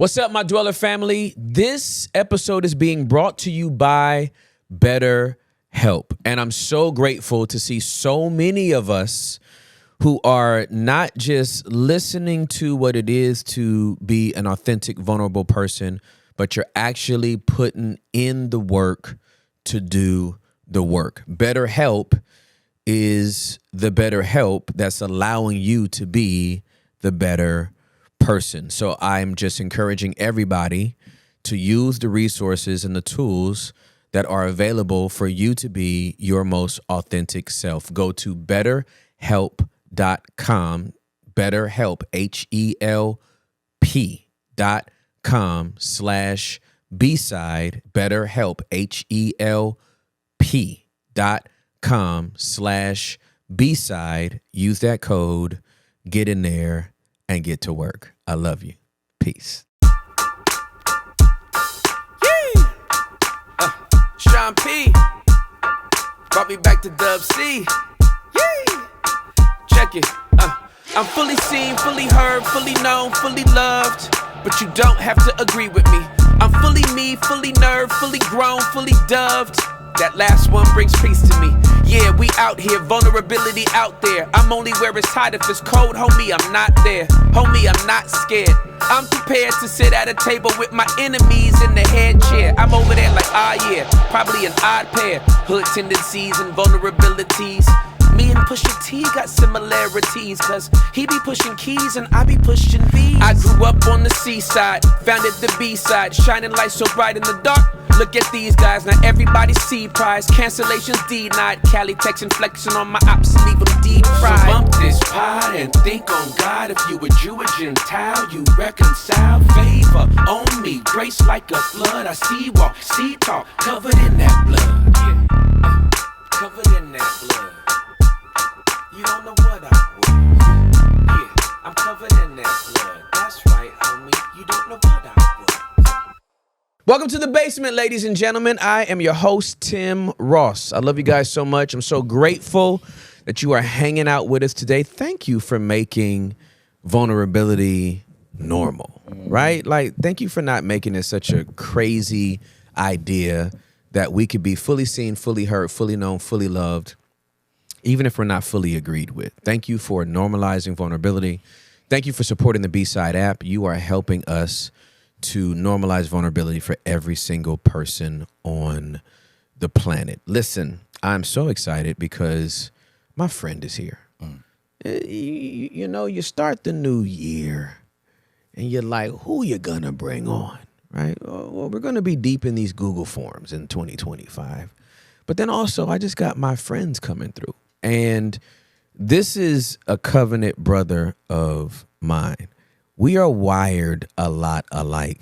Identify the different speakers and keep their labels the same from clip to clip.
Speaker 1: What's up, my Dweller family? This episode is being brought to you by BetterHelp. And I'm so grateful to see so many of us who are not just listening to what it is to be an authentic, vulnerable person, but you're actually putting in the work to do the work. BetterHelp is the better help that's allowing you to be the better person. So I'm just encouraging everybody to use the resources and the tools that are available for you to be your most authentic self. Go to betterhelp.com, BetterHelp, HELP.com/B-side, BetterHelp, HELP.com/B-side. Use that code, get in there, and get to work. I love you. Peace.
Speaker 2: Sean P. Brought me back to Dub C. Check it. I'm fully seen, fully heard, fully known, fully loved. But you don't have to agree with me. I'm fully me, fully nerve, fully grown, fully doved. That last one brings peace to me. Yeah, we out here, vulnerability out there. I'm only where it's hot. If it's cold, homie, I'm not there. Homie, I'm not scared. I'm prepared to sit at a table with my enemies in the head chair. I'm over there like, yeah, probably an odd pair. Hood tendencies and vulnerabilities. Me and Pusha T got similarities, cause he be pushing keys and I be pushing V's. I grew up on the seaside, founded the B-side, shining light so bright in the dark. Look at these guys, now everybody see prize. Cancellations denied, Cali texting, flexing on my ops, leave them deep fried. So bump this pot and think on God. If you a Jew or Gentile, you reconcile. Favor on me, grace like a flood. I see walk, see talk, covered in that blood. Yeah, covered in that blood. You don't know what I was. Yeah, I'm covered in that blood. That's right, homie. You don't know what I was.
Speaker 1: Welcome to the basement, ladies and gentlemen. I am your host, Tim Ross. I love you guys so much. I'm so grateful that you are hanging out with us today. Thank you for making vulnerability normal, right? Like, thank you for not making it such a crazy idea that we could be fully seen, fully heard, fully known, fully loved, even if we're not fully agreed with. Thank you for normalizing vulnerability. Thank you for supporting the B-Side app. You are helping us to normalize vulnerability for every single person on the planet. Listen, I'm so excited because my friend is here. You know, you start the new year and you're like, who you gonna bring on, right? Well, we're gonna be deep in these Google forms in 2025. But then also, I just got my friends coming through. And this is a covenant brother of mine. We are wired a lot alike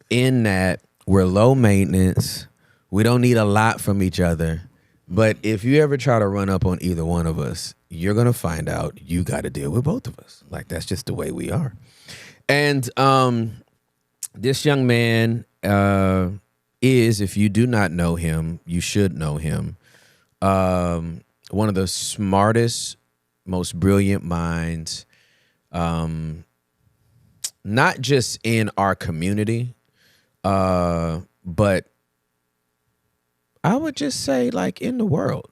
Speaker 1: in that we're low maintenance. We don't need a lot from each other. But if you ever try to run up on either one of us, you're going to find out you got to deal with both of us. Like, that's just the way we are. And this young man is, if you do not know him, you should know him. One of the smartest, most brilliant minds, not just in our community, but I would just say like in the world.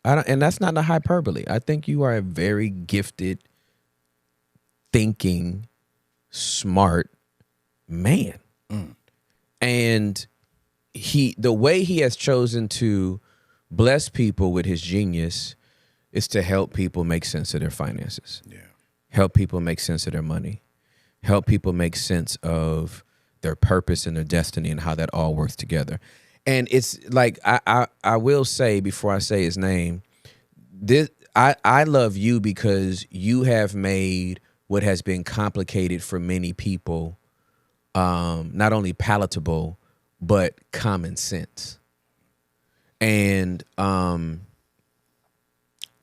Speaker 1: And that's not a hyperbole. I think you are a very gifted, thinking, smart man. And the way he has chosen to bless people with his genius is to help people make sense of their finances. Yeah. Help people make sense of their money. Help people make sense of their purpose and their destiny and how that all works together. And it's like, I will say before I say his name, I love you because you have made what has been complicated for many people not only palatable, but common sense. And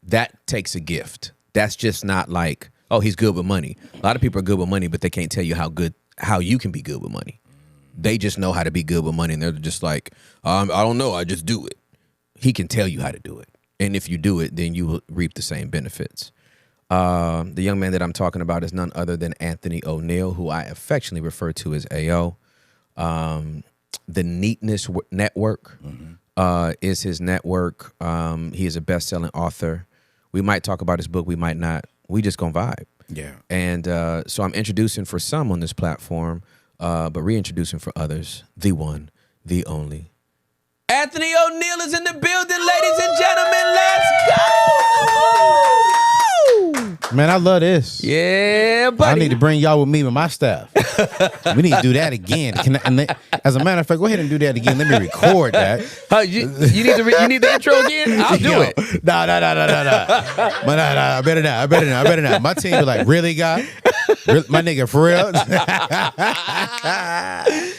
Speaker 1: that takes a gift. That's just not like, oh, he's good with money. A lot of people are good with money, but they can't tell you how you can be good with money. They just know how to be good with money, and they're just like, I don't know, I just do it. He can tell you how to do it. And if you do it, then you will reap the same benefits. The young man that I'm talking about is none other than Anthony O'Neal, who I affectionately refer to as AO. The Neatness Network is his network. He is a best-selling author. We might talk about his book. We might not. We just gonna vibe.
Speaker 3: Yeah.
Speaker 1: And so I'm introducing for some on this platform, but reintroducing for others, the one, the only. Anthony O'Neal is in the building, ladies and gentlemen. Let's go!
Speaker 3: Man, I love this.
Speaker 1: Yeah, buddy.
Speaker 3: I need to bring y'all with me with my staff. We need to do that again. As a matter of fact, go ahead and do that again. Let me record that.
Speaker 1: You need the intro again? I'll do it.
Speaker 3: No. But I better not. My team was like, really, guy? My nigga, for real?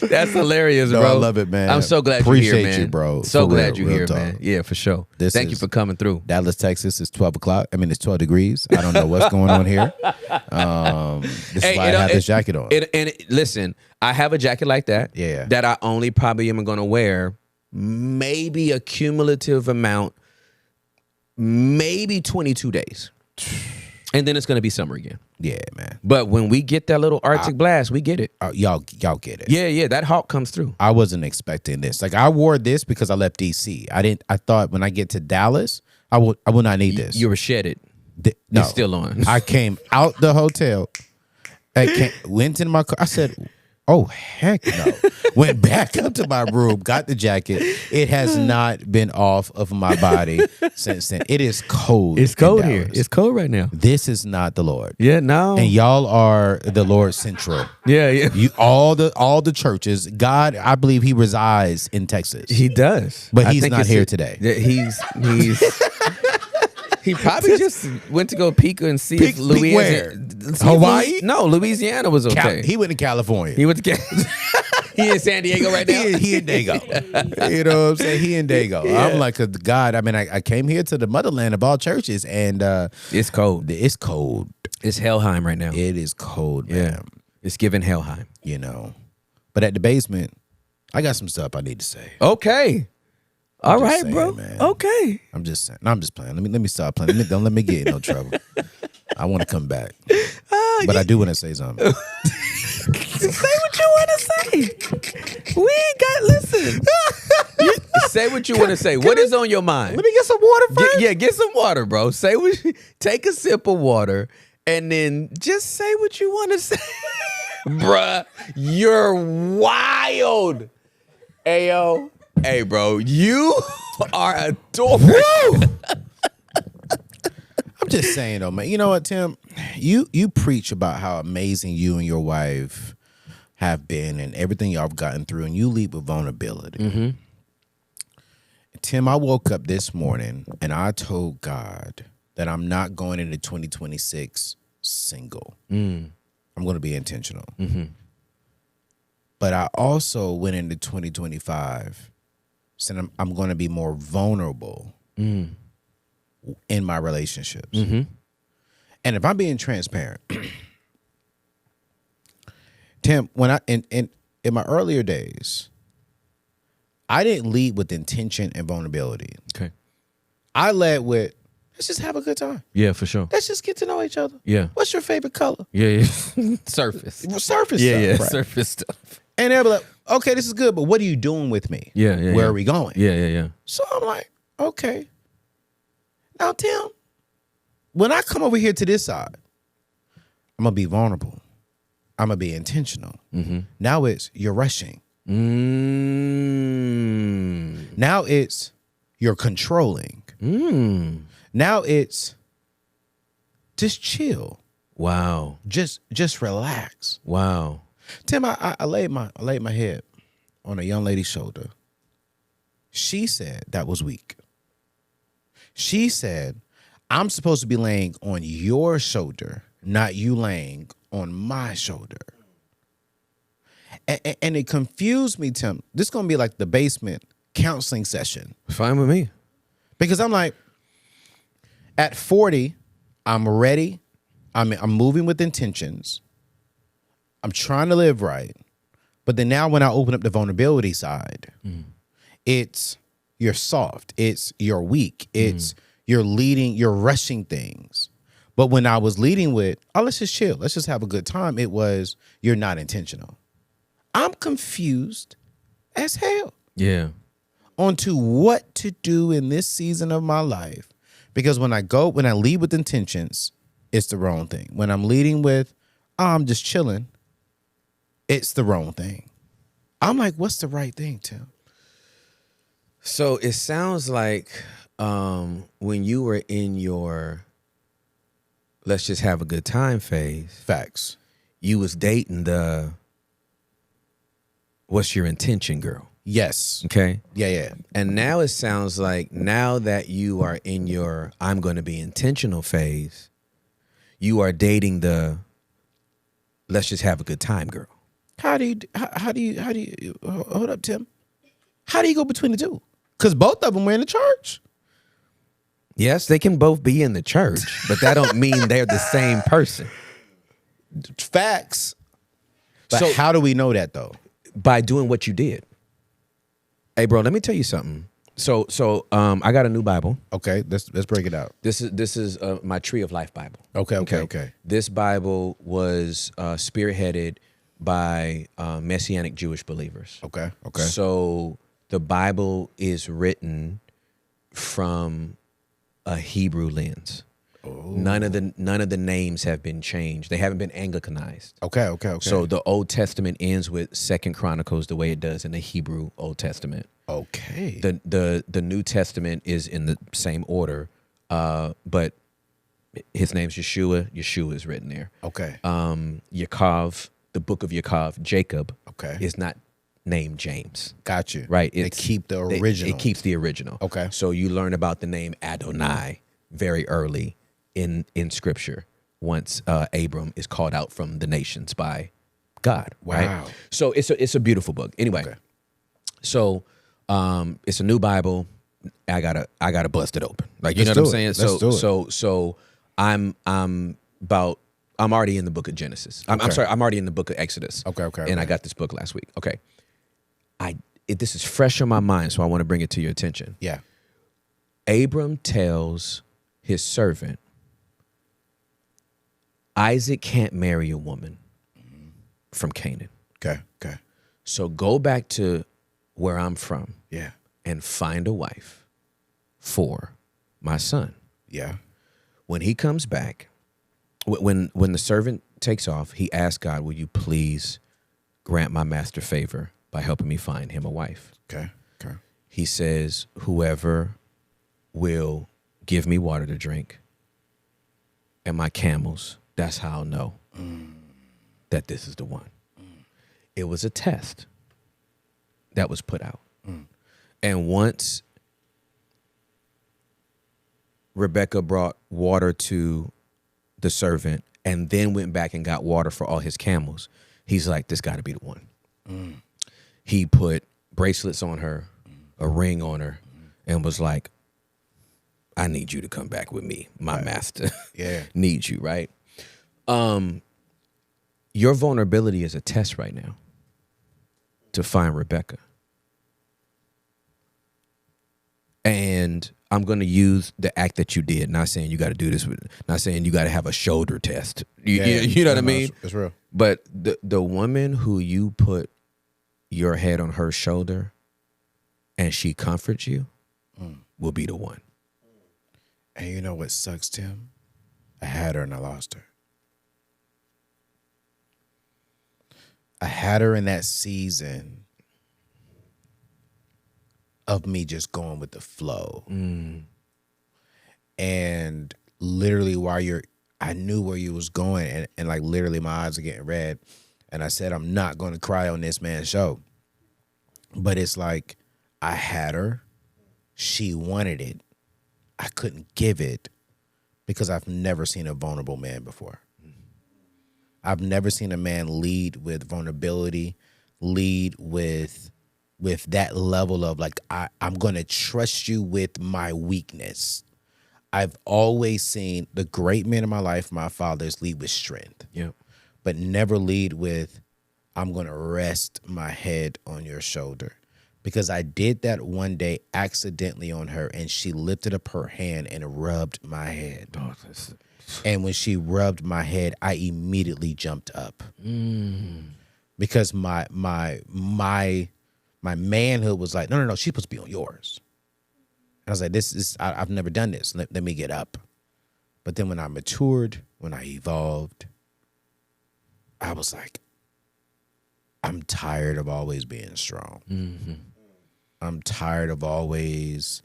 Speaker 1: That's hilarious,
Speaker 3: No,
Speaker 1: bro.
Speaker 3: I love it, man.
Speaker 1: I'm so glad
Speaker 3: Appreciate
Speaker 1: you're here, man.
Speaker 3: you, bro.
Speaker 1: So
Speaker 3: For
Speaker 1: glad
Speaker 3: real,
Speaker 1: you're
Speaker 3: real
Speaker 1: here,
Speaker 3: talk.
Speaker 1: man. Yeah, for sure. Thank you
Speaker 3: is
Speaker 1: for coming through.
Speaker 3: Dallas, Texas is 12 o'clock. I mean, it's 12 degrees. I don't know what's going on here. This is why I have this jacket on.
Speaker 1: Listen, I have a jacket like that.
Speaker 3: Yeah.
Speaker 1: That I only probably am going to wear maybe a cumulative amount, maybe 22 days. And then it's going to be summer again.
Speaker 3: Yeah, man.
Speaker 1: But when we get that little Arctic blast, we get it.
Speaker 3: Y'all get it.
Speaker 1: Yeah, that hawk comes through.
Speaker 3: I wasn't expecting this. Like, I wore this because I left DC. I thought when I get to Dallas, I will not need this.
Speaker 1: You were shedded.
Speaker 3: No.
Speaker 1: It's still on.
Speaker 3: I came out the hotel. Went in my car. I said, oh, heck no. Went back up to my room, got the jacket. It has not been off of my body since then. It is cold.
Speaker 1: It's cold here. It's cold right now.
Speaker 3: This is not the Lord.
Speaker 1: Yeah, no.
Speaker 3: And y'all are the Lord Central.
Speaker 1: Yeah.
Speaker 3: You all the churches. God, I believe he resides in Texas.
Speaker 1: He does.
Speaker 3: But
Speaker 1: I
Speaker 3: he's
Speaker 1: think
Speaker 3: not
Speaker 1: it's
Speaker 3: here today.
Speaker 1: He's he probably just went to go peek and see if Louisiana.
Speaker 3: Hawaii?
Speaker 1: No, Louisiana was okay.
Speaker 3: He went to California.
Speaker 1: He went to He in San Diego right now?
Speaker 3: He in Dago. You know what I'm saying? He in Dago.
Speaker 1: Yeah.
Speaker 3: I'm like, God, I mean, I came here to the motherland of all churches, and
Speaker 1: It's cold.
Speaker 3: it's cold.
Speaker 1: It's Helheim right now.
Speaker 3: It is cold, man.
Speaker 1: Yeah. It's giving Helheim.
Speaker 3: You know. But at the basement, I got some stuff I need to say.
Speaker 1: Okay. All
Speaker 3: just
Speaker 1: right,
Speaker 3: saying,
Speaker 1: bro.
Speaker 3: man.
Speaker 1: Okay.
Speaker 3: I'm just saying. No, I'm just playing. Let me stop playing. Don't let me get in no trouble. I want to come back. But I do want to say something.
Speaker 1: Say what you want to say. We ain't got, listen. Say what you want to say. What is on your mind?
Speaker 3: Let me get some water first.
Speaker 1: Get some water, bro. Take a sip of water and then just say what you want to say. Bruh, you're wild. Ayo. Hey, bro, you are adorable.
Speaker 3: I'm just saying, though, man. You know what, Tim? You preach about how amazing you and your wife have been and everything y'all have gotten through, and you lead with vulnerability.
Speaker 1: Mm-hmm.
Speaker 3: Tim, I woke up this morning and I told God that I'm not going into 2026 single. I'm going to be intentional.
Speaker 1: Mm-hmm.
Speaker 3: But I also went into 2025 saying I'm going to be more vulnerable in my relationships.
Speaker 1: Mm-hmm.
Speaker 3: And if I'm being transparent, Tim, when I in my earlier days, I didn't lead with intention and vulnerability.
Speaker 1: Okay.
Speaker 3: I led with, let's just have a good time.
Speaker 1: Yeah, for sure.
Speaker 3: Let's just get to know each other.
Speaker 1: Yeah.
Speaker 3: What's your favorite color?
Speaker 1: Yeah. Surface.
Speaker 3: Surface
Speaker 1: Yeah,
Speaker 3: stuff. Right?
Speaker 1: surface stuff.
Speaker 3: And they'll be like, okay, this is good, but what are you doing with me?
Speaker 1: Yeah.
Speaker 3: Where are we going?
Speaker 1: Yeah.
Speaker 3: So I'm like, okay. Now, Tim, when I come over here to this side, I'm going to be vulnerable. I'm going to be intentional.
Speaker 1: Mm-hmm.
Speaker 3: Now it's you're rushing. Now it's you're controlling. Now it's just chill.
Speaker 1: Wow.
Speaker 3: Just relax.
Speaker 1: Wow.
Speaker 3: Tim, I laid my head on a young lady's shoulder. She said that was weak. She said, I'm supposed to be laying on your shoulder, not you laying on my shoulder. And it confused me, Tim. This is going to be like the basement counseling session.
Speaker 1: Fine with me.
Speaker 3: Because I'm like, at 40, I'm ready. I'm moving with intentions. I'm trying to live right. But then now when I open up the vulnerability side, it's you're soft. It's you're weak. It's you're leading, you're rushing things. But when I was leading with, oh, let's just chill, let's just have a good time, it was, you're not intentional. I'm confused as hell
Speaker 1: Yeah.
Speaker 3: onto what to do in this season of my life. Because when I lead with intentions, it's the wrong thing. When I'm leading with, oh, I'm just chilling, it's the wrong thing. I'm like, what's the right thing, Tim?
Speaker 1: So it sounds like when you were in your let's just have a good time phase,
Speaker 3: Facts.
Speaker 1: you was dating the what's your intention girl.
Speaker 3: Yes.
Speaker 1: Okay.
Speaker 3: Yeah.
Speaker 1: And now it sounds like now that you are in your I'm going to be intentional phase, you are dating the let's just have a good time girl.
Speaker 3: How do you hold up, Tim? How do you go between the two? Because both of them were in the church.
Speaker 1: Yes, they can both be in the church, but that don't mean they're the same person.
Speaker 3: Facts. But
Speaker 1: So-
Speaker 3: how do we know that though?
Speaker 1: By doing what you did. Hey, bro, let me tell you something. So I got a new Bible.
Speaker 3: Okay, let's break it out.
Speaker 1: This is my Tree of Life Bible.
Speaker 3: Okay.
Speaker 1: This Bible was spearheaded by Messianic Jewish believers.
Speaker 3: Okay.
Speaker 1: So the Bible is written from a Hebrew lens. None of the names have been changed. They haven't been Anglicanized.
Speaker 3: Okay.
Speaker 1: So the Old Testament ends with 2 Chronicles the way it does in the Hebrew Old Testament.
Speaker 3: Okay.
Speaker 1: The New Testament is in the same order, but his name's Yeshua. Yeshua is written there.
Speaker 3: Okay.
Speaker 1: Yaakov, the book of Yaakov, Jacob,
Speaker 3: Okay.
Speaker 1: is not named James.
Speaker 3: Got you.
Speaker 1: Right?
Speaker 3: They keep the original.
Speaker 1: It keeps the original.
Speaker 3: Okay.
Speaker 1: So you learn about the name Adonai very early in Scripture once Abram is called out from the nations by God. Right?
Speaker 3: Wow.
Speaker 1: So it's a beautiful book. Anyway,
Speaker 3: Okay.
Speaker 1: so it's a new Bible. I gotta bust it open. Like you
Speaker 3: Let's
Speaker 1: know what I'm
Speaker 3: do
Speaker 1: saying?
Speaker 3: it. Let's do it.
Speaker 1: So I'm already in the book of Genesis. I'm
Speaker 3: Okay.
Speaker 1: sorry, I'm already in the book of Exodus.
Speaker 3: Okay.
Speaker 1: And I got this book last week. Okay. This is fresh on my mind, so I want to bring it to your attention.
Speaker 3: Yeah.
Speaker 1: Abram tells his servant, Isaac can't marry a woman from Canaan.
Speaker 3: Okay.
Speaker 1: So go back to where I'm from
Speaker 3: Yeah.
Speaker 1: and find a wife for my son.
Speaker 3: Yeah.
Speaker 1: When he comes back, when the servant takes off, he asks God, will you please grant my master favor by helping me find him a wife?
Speaker 3: Okay.
Speaker 1: He says, whoever will give me water to drink and my camels, that's how I'll know that this is the one. It was a test that was put out. And once Rebecca brought water to the servant and then went back and got water for all his camels, he's like, this got to be the one. He put bracelets on her, a ring on her, and was like, I need you to come back with me. My master
Speaker 3: Yeah.
Speaker 1: needs you, right? Your vulnerability is a test right now to find Rebecca. And I'm going to use the act that you did. Not saying you got to do this with, not saying you got to have a shoulder test. You know what I mean?
Speaker 3: It's real.
Speaker 1: But the woman who you put your head on her shoulder and she comforts you will be the one.
Speaker 3: And you know what sucks, Tim? I had her and I lost her. I had her in that season of me just going with the flow. And literally I knew where you was going and like literally my eyes are getting red. And I said, I'm not going to cry on this man's show. But it's like, I had her. She wanted it. I couldn't give it because I've never seen a vulnerable man before. I've never seen a man lead with vulnerability, lead with that level of like, I'm going to trust you with my weakness. I've always seen the great men in my life, my fathers, lead with strength.
Speaker 1: Yep.
Speaker 3: But never lead with, I'm going to rest my head on your shoulder. Because I did that one day accidentally on her and she lifted up her hand and rubbed my head. And when she rubbed my head, I immediately jumped up. Because my manhood was like, no, she's supposed to be on yours. And I was like, I've never done this. Let me get up. But then when I matured, when I evolved, I was like, I'm tired of always being strong. I'm tired of always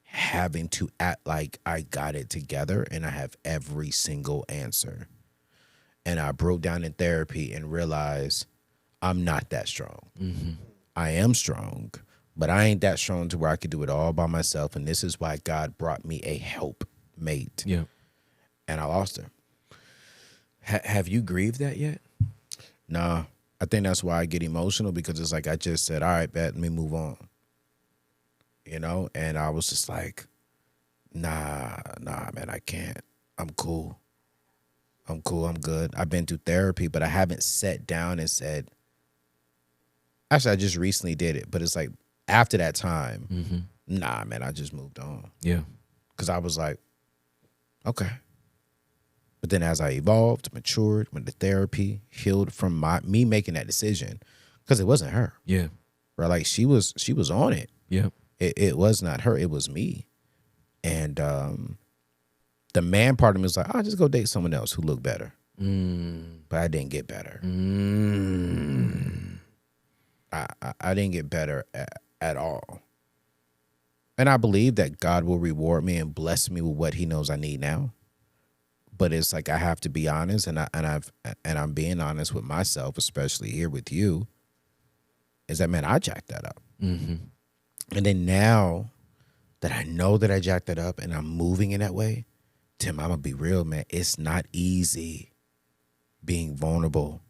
Speaker 3: having to act like I got it together and I have every single answer. And I broke down in therapy and realized I'm not that strong. I am strong, but I ain't that strong to where I could do it all by myself. And this is why God brought me a helpmate.
Speaker 1: Yeah.
Speaker 3: And I lost her.
Speaker 1: Have you grieved that yet?
Speaker 3: Nah, I think that's why I get emotional, because it's like I just said, all right, bet, let me move on. You know, and I was just like, nah, man, I can't. I'm cool. I'm good. I've been through therapy, but I haven't sat down and said, actually, I just recently did it, but it's like after that time, nah, man, I just moved on.
Speaker 1: Yeah.
Speaker 3: Because I was like, okay. But then as I evolved, matured, went to therapy, healed from me making that decision, because it wasn't her.
Speaker 1: Yeah.
Speaker 3: Right? Like she was on it.
Speaker 1: Yeah.
Speaker 3: It was not her. It was me. And the man part of me was like, I'll just go date someone else who looked better. But I didn't get better. I didn't get better at all. And I believe that God will reward me and bless me with what he knows I need now. But it's like I have to be honest, and I'm being honest with myself, especially here with you, is that, man, I jacked that up. And then now that I know that I jacked that up and I'm moving in that way, Tim, I'm going to be real, man. It's not easy being vulnerable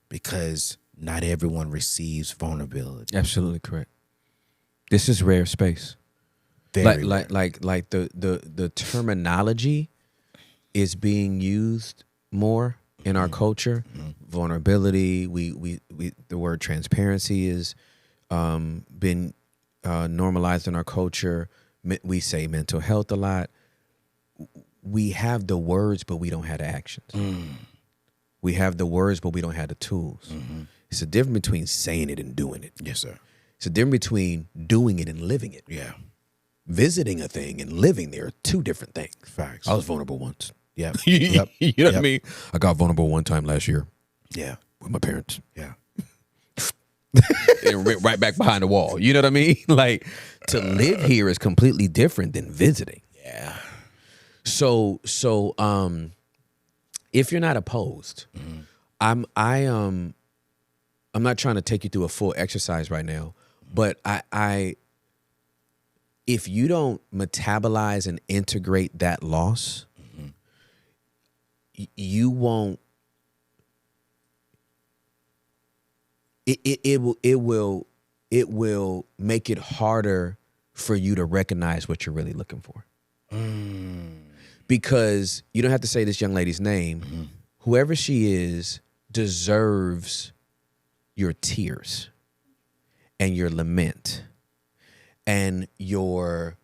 Speaker 3: because not everyone receives vulnerability.
Speaker 1: Absolutely correct. This is rare space.
Speaker 3: Very
Speaker 1: like the terminology is being used more in our culture. Vulnerability. We the word transparency is been normalized in our culture. We say mental health a lot. We have the words, but we don't have the actions. We have the words, but we don't have the tools. It's a difference between saying it and doing it.
Speaker 3: Yes, sir.
Speaker 1: It's a difference between doing it and living it.
Speaker 3: Yeah.
Speaker 1: Visiting a thing and living there are two different things.
Speaker 3: Facts.
Speaker 1: I was vulnerable once.
Speaker 3: Yep.
Speaker 1: You know what I
Speaker 3: Yep.
Speaker 1: mean? I got vulnerable one time last year
Speaker 3: Yeah.
Speaker 1: with my parents.
Speaker 3: Yeah.
Speaker 1: And went right back behind the wall. You know what I mean? Like, to live here is completely different than visiting.
Speaker 3: Yeah.
Speaker 1: So if you're not opposed, I'm not trying to take you through a full exercise right now, but I if you don't metabolize and integrate that loss, you won't. It will make it harder for you to recognize what you're really looking for. Because you don't have to say this young lady's name. Whoever she is deserves your tears and your lament and your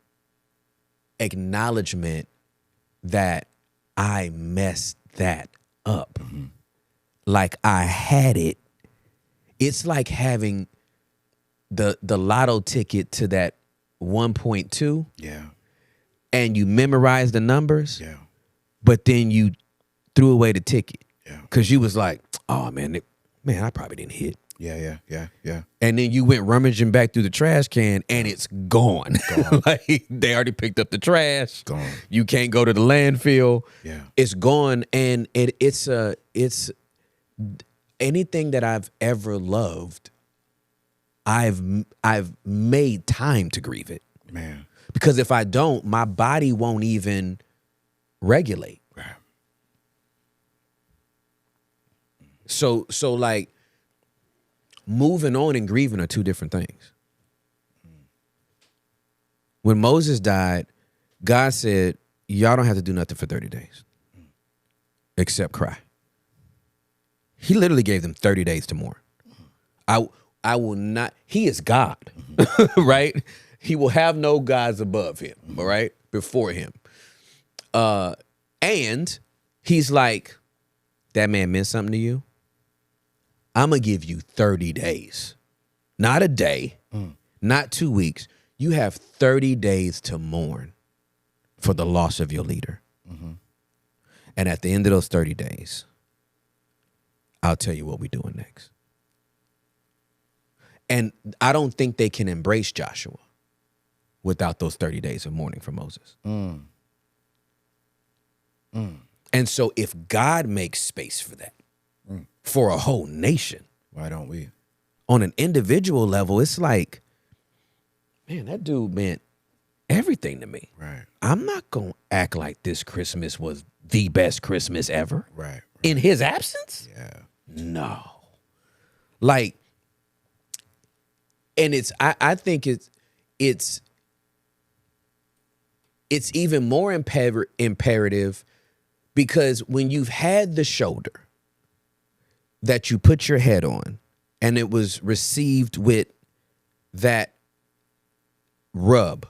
Speaker 1: acknowledgement that I messed that up. Like I had it. It's like having the lotto ticket to that 1.2.
Speaker 3: Yeah.
Speaker 1: And you memorize the numbers.
Speaker 3: Yeah.
Speaker 1: But then you threw away the ticket.
Speaker 3: Yeah.
Speaker 1: Because you was like, oh, man, I probably didn't hit.
Speaker 3: Yeah.
Speaker 1: And then you went rummaging back through the trash can and it's gone. Like they already picked up the trash.
Speaker 3: Gone.
Speaker 1: You can't go to the landfill.
Speaker 3: Yeah.
Speaker 1: It's gone. And it's anything that I've ever loved, I've made time to grieve it.
Speaker 3: Man.
Speaker 1: Because if I don't, my body won't even regulate.
Speaker 3: Right.
Speaker 1: So like moving on and grieving are two different things. When Moses died, God said, y'all don't have to do nothing for 30 days except cry. He literally gave them 30 days to mourn. I will not, he is God, right? He will have no gods above him, all right, before him. And He's like, that man meant something to you. I'm going to give you 30 days. Not a day, not 2 weeks. You have 30 days to mourn for the loss of your leader. And at the end of those 30 days, I'll tell you what we're doing next. And I don't think they can embrace Joshua without those 30 days of mourning for Moses. And so if God makes space for that, for a whole nation,
Speaker 3: Why don't we?
Speaker 1: on an individual level, it's like, man, that dude meant everything to me.
Speaker 3: Right.
Speaker 1: I'm not going to act like this Christmas was the best Christmas ever.
Speaker 3: Right.
Speaker 1: In his absence?
Speaker 3: Yeah.
Speaker 1: No. Like, and I think it's even more imperative because when you've had the shoulder that you put your head on and it was received with that rub,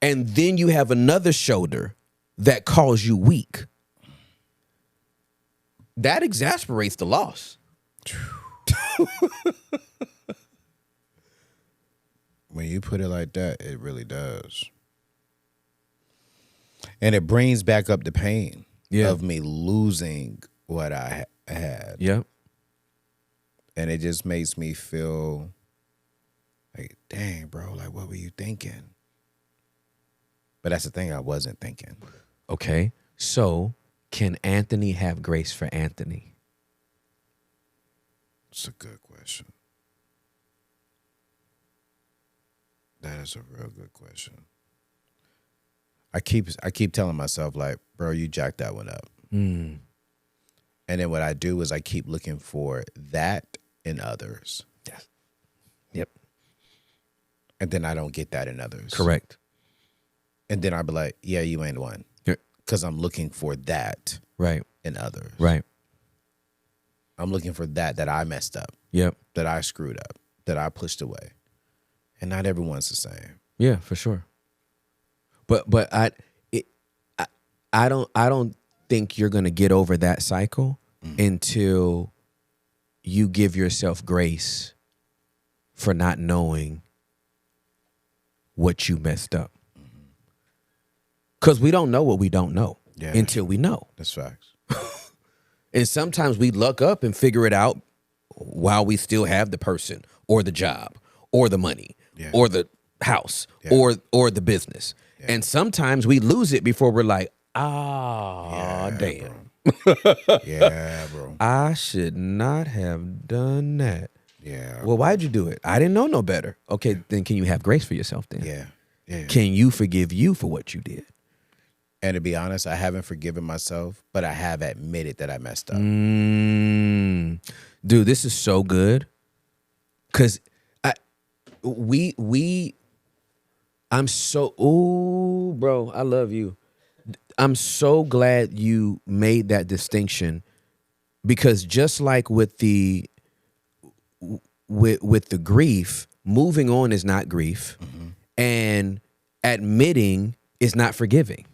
Speaker 1: and then you have another shoulder that calls you weak, that exasperates the loss.
Speaker 3: When you put it like that, it really does. And it brings back up the pain of me losing what I had.
Speaker 1: Yep.
Speaker 3: And it just makes me feel like, dang, bro, like, what were you thinking? But that's the thing, I wasn't thinking.
Speaker 1: Okay. So can Anthony have grace for Anthony?
Speaker 3: It's a good question. That is a real good question. I keep telling myself, like, bro, you jacked that one up. And then what I do is I keep looking for that in others.
Speaker 1: Yes. Yep.
Speaker 3: And then I don't get that in others.
Speaker 1: Correct.
Speaker 3: And then I'll be like, yeah, you ain't one. Because I'm looking for that
Speaker 1: Right.
Speaker 3: in others.
Speaker 1: Right.
Speaker 3: I'm looking for that I messed up,
Speaker 1: Yep.
Speaker 3: that I screwed up, that I pushed away. And not everyone's the same.
Speaker 1: Yeah, for sure. But I don't think you're gonna get over that cycle until you give yourself grace for not knowing what you messed up. Because we don't know what we don't know until we know.
Speaker 3: That's facts.
Speaker 1: And sometimes we luck up and figure it out while we still have the person or the job or the money or the house or the business. And sometimes we lose it before we're like, damn.
Speaker 3: Yeah, bro.
Speaker 1: I should not have done that.
Speaker 3: Yeah.
Speaker 1: Well, why'd you do it? I didn't know no better. Okay, then can you have grace for yourself then?
Speaker 3: Yeah. Yeah.
Speaker 1: Can you forgive you for what you did?
Speaker 3: And to be honest, I haven't forgiven myself, but I have admitted that I messed up.
Speaker 1: Dude, this is so good. Cause I'm so, ooh, bro, I love you. I'm so glad you made that distinction because just like with the grief, moving on is not grief, and admitting is not forgiving.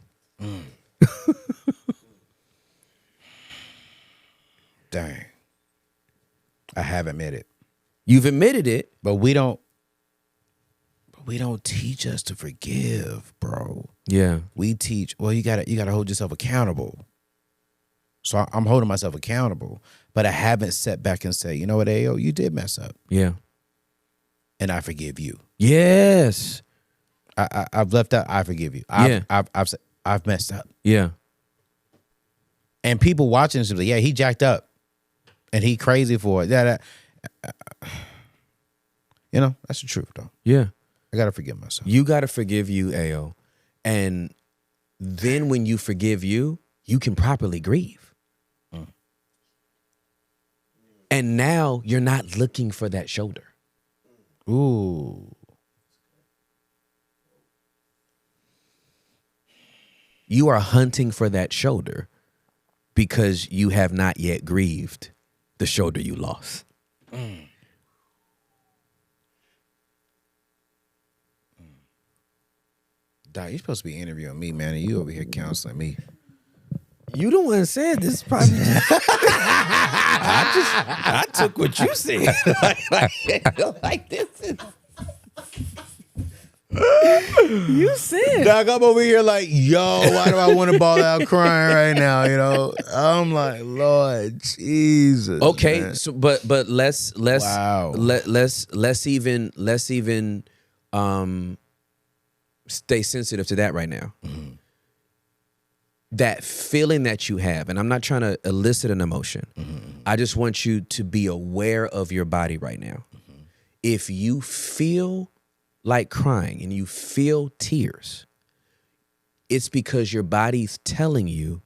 Speaker 3: Dang. I have admitted.
Speaker 1: You've admitted it,
Speaker 3: But we don't teach us to forgive, bro.
Speaker 1: yeah.
Speaker 3: We teach, well, you gotta hold yourself accountable. So I'm holding myself accountable, but I haven't sat back and said, you know what, Ayo, you did mess up,
Speaker 1: Yeah.
Speaker 3: and I forgive you.
Speaker 1: Yes.
Speaker 3: I've left out, I forgive you. I've messed up.
Speaker 1: Yeah.
Speaker 3: And people watching this, like, yeah, he jacked up, and he crazy for it. You know, that's the truth, though.
Speaker 1: Yeah.
Speaker 3: I gotta forgive myself.
Speaker 1: You got to forgive you, Ayo. And then when you forgive you, you can properly grieve. And now you're not looking for that shoulder.
Speaker 3: Ooh.
Speaker 1: You are hunting for that shoulder because you have not yet grieved the shoulder you lost.
Speaker 3: Doc, you're supposed to be interviewing me, man, and you over here counseling me.
Speaker 1: You the one said this. Probably. I took what you said. like this is. You said.
Speaker 3: Doc, I'm over here like, yo, why do I want to ball out crying right now? You know, I'm like, Lord Jesus.
Speaker 1: Okay,
Speaker 3: man.
Speaker 1: so but let's
Speaker 3: Wow.
Speaker 1: let's even stay sensitive to that right now.
Speaker 3: Mm-hmm.
Speaker 1: That feeling that you have, and I'm not trying to elicit an emotion.
Speaker 3: Mm-hmm.
Speaker 1: I just want you to be aware of your body right now.
Speaker 3: Mm-hmm.
Speaker 1: If you feel like crying and you feel tears, it's because your body's telling you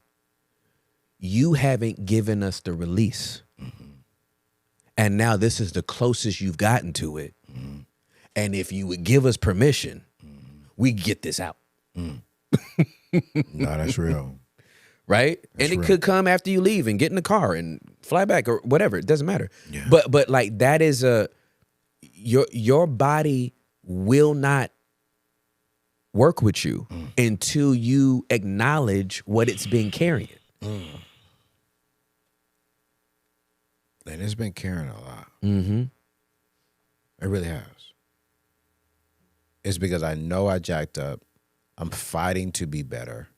Speaker 1: you haven't given us the release.
Speaker 3: Mm-hmm.
Speaker 1: And now this is the closest you've gotten to it.
Speaker 3: Mm-hmm.
Speaker 1: And if you would give us permission, we get this out.
Speaker 3: No, that's real.
Speaker 1: Right?
Speaker 3: That's
Speaker 1: and it
Speaker 3: real.
Speaker 1: could come after you leave and get in the car and fly back or whatever. It doesn't matter.
Speaker 3: Yeah.
Speaker 1: But like that is your body will not work with you until you acknowledge what it's been carrying.
Speaker 3: And it's been carrying a lot.
Speaker 1: Mm-hmm.
Speaker 3: It really has. It's because I know I jacked up. I'm fighting to be better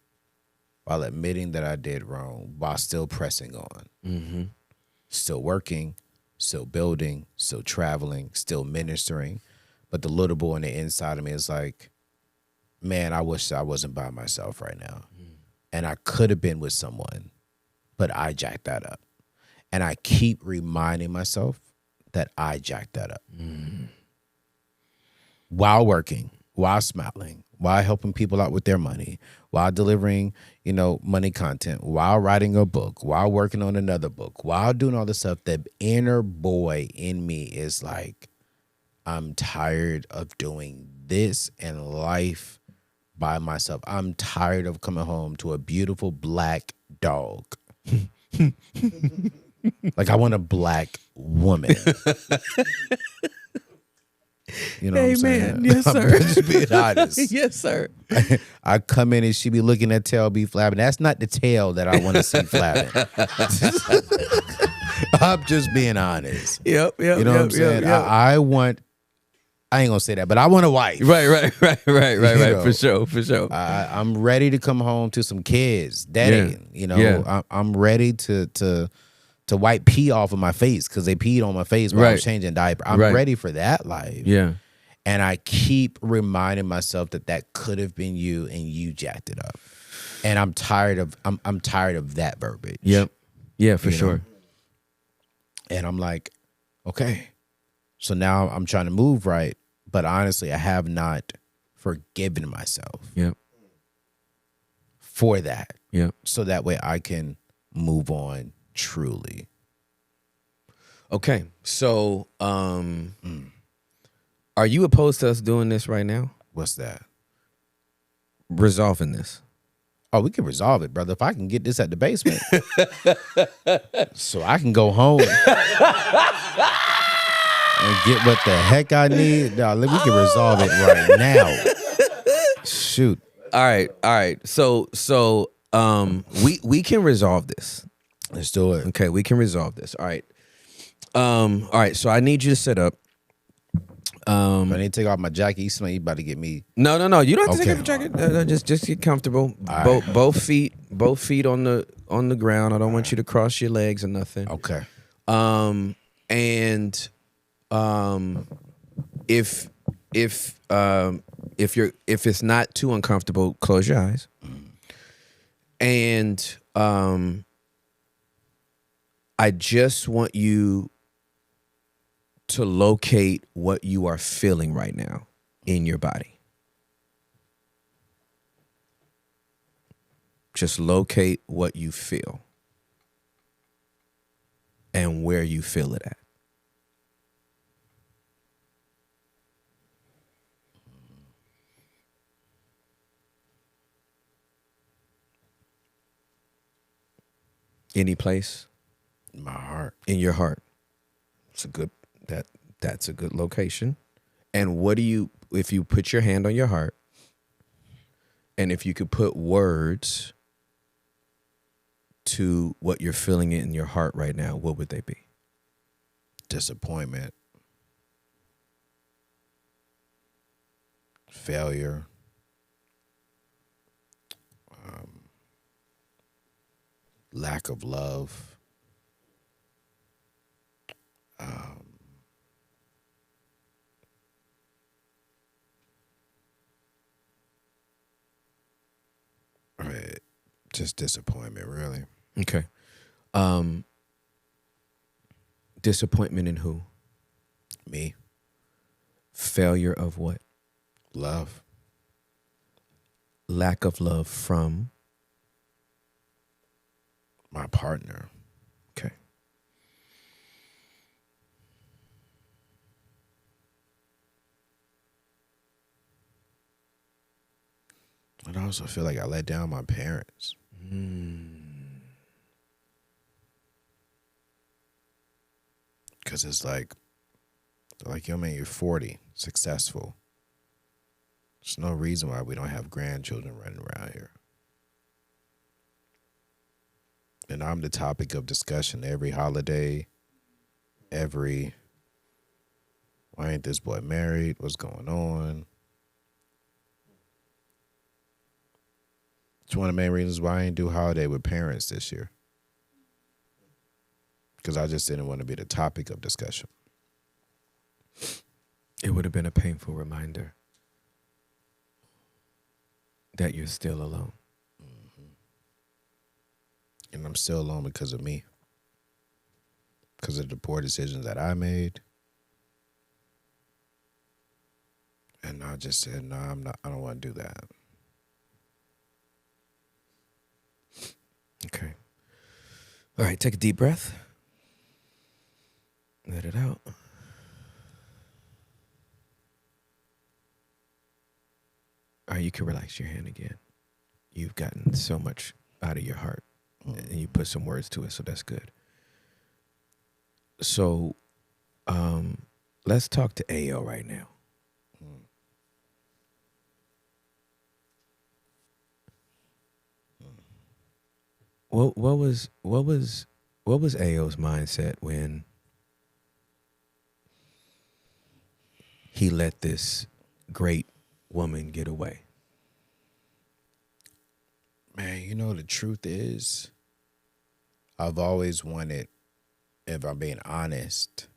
Speaker 3: while admitting that I did wrong, while still pressing on.
Speaker 1: Mm-hmm.
Speaker 3: Still working, still building, still traveling, still ministering. But the little boy on the inside of me is like, man, I wish I wasn't by myself right now. And I could have been with someone, but I jacked that up. And I keep reminding myself that I jacked that up. While working, while smiling, while helping people out with their money, while delivering, money content, while writing a book, while working on another book, while doing all this stuff, the inner boy in me is like, I'm tired of doing this and life by myself. I'm tired of coming home to a beautiful black dog. Like, I want a black woman. You know what I'm saying?
Speaker 1: Yes, sir.
Speaker 3: I'm just being honest.
Speaker 1: Yes, sir.
Speaker 3: I come in and she be looking at tail be flapping. That's not the tail that I want to see flapping. I'm just being honest.
Speaker 1: Yep.
Speaker 3: You know what I'm saying? I ain't gonna say that, but I want a wife.
Speaker 1: Right.
Speaker 3: know.
Speaker 1: For sure.
Speaker 3: I'm ready to come home to some kids, daddy. I'm ready to wipe pee off of my face because they peed on my face while I was changing diaper. I'm ready for that life.
Speaker 1: Yeah.
Speaker 3: And I keep reminding myself that could have been you and you jacked it up. And I'm tired of that verbiage.
Speaker 1: Yep. Yeah, for sure.
Speaker 3: Know? And I'm like, okay. So now I'm trying to move right, but honestly, I have not forgiven myself.
Speaker 1: Yep.
Speaker 3: For that.
Speaker 1: Yep.
Speaker 3: So that way I can move on truly.
Speaker 1: Okay. So, are you opposed to us doing this right now?
Speaker 3: What's that?
Speaker 1: Resolving this.
Speaker 3: Oh, we can resolve it, brother. If I can get this at the basement. So I can go home and get what the heck I need. No, we can resolve it right now. Shoot.
Speaker 1: All right. So, we can resolve this.
Speaker 3: Let's do it.
Speaker 1: Okay, we can resolve this. All right. All right. So I need you to sit up.
Speaker 3: I need to take off my jacket. You smell you about to get me.
Speaker 1: No. You don't have to
Speaker 3: Okay.
Speaker 1: take off your jacket. No, just get comfortable.
Speaker 3: All
Speaker 1: Both feet on the ground. I don't want you to cross your legs or nothing.
Speaker 3: Okay.
Speaker 1: If it's not too uncomfortable, close your eyes. And I just want you to locate what you are feeling right now in your body. Just locate what you feel and where you feel it at. Any place?
Speaker 3: My heart.
Speaker 1: In your heart. That's a good location. And what do you, if you put your hand on your heart, and if you could put words to what you're feeling in your heart right now, what would they be?
Speaker 3: Disappointment, failure, lack of love, right, just disappointment, really.
Speaker 1: Okay. Disappointment in who?
Speaker 3: Me,
Speaker 1: Failure of what?
Speaker 3: love,
Speaker 1: Lack of love from?
Speaker 3: my partner.
Speaker 1: Okay.
Speaker 3: And I also feel like I let down my parents. Because it's like, yo, man, you're 40, successful. There's no reason why we don't have grandchildren running around here. And I'm the topic of discussion every holiday, why ain't this boy married? What's going on? It's one of the main reasons why I ain't do holiday with parents this year. Because I just didn't want to be the topic of discussion.
Speaker 1: It would have been a painful reminder that you're still alone.
Speaker 3: And I'm still alone because of me. Because of the poor decisions that I made. And I just said, no, I don't want to do that.
Speaker 1: Okay. All right, take a deep breath. Let it out. All right, you can relax your hand again. You've gotten so much out of your heart, and you put some words to it, so that's good. So, let's talk to AO right now. What was AO's mindset when he let this great woman get away?
Speaker 3: Man, you know, the truth is, I've always wanted, if I'm being honest,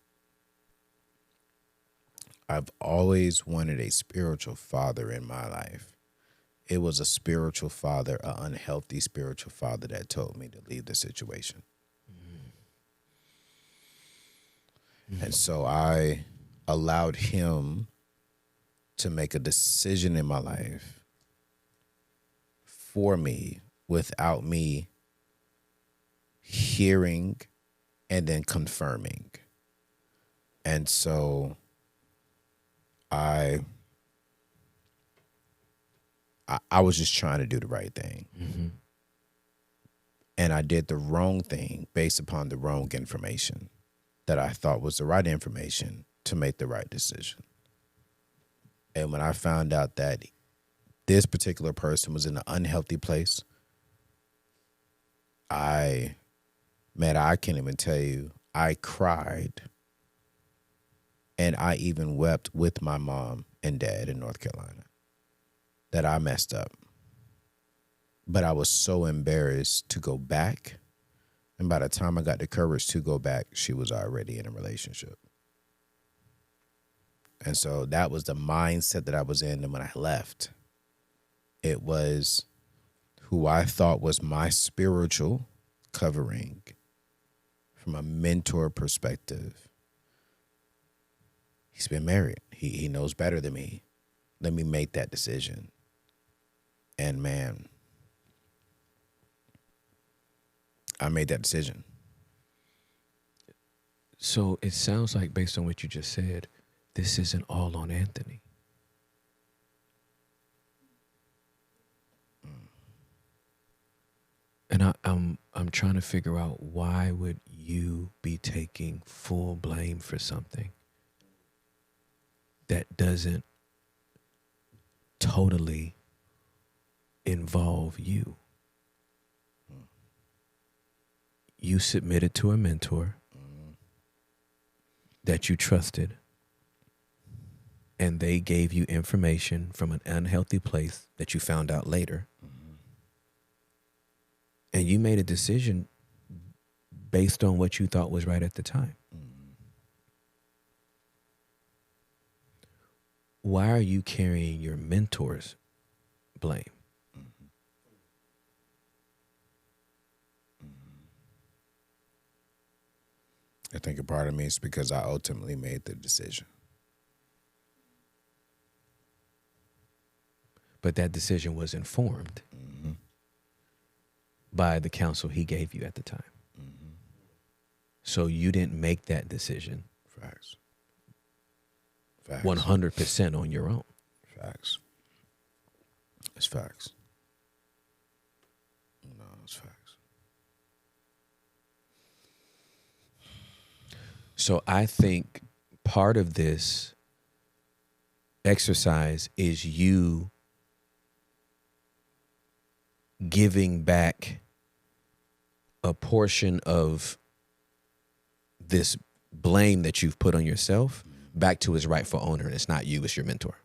Speaker 3: I've always wanted a spiritual father in my life. It was a spiritual father, an unhealthy spiritual father that told me to leave the situation. And so I allowed him to make a decision in my life for me without me hearing and then confirming. And so I was just trying to do the right thing.
Speaker 1: Mm-hmm.
Speaker 3: And I did the wrong thing based upon the wrong information that I thought was the right information to make the right decision. And when I found out that this particular person was in an unhealthy place, I can't even tell you, I cried. And I even wept with my mom and dad in North Carolina that I messed up. But I was so embarrassed to go back. And by the time I got the courage to go back, she was already in a relationship. And so that was the mindset that I was in. And when I left, it was who I thought was my spiritual covering from a mentor perspective. He's been married. He knows better than me. Let me make that decision. And man, I made that decision.
Speaker 1: So it sounds like, based on what you just said, this isn't all on Anthony. And I'm trying to figure out, why would you be taking full blame for something that doesn't totally involve you? you submitted to a mentor that you trusted, and they gave you information from an unhealthy place that you found out later, and you made a decision based on what you thought was right at the time. Why are you carrying your mentor's blame?
Speaker 3: I think a part of me is because I ultimately made the decision.
Speaker 1: But that decision was informed by the counsel he gave you at the time. So you didn't make that decision.
Speaker 3: Facts. Facts.
Speaker 1: 100% on your own.
Speaker 3: Facts. It's facts. No, it's facts.
Speaker 1: So I think part of this exercise is you giving back a portion of this blame that you've put on yourself back to its rightful owner. And it's not you, it's your mentor.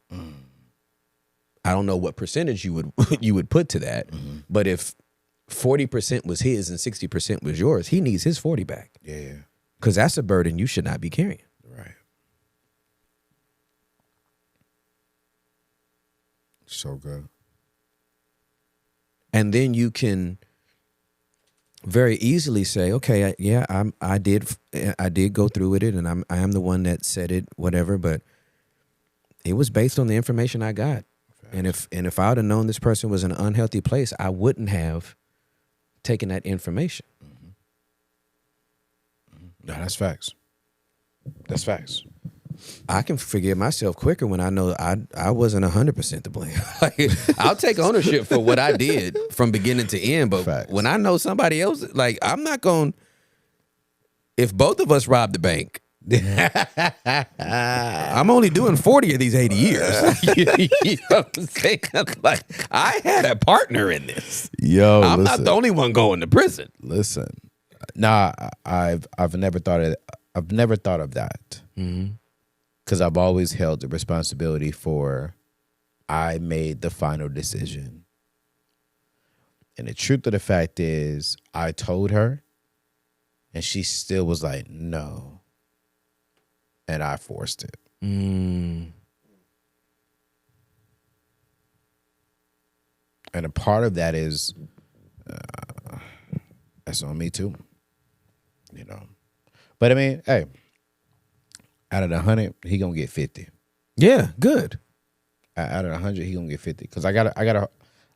Speaker 1: I don't know what percentage you would put to that, but if 40% was his and 60% was yours, he needs his 40 back.
Speaker 3: Yeah.
Speaker 1: Because that's a burden you should not be carrying.
Speaker 3: Right. So good.
Speaker 1: And then you can very easily say, okay, I did go through with it, and I am the one that said it, whatever, but it was based on the information I got. Facts. And if I would have known this person was in an unhealthy place, I wouldn't have taken that information.
Speaker 3: No, that's facts. That's facts.
Speaker 1: I can forgive myself quicker when I know I wasn't 100% to blame. Like, I'll take ownership for what I did from beginning to end, but
Speaker 3: facts.
Speaker 1: When I know somebody else, like, I'm not going. If both of us robbed the bank, I'm only doing 40 of these 80 years. You know what I'm saying? Like, I had a partner in this.
Speaker 3: Yo,
Speaker 1: I'm not the only one going to prison.
Speaker 3: Listen, nah, I've never thought of that. Because I've always held the responsibility for I made the final decision. And the truth of the fact is I told her and she still was like, no. And I forced it. And a part of that is that's on me too. You know. But I mean, hey, out of the 100, he gonna get 50.
Speaker 1: Yeah, good.
Speaker 3: Out of 100, he gonna get 50. Because I gotta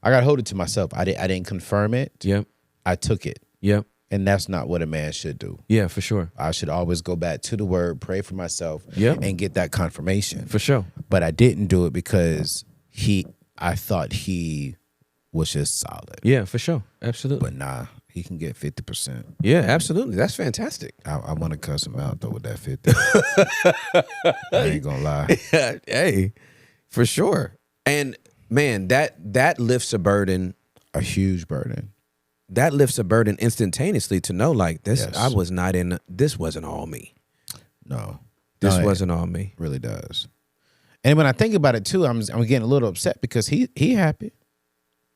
Speaker 3: hold it to myself. I didn't confirm it.
Speaker 1: Yep.
Speaker 3: I took it.
Speaker 1: Yep.
Speaker 3: And that's not what a man should do.
Speaker 1: Yeah, for sure.
Speaker 3: I should always go back to the word, pray for myself, and get that confirmation.
Speaker 1: For sure.
Speaker 3: But I didn't do it because I thought he was just solid.
Speaker 1: Yeah, for sure. Absolutely.
Speaker 3: But nah, he can get 50%.
Speaker 1: Yeah, absolutely. That's fantastic.
Speaker 3: I want to cuss him out though with that 50. I ain't gonna lie.
Speaker 1: Hey, for sure. And man, that lifts a burden.
Speaker 3: A huge burden.
Speaker 1: That lifts a burden instantaneously to know, like, this.
Speaker 3: Yes.
Speaker 1: I was not in. This wasn't all me.
Speaker 3: No,
Speaker 1: This
Speaker 3: it
Speaker 1: wasn't all me.
Speaker 3: really does. And when I think about it too, I'm getting a little upset because he happy.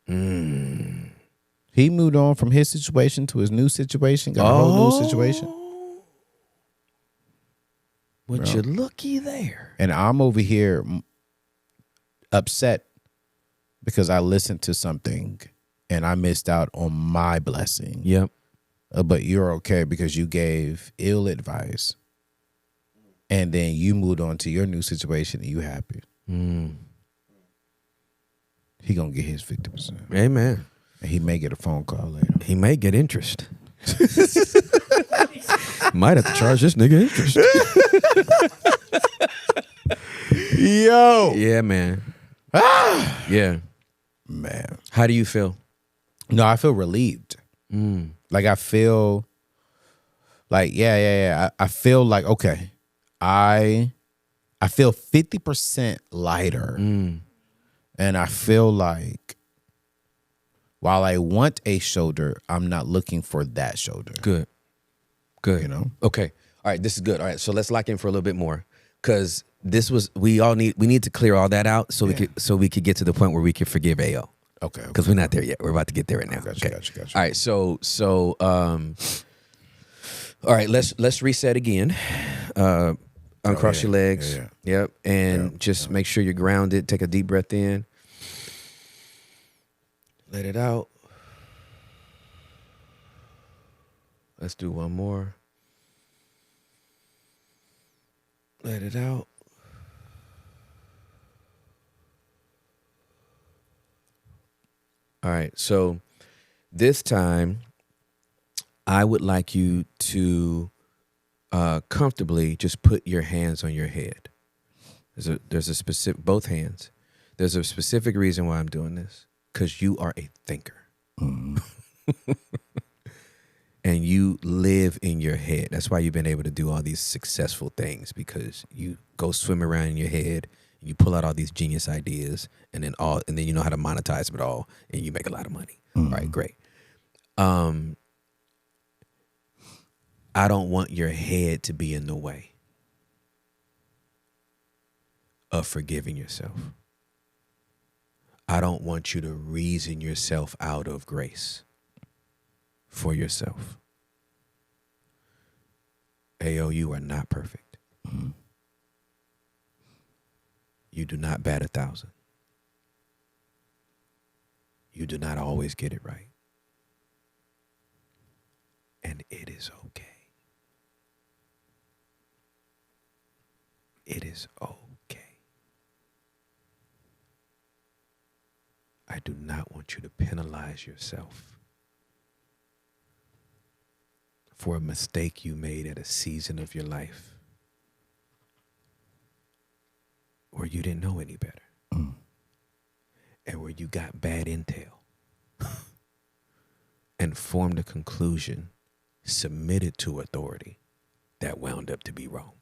Speaker 3: He moved on from his situation to his new situation. Got a whole new situation.
Speaker 1: Would you looky there?
Speaker 3: And I'm over here upset because I listened to something and I missed out on my blessing.
Speaker 1: Yep.
Speaker 3: But you're okay because you gave ill advice. And then you moved on to your new situation and you happy. He gonna get his 50%.
Speaker 1: Amen.
Speaker 3: And he may get a phone call later.
Speaker 1: He may get interest. Might have to charge this nigga interest.
Speaker 3: Yo.
Speaker 1: Yeah, man. Yeah.
Speaker 3: Man.
Speaker 1: How do you feel?
Speaker 3: No, I feel relieved. Like I feel like, yeah. I feel like, okay, I feel 50% lighter. And I feel like while I want a shoulder, I'm not looking for that shoulder.
Speaker 1: Good. Good.
Speaker 3: You know?
Speaker 1: Okay. All right. This is good. All right. So let's lock in for a little bit more, because we need to clear all that out so we could get to the point where we can forgive AO.
Speaker 3: Okay.
Speaker 1: Because we're not there yet. We're about to get there right now.
Speaker 3: Gotcha,
Speaker 1: Okay.
Speaker 3: gotcha.
Speaker 1: All right. All right. Let's reset again. Uncross your legs.
Speaker 3: Yeah.
Speaker 1: Yep. And just make sure you're grounded. Take a deep breath in. Let it out. Let's do one more. Let it out. All right. So this time, I would like you to comfortably just put your hands on your head. There's a specific, both hands. There's a specific reason why I'm doing this, because you are a thinker. And you live in your head. That's why you've been able to do all these successful things, because you go swim around in your head, and you pull out all these genius ideas, and then you know how to monetize it all, and you make a lot of money. All right, great. I don't want your head to be in the way of forgiving yourself. I don't want you to reason yourself out of grace for yourself. AO, you are not perfect. You do not bat 1,000. You do not always get it right. And it is okay. It is okay. I do not want you to penalize yourself for a mistake you made at a season of your life where you didn't know any better and where you got bad intel and formed a conclusion, submitted to authority that wound up to be wrong.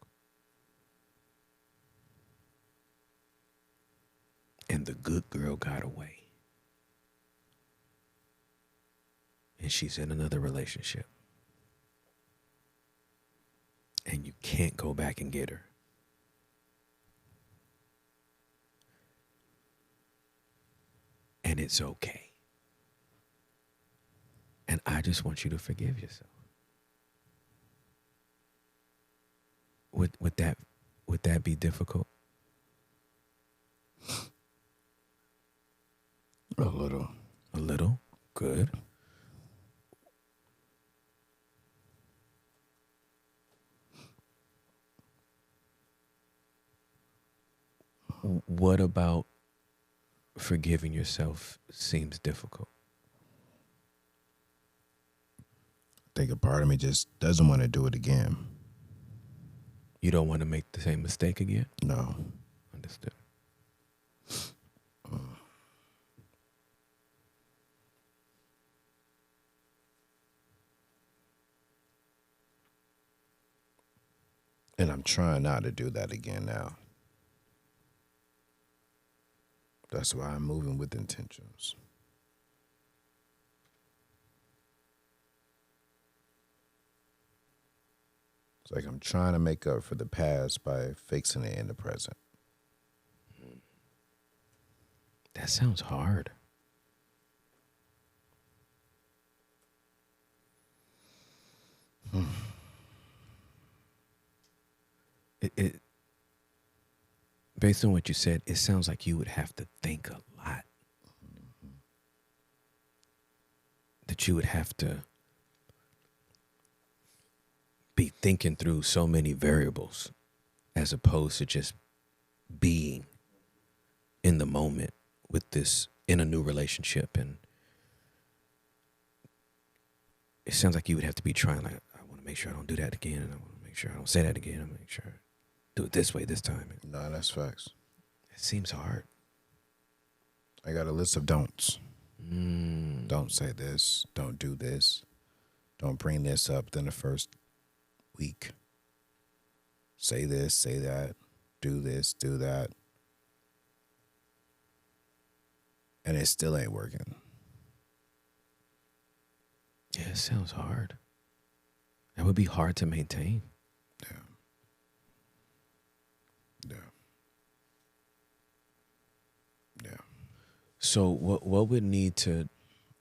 Speaker 1: And the good girl got away. And she's in another relationship. And you can't go back and get her. And it's okay. And I just want you to forgive yourself. Would that be difficult?
Speaker 3: A little.
Speaker 1: A little? Good. What about forgiving yourself seems difficult?
Speaker 3: I think a part of me just doesn't want to do it again.
Speaker 1: You don't want to make the same mistake again?
Speaker 3: No.
Speaker 1: Understood.
Speaker 3: And I'm trying not to do that again now. That's why I'm moving with intentions. It's like I'm trying to make up for the past by fixing it in the present.
Speaker 1: That sounds hard. It based on what you said, it sounds like you would have to think a lot. That you would have to be thinking through so many variables as opposed to just being in the moment with this, in a new relationship. And it sounds like you would have to be trying, like, I want to make sure I don't do that again, and I want to make sure I don't say that again, I want to make sure I do it this way this time.
Speaker 3: No, that's facts.
Speaker 1: It seems hard.
Speaker 3: I got a list of don'ts. Don't say this. Don't do this. Don't bring this up within the first week. Say this, say that. Do this, do that. And it still ain't working.
Speaker 1: Yeah, it sounds hard. That would be hard to maintain.
Speaker 3: Yeah. Yeah. Yeah.
Speaker 1: So what would need to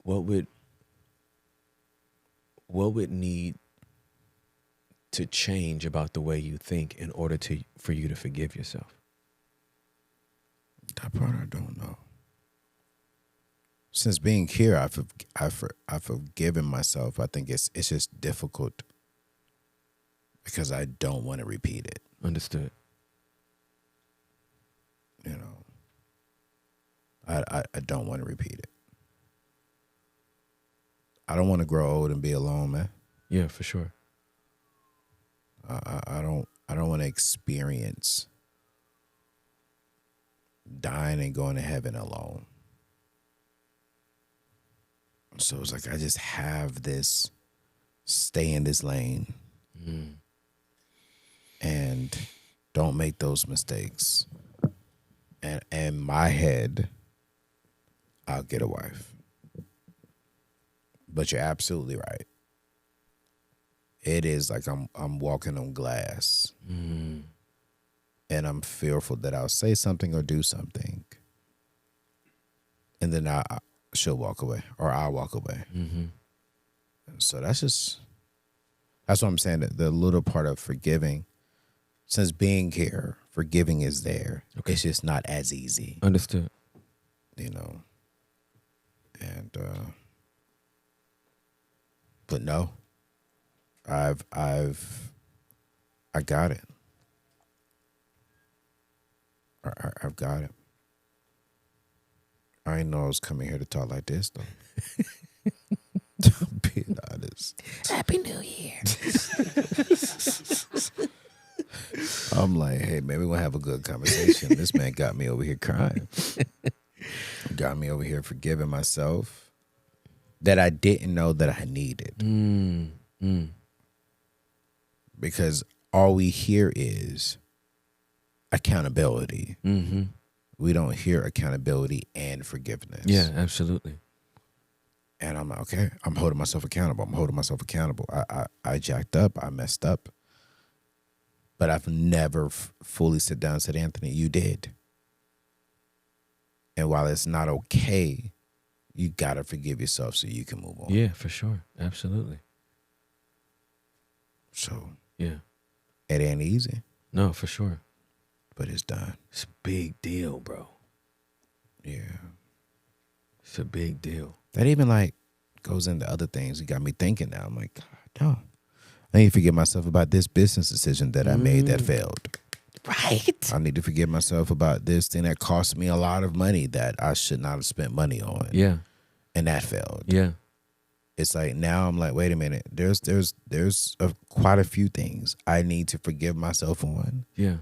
Speaker 1: what would need to change about the way you think in order for you to forgive yourself?
Speaker 3: That part I don't know. Since being here, I've forgiven myself. I think it's just difficult because I don't want to repeat it.
Speaker 1: Understood.
Speaker 3: You know, I don't want to repeat it. I don't want to grow old and be alone, man.
Speaker 1: Yeah, for sure.
Speaker 3: I don't want to experience dying and going to heaven alone. So it's like I just have this, stay in this lane and don't make those mistakes. And in my head, I'll get a wife. But you're absolutely right. It is like I'm walking on glass. And I'm fearful that I'll say something or do something. And then she'll walk away or I'll walk away. So that's what I'm saying. The little part of forgiving, since being here, forgiving is there. Okay. It's just not as easy.
Speaker 1: Understood.
Speaker 3: You know. And but no. I got it. I've got it. I didn't know I was coming here to talk like this, though. I'm being honest.
Speaker 1: Happy New Year.
Speaker 3: I'm like, hey, man, we're going to have a good conversation. This man got me over here crying. Got me over here forgiving myself that I didn't know that I needed. Because all we hear is accountability. We don't hear accountability and forgiveness.
Speaker 1: Yeah, absolutely.
Speaker 3: And I'm like, okay, I'm holding myself accountable. I jacked up. I messed up. But I've never fully sit down and said, Anthony, you did. And while it's not okay, you got to forgive yourself so you can move on.
Speaker 1: Yeah, for sure. Absolutely.
Speaker 3: So,
Speaker 1: yeah.
Speaker 3: It ain't easy.
Speaker 1: No, for sure.
Speaker 3: But it's done.
Speaker 1: It's a big deal, bro.
Speaker 3: Yeah.
Speaker 1: It's a big deal.
Speaker 3: That even like goes into other things. You got me thinking now. I'm like, God, no. I need to forgive myself about this business decision that I made that failed.
Speaker 1: Right.
Speaker 3: I need to forgive myself about this thing that cost me a lot of money that I should not have spent money on.
Speaker 1: Yeah.
Speaker 3: And that failed.
Speaker 1: Yeah.
Speaker 3: It's like now I'm like, wait a minute. There's quite a few things I need to forgive myself on.
Speaker 1: Yeah.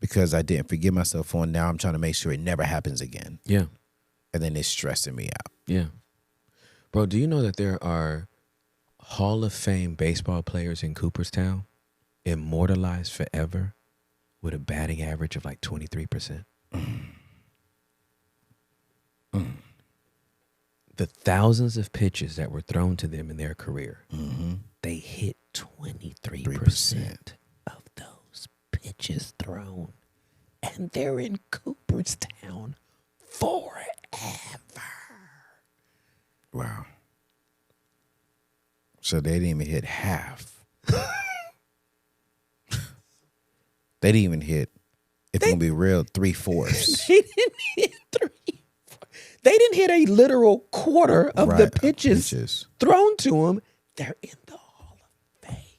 Speaker 3: Because I didn't forgive myself on. Now I'm trying to make sure it never happens again.
Speaker 1: Yeah.
Speaker 3: And then it's stressing me out.
Speaker 1: Yeah. Bro, do you know that there are Hall of Fame baseball players in Cooperstown immortalized forever with a batting average of like 23%? The thousands of pitches that were thrown to them in their career, they hit 23% of those pitches thrown. And they're in Cooperstown forever.
Speaker 3: Wow. So they didn't even hit half. They didn't even hit, if I'm going to be real, 3/4.
Speaker 1: They didn't hit They didn't hit a literal quarter of the pitches thrown to them. They're in the Hall of Fame.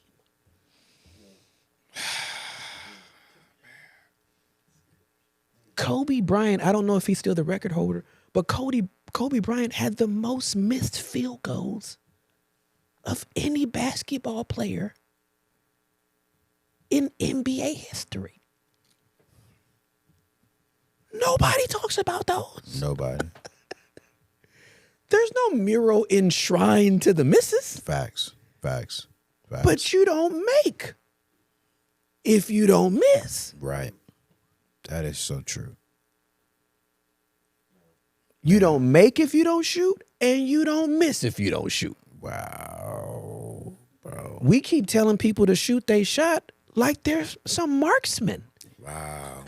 Speaker 1: Kobe Bryant, I don't know if he's still the record holder, but Kobe Bryant had the most missed field goals of any basketball player in NBA history. Nobody talks about those.
Speaker 3: Nobody.
Speaker 1: There's no mural enshrined to the misses.
Speaker 3: Facts.
Speaker 1: But you don't make if you don't miss.
Speaker 3: Right. That is so true.
Speaker 1: You don't make if you don't shoot, and you don't miss if you don't shoot.
Speaker 3: Wow, bro.
Speaker 1: We keep telling people to shoot they shot like they're some marksman.
Speaker 3: Wow.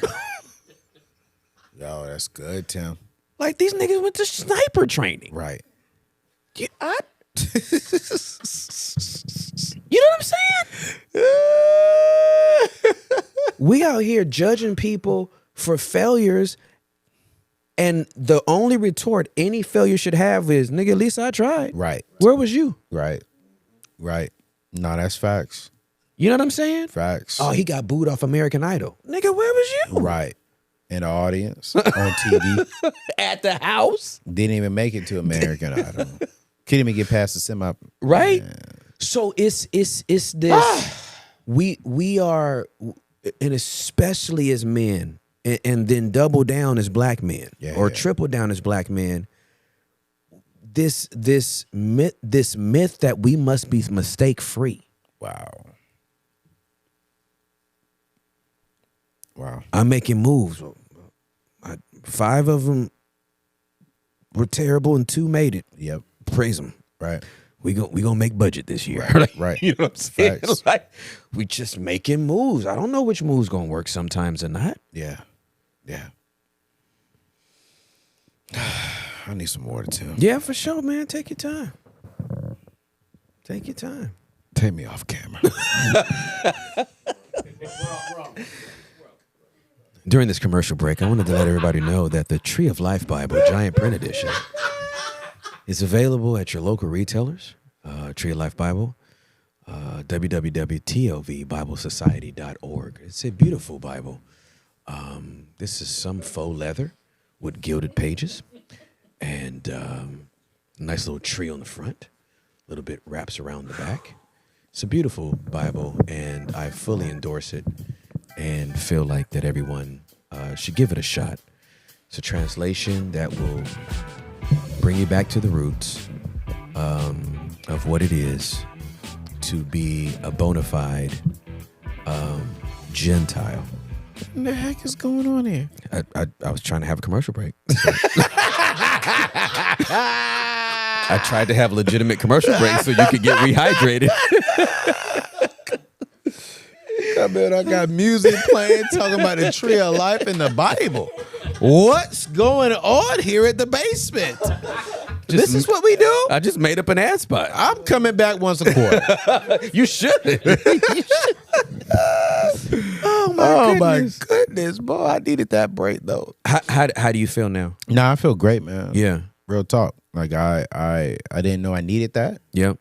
Speaker 3: Yo, that's good, Tim.
Speaker 1: Like these niggas went to sniper training.
Speaker 3: Right.
Speaker 1: You know what I'm saying? We out here judging people for failures, and the only retort any failure should have is, nigga, at least I tried.
Speaker 3: Right.
Speaker 1: Where was you?
Speaker 3: Right. No, that's facts.
Speaker 1: You know what I'm saying?
Speaker 3: Facts.
Speaker 1: Oh, he got booed off American Idol. Nigga, where was you?
Speaker 3: Right. In the audience, on TV.
Speaker 1: At the house?
Speaker 3: Didn't even make it to American Idol. Couldn't even get past the semi.
Speaker 1: Right?
Speaker 3: Man.
Speaker 1: So it's this we are, and especially as men, and then double down as black men, or triple down as black men. This myth that we must be mistake free.
Speaker 3: Wow.
Speaker 1: I'm making moves. 5 of them were terrible and 2 made it.
Speaker 3: Yep.
Speaker 1: Praise them.
Speaker 3: Right.
Speaker 1: We gonna make budget this year.
Speaker 3: Right.
Speaker 1: You know what I'm saying?
Speaker 3: Facts.
Speaker 1: Like, we just making moves. I don't know which move's gonna work sometimes or not.
Speaker 3: Yeah. I need some water too.
Speaker 1: Yeah, for sure, man. Take your time. Take your time.
Speaker 3: Take me off camera.
Speaker 1: During this commercial break, I wanted to let everybody know that the Tree of Life Bible Giant Print Edition is available at your local retailers. Tree of Life Bible, www.tovbiblesociety.org. It's a beautiful Bible. This is some faux leather with gilded pages and a nice little tree on the front. A little bit wraps around the back. It's a beautiful Bible, and I fully endorse it and feel like that everyone should give it a shot. It's a translation that will bring you back to the roots of what it is to be a bona fide Gentile.
Speaker 3: What the heck is going on here?
Speaker 1: I was trying to have a commercial break. I tried to have a legitimate commercial break so you could get rehydrated.
Speaker 3: Man, I got music playing, talking about the Tree of Life in the Bible. What's going on here at the basement? This is what we do?
Speaker 1: I just made up an ad spot.
Speaker 3: I'm coming back once a quarter.
Speaker 1: You should.
Speaker 3: Oh my goodness, boy. I needed that break though.
Speaker 1: How do you feel now?
Speaker 3: Nah, I feel great, man.
Speaker 1: Yeah.
Speaker 3: Real talk. Like I didn't know I needed that.
Speaker 1: Yep.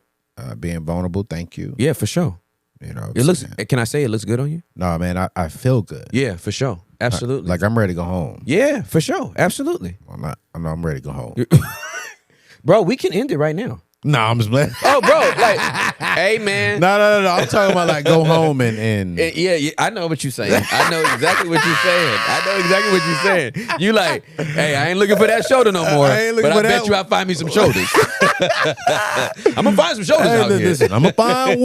Speaker 3: Being vulnerable, thank you.
Speaker 1: Yeah, for sure.
Speaker 3: You know,
Speaker 1: It looks. Can I say it looks good on you?
Speaker 3: No, man, I feel good.
Speaker 1: Yeah, for sure. Absolutely.
Speaker 3: Like I'm ready to go home.
Speaker 1: Yeah, for sure. Absolutely.
Speaker 3: I'm ready to go home.
Speaker 1: Bro, we can end it right now.
Speaker 3: No, I'm just playing.
Speaker 1: Oh, bro, like, hey, man.
Speaker 3: No. I'm talking about like go home and
Speaker 1: Yeah, I know what you're saying. I know exactly what you're saying. You like, hey, I ain't looking for that shoulder no more. But I bet you I'll find me some shoulders. I'm gonna find some shoulders out here.
Speaker 3: Listen, I'm gonna find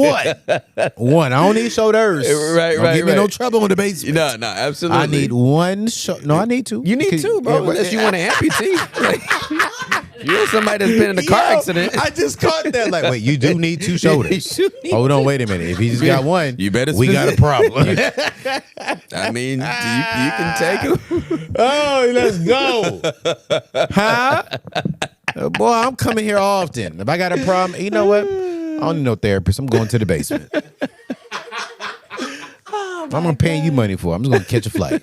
Speaker 3: one. I don't need shoulders.
Speaker 1: Right.
Speaker 3: Don't give me no trouble in the basement.
Speaker 1: No, absolutely.
Speaker 3: I need one. No, I need two.
Speaker 1: You need two, bro. Unless you want to amputee. Like, you're somebody that's been in a car accident.
Speaker 3: I just caught that. Like, wait, you do need two shoulders. Hold on, wait a minute. If he just got one,
Speaker 1: you better.
Speaker 3: We got a problem.
Speaker 1: I mean, you can take him.
Speaker 3: Oh, let's go. Huh? Boy, I'm coming here often. If I got a problem, you know what? I don't need no therapist. I'm going to the basement. I'm gonna pay you money for it. I'm just gonna catch a flight.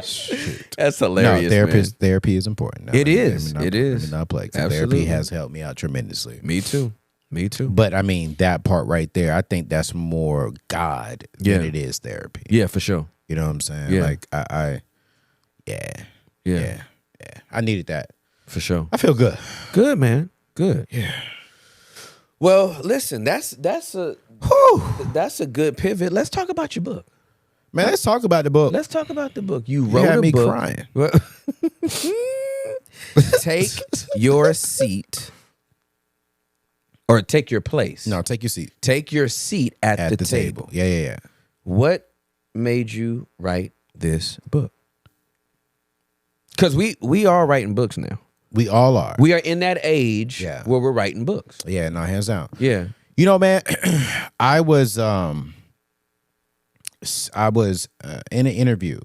Speaker 3: Shoot.
Speaker 1: That's hilarious.
Speaker 3: No,
Speaker 1: man.
Speaker 3: Therapy is important. No,
Speaker 1: it is.
Speaker 3: Let me not play. Therapy has helped me out tremendously.
Speaker 1: Me too.
Speaker 3: But I mean, that part right there, I think that's more God than it is therapy.
Speaker 1: Yeah, for sure.
Speaker 3: You know what I'm saying?
Speaker 1: Yeah.
Speaker 3: Like yeah. I needed that.
Speaker 1: For sure.
Speaker 3: I feel good.
Speaker 1: Good, man. Good.
Speaker 3: Yeah.
Speaker 1: Well, listen, that's a good pivot. Let's talk about your book.
Speaker 3: Man, let's talk about the book.
Speaker 1: Let's talk about the book. You
Speaker 3: You
Speaker 1: wrote
Speaker 3: had
Speaker 1: a
Speaker 3: me
Speaker 1: book.
Speaker 3: crying.
Speaker 1: Take your seat. Or take your place.
Speaker 3: No, take your seat.
Speaker 1: Take your seat at the table.
Speaker 3: Yeah.
Speaker 1: What made you write this book? Because we are writing books now.
Speaker 3: We all are.
Speaker 1: We are in that age
Speaker 3: Yeah.
Speaker 1: where we're writing books.
Speaker 3: Yeah, no, hands down.
Speaker 1: Yeah.
Speaker 3: You know, man, I was in an interview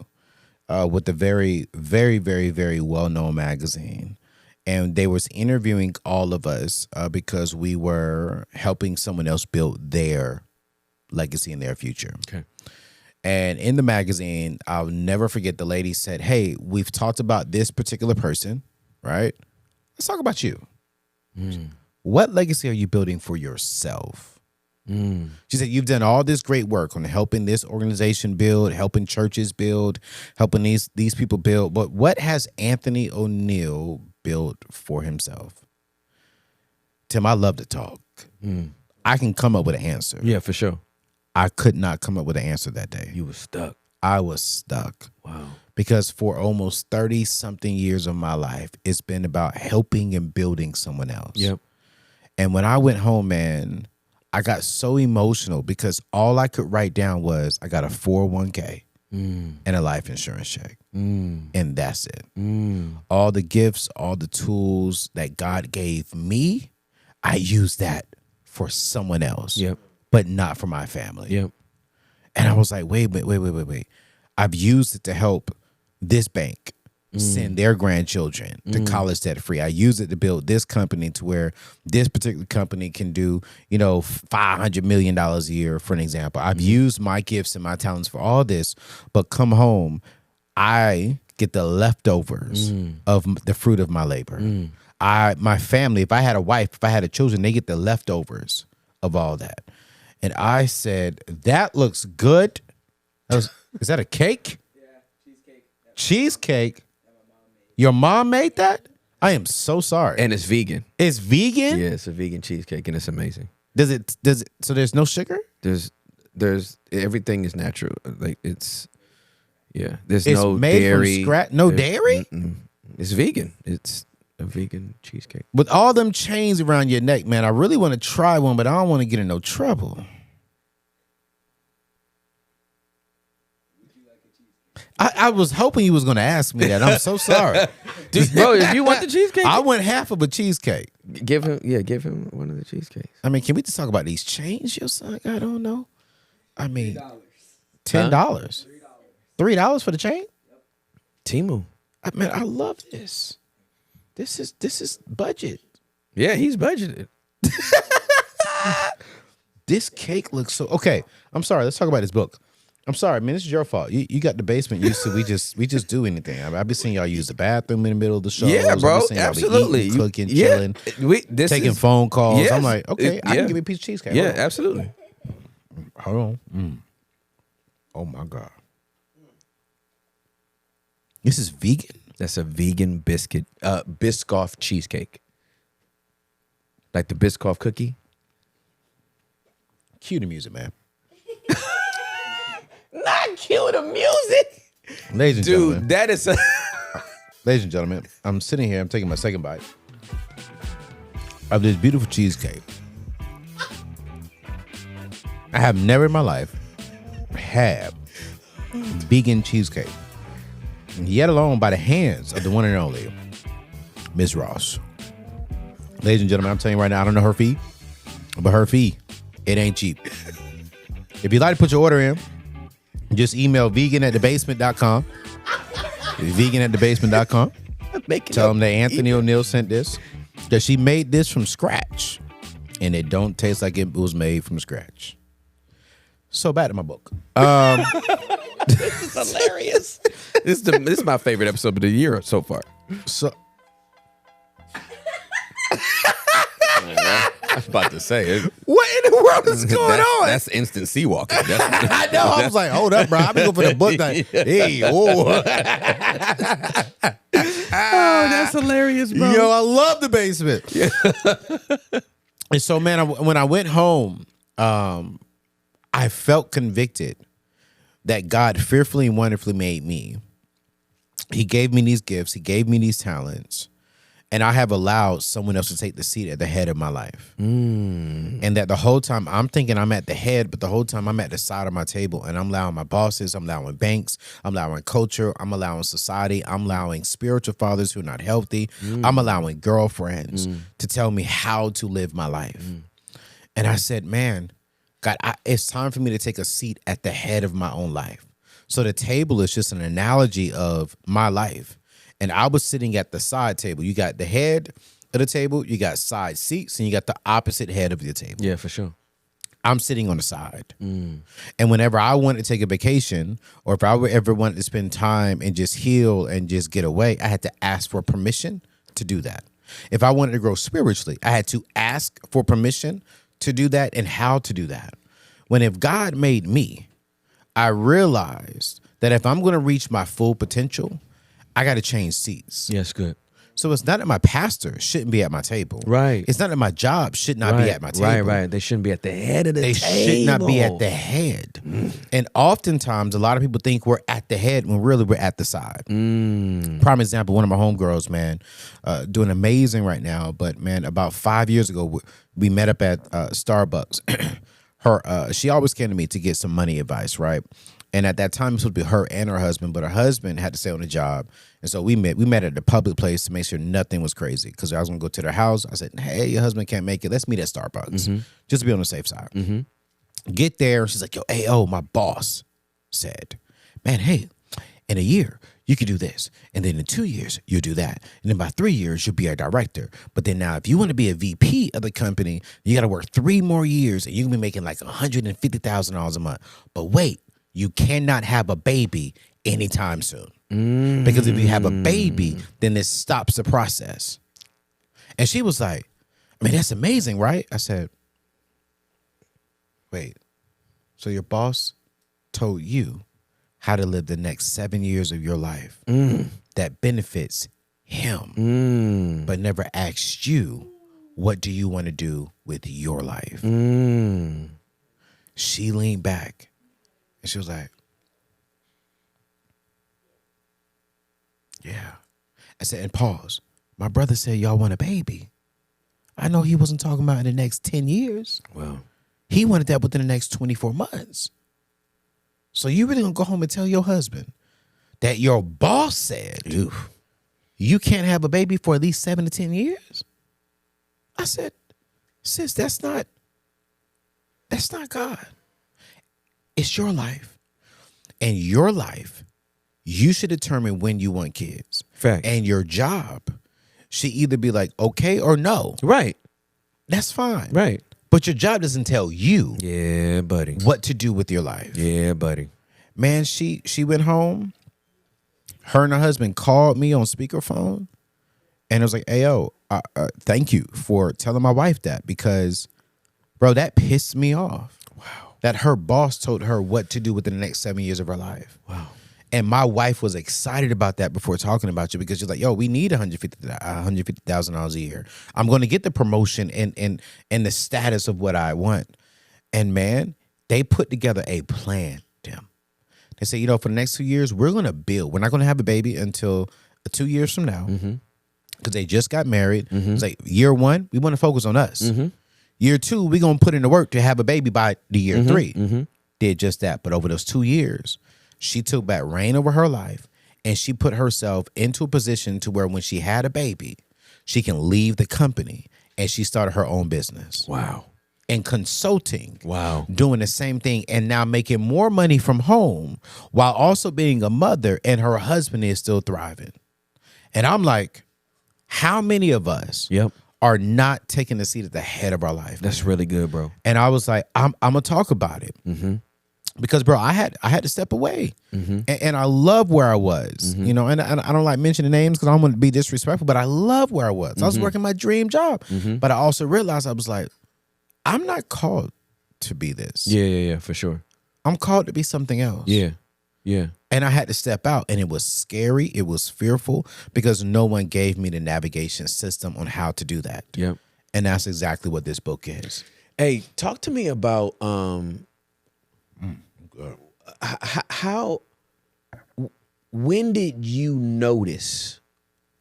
Speaker 3: with a very, very, very, very well-known magazine, and they was interviewing all of us because we were helping someone else build their legacy in their future.
Speaker 1: Okay.
Speaker 3: And in the magazine, I'll never forget, the lady said, "Hey, we've talked about this particular person, right? Let's talk about you. What legacy are you building for yourself?" She said, "You've done all this great work on helping this organization build, helping churches build, helping these people build. But what has Anthony O'Neal built for himself?" Tim, I love to talk. I can come up with an answer.
Speaker 1: Yeah, for sure.
Speaker 3: I could not come up with an answer that day.
Speaker 1: You were stuck.
Speaker 3: I was stuck.
Speaker 1: Wow.
Speaker 3: Because for almost 30-something years of my life, it's been about helping and building someone else.
Speaker 1: Yep.
Speaker 3: And when I went home, man, I got so emotional because all I could write down was I got a 401k and a life insurance check. And that's it. All the gifts, all the tools that God gave me, I used that for someone else.
Speaker 1: Yep.
Speaker 3: But not for my family.
Speaker 1: Yep.
Speaker 3: And I was like, wait. I've used it to help this bank send their grandchildren to college debt free. I use it to build this company to where this particular company can do, $500 million a year, for an example. I've used my gifts and my talents for all this, but come home, I get the leftovers of the fruit of my labor. My family, if I had a wife, if I had children, they get the leftovers of all that. And I said, that looks good. Is that a cake? Yeah, cheesecake. Cheesecake? Your mom made that? I am so sorry.
Speaker 1: And it's vegan.
Speaker 3: It's vegan?
Speaker 1: Yeah, it's a vegan cheesecake, and it's amazing.
Speaker 3: Does it? So there's no sugar?
Speaker 1: There's everything is natural. Like there's
Speaker 3: It's
Speaker 1: no
Speaker 3: made
Speaker 1: dairy.
Speaker 3: from scratch. No dairy?
Speaker 1: It's vegan. It's a vegan cheesecake.
Speaker 3: With all them chains around your neck, man, I really want to try one, but I don't want to get in no trouble. I was hoping you was going to ask me that. I'm so sorry.
Speaker 1: Bro, if you want the cheesecake,
Speaker 3: I want half of a cheesecake.
Speaker 1: give him one of the cheesecakes.
Speaker 3: I mean, can we just talk about these chains your son got on, though? I mean, $10. $3 for the chain?
Speaker 1: Timu.
Speaker 3: I love this. This is budget.
Speaker 1: Yeah, he's budgeted.
Speaker 3: This cake looks so okay. I'm sorry. Let's talk about this book. I'm sorry, man. This is your fault. You got the basement used to. We just do anything. I've been seeing y'all use the bathroom in the middle of the show.
Speaker 1: Yeah, bro. Absolutely.
Speaker 3: Eating, cooking, chilling, taking phone calls.
Speaker 1: Yes.
Speaker 3: I'm like, okay, I can give me a piece of cheesecake.
Speaker 1: Yeah, absolutely.
Speaker 3: Hold on. Oh my God. This is vegan?
Speaker 1: That's a vegan Biscoff cheesecake. Like the Biscoff cookie.
Speaker 3: Cue the music, man.
Speaker 1: Not cue the music.
Speaker 3: Ladies and gentlemen.
Speaker 1: Dude, that is
Speaker 3: Ladies and gentlemen, I'm sitting here. I'm taking my second bite of this beautiful cheesecake. I have never in my life had vegan cheesecake, yet alone by the hands of the one and only Miss Ross. Ladies and gentlemen, I'm telling you right now, I don't know her fee, but her fee, it ain't cheap. If you'd like to put your order in, just email vegan@thebasement.com. Vegan@thebasement.com. Tell them that Anthony O'Neal sent this. That she made this from scratch. And it don't taste like it was made from scratch. So back to my book.
Speaker 1: this is hilarious. This is my favorite episode of the year so far.
Speaker 3: So
Speaker 1: I was about to say it.
Speaker 3: what in the world is going on?
Speaker 1: That's instant sea walking.
Speaker 3: I know. I was like, hold up, bro. I've been going for the book. Like, hey, oh,
Speaker 1: that's hilarious, bro.
Speaker 3: yo, I love the basement. And so, man, when I went home, I felt convicted that God fearfully and wonderfully made me. He gave me these gifts. He gave me these talents. And I have allowed someone else to take the seat at the head of my life. And that the whole time I'm thinking I'm at the head, but the whole time I'm at the side of my table, and I'm allowing my bosses, I'm allowing banks, I'm allowing culture, I'm allowing society, I'm allowing spiritual fathers who are not healthy, I'm allowing girlfriends to tell me how to live my life. And I said, man, God, it's time for me to take a seat at the head of my own life. So the table is just an analogy of my life. And I was sitting at the side table. You got the head of the table, you got side seats, and you got the opposite head of your table.
Speaker 1: Yeah, for sure.
Speaker 3: I'm sitting on the side. And whenever I wanted to take a vacation, or if I ever wanted to spend time and just heal and just get away, I had to ask for permission to do that. If I wanted to grow spiritually, I had to ask for permission to do that and how to do that. When if God made me, I realized that if I'm going to reach my full potential, I got to change seats.
Speaker 1: Yes, good.
Speaker 3: So it's not that my pastor shouldn't be at my table.
Speaker 1: Right.
Speaker 3: It's not that my job should not be at my table.
Speaker 1: Right. They shouldn't be at the head of the
Speaker 3: They
Speaker 1: table.
Speaker 3: should not be at the head. And oftentimes, a lot of people think we're at the head when really we're at the side. Prime example, one of my homegirls, man, doing amazing right now. But, man, about 5 years ago, we met up at Starbucks. She always came to me to get some money advice, right? And at that time, it was supposed to be her and her husband, but her husband had to stay on the job. And so we met at the public place to make sure nothing was crazy. Because I was going to go to their house. I said, hey, your husband can't make it. Let's meet at Starbucks. Just to be on the safe side. Get there. And she's like, yo, my boss said, man, hey, in a year, you could do this. And then in 2 years, you'll do that. And then by 3 years, you'll be a director. But then now, if you want to be a VP of the company, you got to work 3 more years. And you can be making like $150,000 a month. But wait. You cannot have a baby anytime soon. Because if you have a baby, then this stops the process. And she was like, I mean, that's amazing, right? I said, wait, so your boss told you how to live the next 7 years of your life that benefits him, but never asked you, what do you want to do with your life? She leaned back. And she was like, yeah. I said, and pause. My brother said y'all want a baby. I know he wasn't talking about in the next 10 years.
Speaker 1: Well,
Speaker 3: he wanted that within the next 24 months. So you really gonna go home and tell your husband that your boss said you can't have a baby for at least 7 to 10 years? I said, sis, that's not God. It's your life. And your life, you should determine when you want kids.
Speaker 1: Fact.
Speaker 3: And your job should either be like, okay or no.
Speaker 1: Right.
Speaker 3: That's fine.
Speaker 1: Right.
Speaker 3: But your job doesn't tell you
Speaker 1: Yeah, buddy.
Speaker 3: what to do with your life.
Speaker 1: Yeah, buddy.
Speaker 3: Man, she went home. Her and her husband called me on speakerphone. And it was like, hey, yo, thank you for telling my wife that. Because, bro, that pissed me off. That her boss told her what to do within the next 7 years of her life.
Speaker 1: Wow.
Speaker 3: And my wife was excited about that before talking about you because she's like, yo, we need $150,000 a year. I'm going to get the promotion and the status of what I want. And man, they put together a plan, Tim. They say, for the next 2 years, we're going to build. We're not going to have a baby until 2 years from now because they just got married. It's like year 1, we want to focus on us. Year 2, we're going to put in the work to have a baby by the year 3. Did just that. But over those 2 years, she took back reign over her life and she put herself into a position to where when she had a baby, she can leave the company and she started her own business.
Speaker 1: Wow.
Speaker 3: And consulting.
Speaker 1: Wow.
Speaker 3: Doing the same thing and now making more money from home while also being a mother and her husband is still thriving. And I'm like, how many of us are not taking a seat at the head of our life?
Speaker 1: That's really good, bro.
Speaker 3: And I was like, I'm gonna talk about it because, bro, I had to step away, and I love where I was, and I don't like mentioning names because I don't want to be disrespectful, but I love where I was. I was working my dream job, but I also realized I was like, I'm not called to be this.
Speaker 1: Yeah, for sure.
Speaker 3: I'm called to be something else.
Speaker 1: Yeah.
Speaker 3: And I had to step out, and it was scary. It was fearful because no one gave me the navigation system on how to do that.
Speaker 1: Yep.
Speaker 3: And that's exactly what this book is.
Speaker 1: Hey, talk to me about how. When did you notice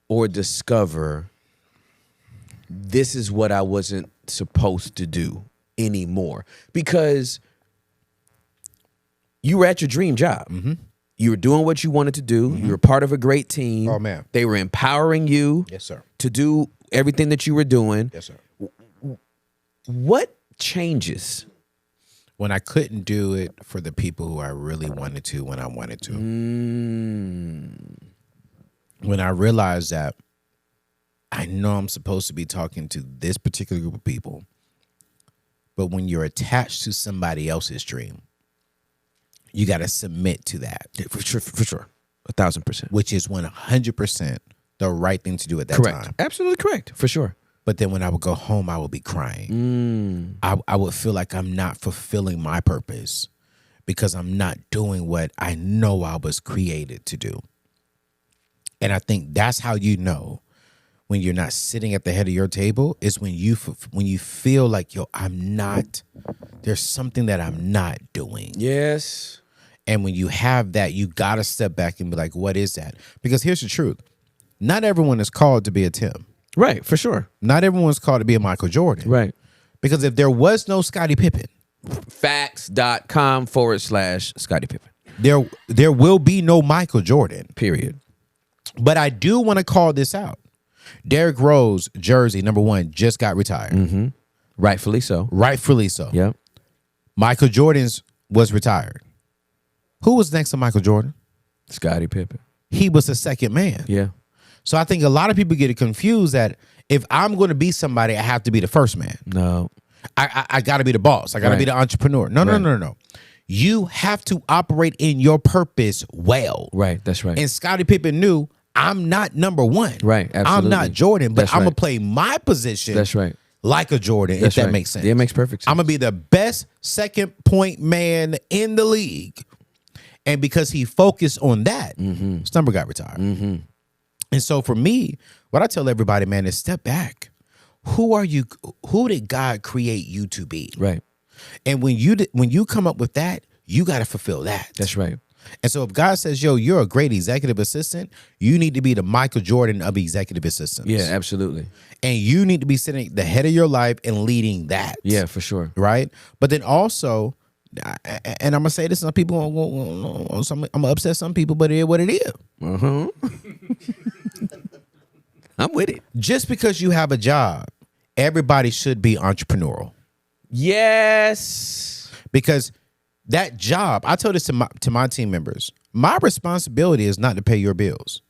Speaker 1: or discover this is what I wasn't supposed to do anymore? Because you were at your dream job. You were doing what you wanted to do. You were part of a great team.
Speaker 3: Oh, man.
Speaker 1: They were empowering you
Speaker 3: Yes, sir.
Speaker 1: to do everything that you were doing.
Speaker 3: Yes, sir.
Speaker 1: What changes.
Speaker 3: When I couldn't do it for the people who I really wanted to when I wanted to. When I realized that I know I'm supposed to be talking to this particular group of people, but when you're attached to somebody else's dream, you got to submit to that.
Speaker 1: Yeah, for sure. 1,000%.
Speaker 3: Which is 100% the right thing to do at that
Speaker 1: Correct.
Speaker 3: time.
Speaker 1: Absolutely correct. For sure.
Speaker 3: But then when I would go home, I would be crying. I would feel like I'm not fulfilling my purpose because I'm not doing what I know I was created to do. And I think that's how you know when you're not sitting at the head of your table is when you feel like, yo, there's something that I'm not doing.
Speaker 1: Yes.
Speaker 3: And when you have that, you got to step back and be like, what is that? Because here's the truth. Not everyone is called to be a Tim.
Speaker 1: Right, for sure.
Speaker 3: Not everyone's called to be a Michael Jordan.
Speaker 1: Right.
Speaker 3: Because if there was no Scottie Pippen,
Speaker 1: facts.com/Scottie Pippen.
Speaker 3: there will be no Michael Jordan.
Speaker 1: Period.
Speaker 3: But I do want to call this out. Derrick Rose, jersey, number 1, just got retired.
Speaker 1: Rightfully so.
Speaker 3: Rightfully so.
Speaker 1: Yep.
Speaker 3: Michael Jordan's was retired. Who was next to Michael Jordan?
Speaker 1: Scottie Pippen.
Speaker 3: He was the second man.
Speaker 1: Yeah.
Speaker 3: So I think a lot of people get it confused that if I'm going to be somebody, I have to be the first man.
Speaker 1: No.
Speaker 3: I got to be the boss. I got to be the entrepreneur. No. You have to operate in your purpose well.
Speaker 1: Right. That's right.
Speaker 3: And Scottie Pippen knew I'm not number 1.
Speaker 1: Right. Absolutely.
Speaker 3: I'm not Jordan, but
Speaker 1: That's
Speaker 3: I'm going
Speaker 1: right.
Speaker 3: to play my position.
Speaker 1: That's right.
Speaker 3: Like a Jordan,
Speaker 1: That's
Speaker 3: if that
Speaker 1: right.
Speaker 3: makes sense.
Speaker 1: Yeah, it makes perfect sense.
Speaker 3: I'm going to be the best second point man in the league. And because he focused on that, his number got retired. And so for me, what I tell everybody, man, is step back. Who are you? Who did God create you to be?
Speaker 1: Right.
Speaker 3: And when you come up with that, you got to fulfill that.
Speaker 1: That's right.
Speaker 3: And so if God says, yo, you're a great executive assistant, you need to be the Michael Jordan of executive assistants.
Speaker 1: Yeah, absolutely.
Speaker 3: And you need to be sitting at the head of your life and leading that.
Speaker 1: Yeah, for sure.
Speaker 3: Right? But then also, and I'm going to say this, some people, I'm going to upset some people, but it is what it is.
Speaker 1: I'm with it.
Speaker 3: Just because you have a job, everybody should be entrepreneurial.
Speaker 1: Yes.
Speaker 3: Because that job, I told this to my team members, my responsibility is not to pay your bills.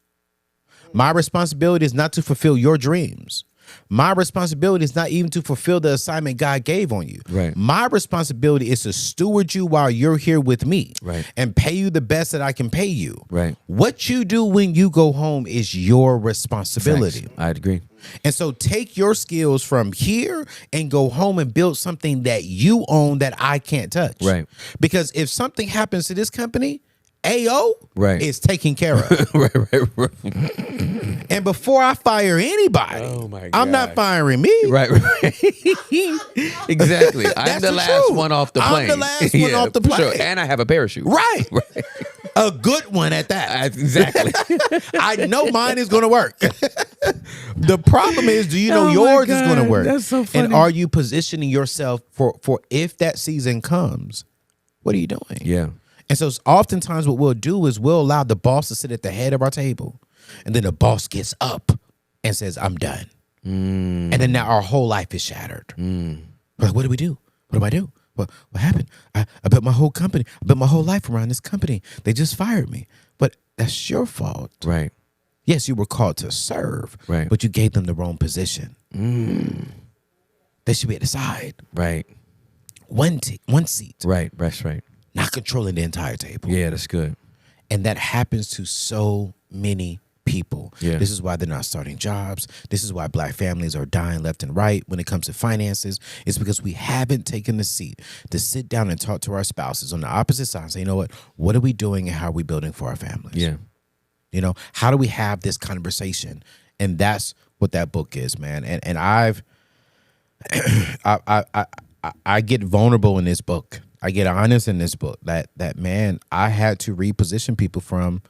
Speaker 3: My responsibility is not to fulfill your dreams. My responsibility is not even to fulfill the assignment God gave on you.
Speaker 1: Right.
Speaker 3: My responsibility is to steward you while you're here with me.
Speaker 1: Right.
Speaker 3: And pay you the best that I can pay you.
Speaker 1: Right.
Speaker 3: What you do when you go home is your responsibility.
Speaker 1: Facts. I agree.
Speaker 3: And so take your skills from here and go home and build something that you own that I can't touch.
Speaker 1: Right.
Speaker 3: Because if something happens to this company, AO
Speaker 1: Right.
Speaker 3: is taken care of.
Speaker 1: right.
Speaker 3: And before I fire anybody,
Speaker 1: Oh my
Speaker 3: I'm not
Speaker 1: God.
Speaker 3: firing me.
Speaker 1: Right. Exactly. I'm
Speaker 3: That's
Speaker 1: the
Speaker 3: the
Speaker 1: last
Speaker 3: truth.
Speaker 1: one off the
Speaker 3: I'm
Speaker 1: plane.
Speaker 3: the last one off the
Speaker 1: for sure.
Speaker 3: plane.
Speaker 1: And I have a parachute.
Speaker 3: Right. A good one at that.
Speaker 1: Exactly.
Speaker 3: I know mine is going to work. The problem is, do you know
Speaker 1: Oh my
Speaker 3: yours is going to
Speaker 1: God,
Speaker 3: work?
Speaker 1: that's so funny.
Speaker 3: And are you positioning yourself for if that season comes, what are you doing?
Speaker 1: Yeah.
Speaker 3: And so oftentimes what we'll do is we'll allow the boss to sit at the head of our table. And then the boss gets up and says, I'm done. And then now our whole life is shattered. We're like, what do we do? What do I do? What happened? I built my whole company. I built my whole life around this company. They just fired me. But that's your fault.
Speaker 1: Right.
Speaker 3: Yes, you were called to serve.
Speaker 1: Right.
Speaker 3: But you gave them the wrong position. They should be at the side.
Speaker 1: Right.
Speaker 3: One seat.
Speaker 1: Right. That's right.
Speaker 3: Not controlling the entire table.
Speaker 1: Yeah, that's good.
Speaker 3: And that happens to so many people.
Speaker 1: Yeah.
Speaker 3: This is why they're not starting jobs. This is why Black families are dying left and right when it comes to finances. It's because we haven't taken the seat to sit down and talk to our spouses on the opposite side and say, you know what are we doing and how are we building for our families?
Speaker 1: Yeah.
Speaker 3: You know, how do we have this conversation? And that's what that book is, man. And I get vulnerable in this book. I get honest in this book that man, I had to reposition people from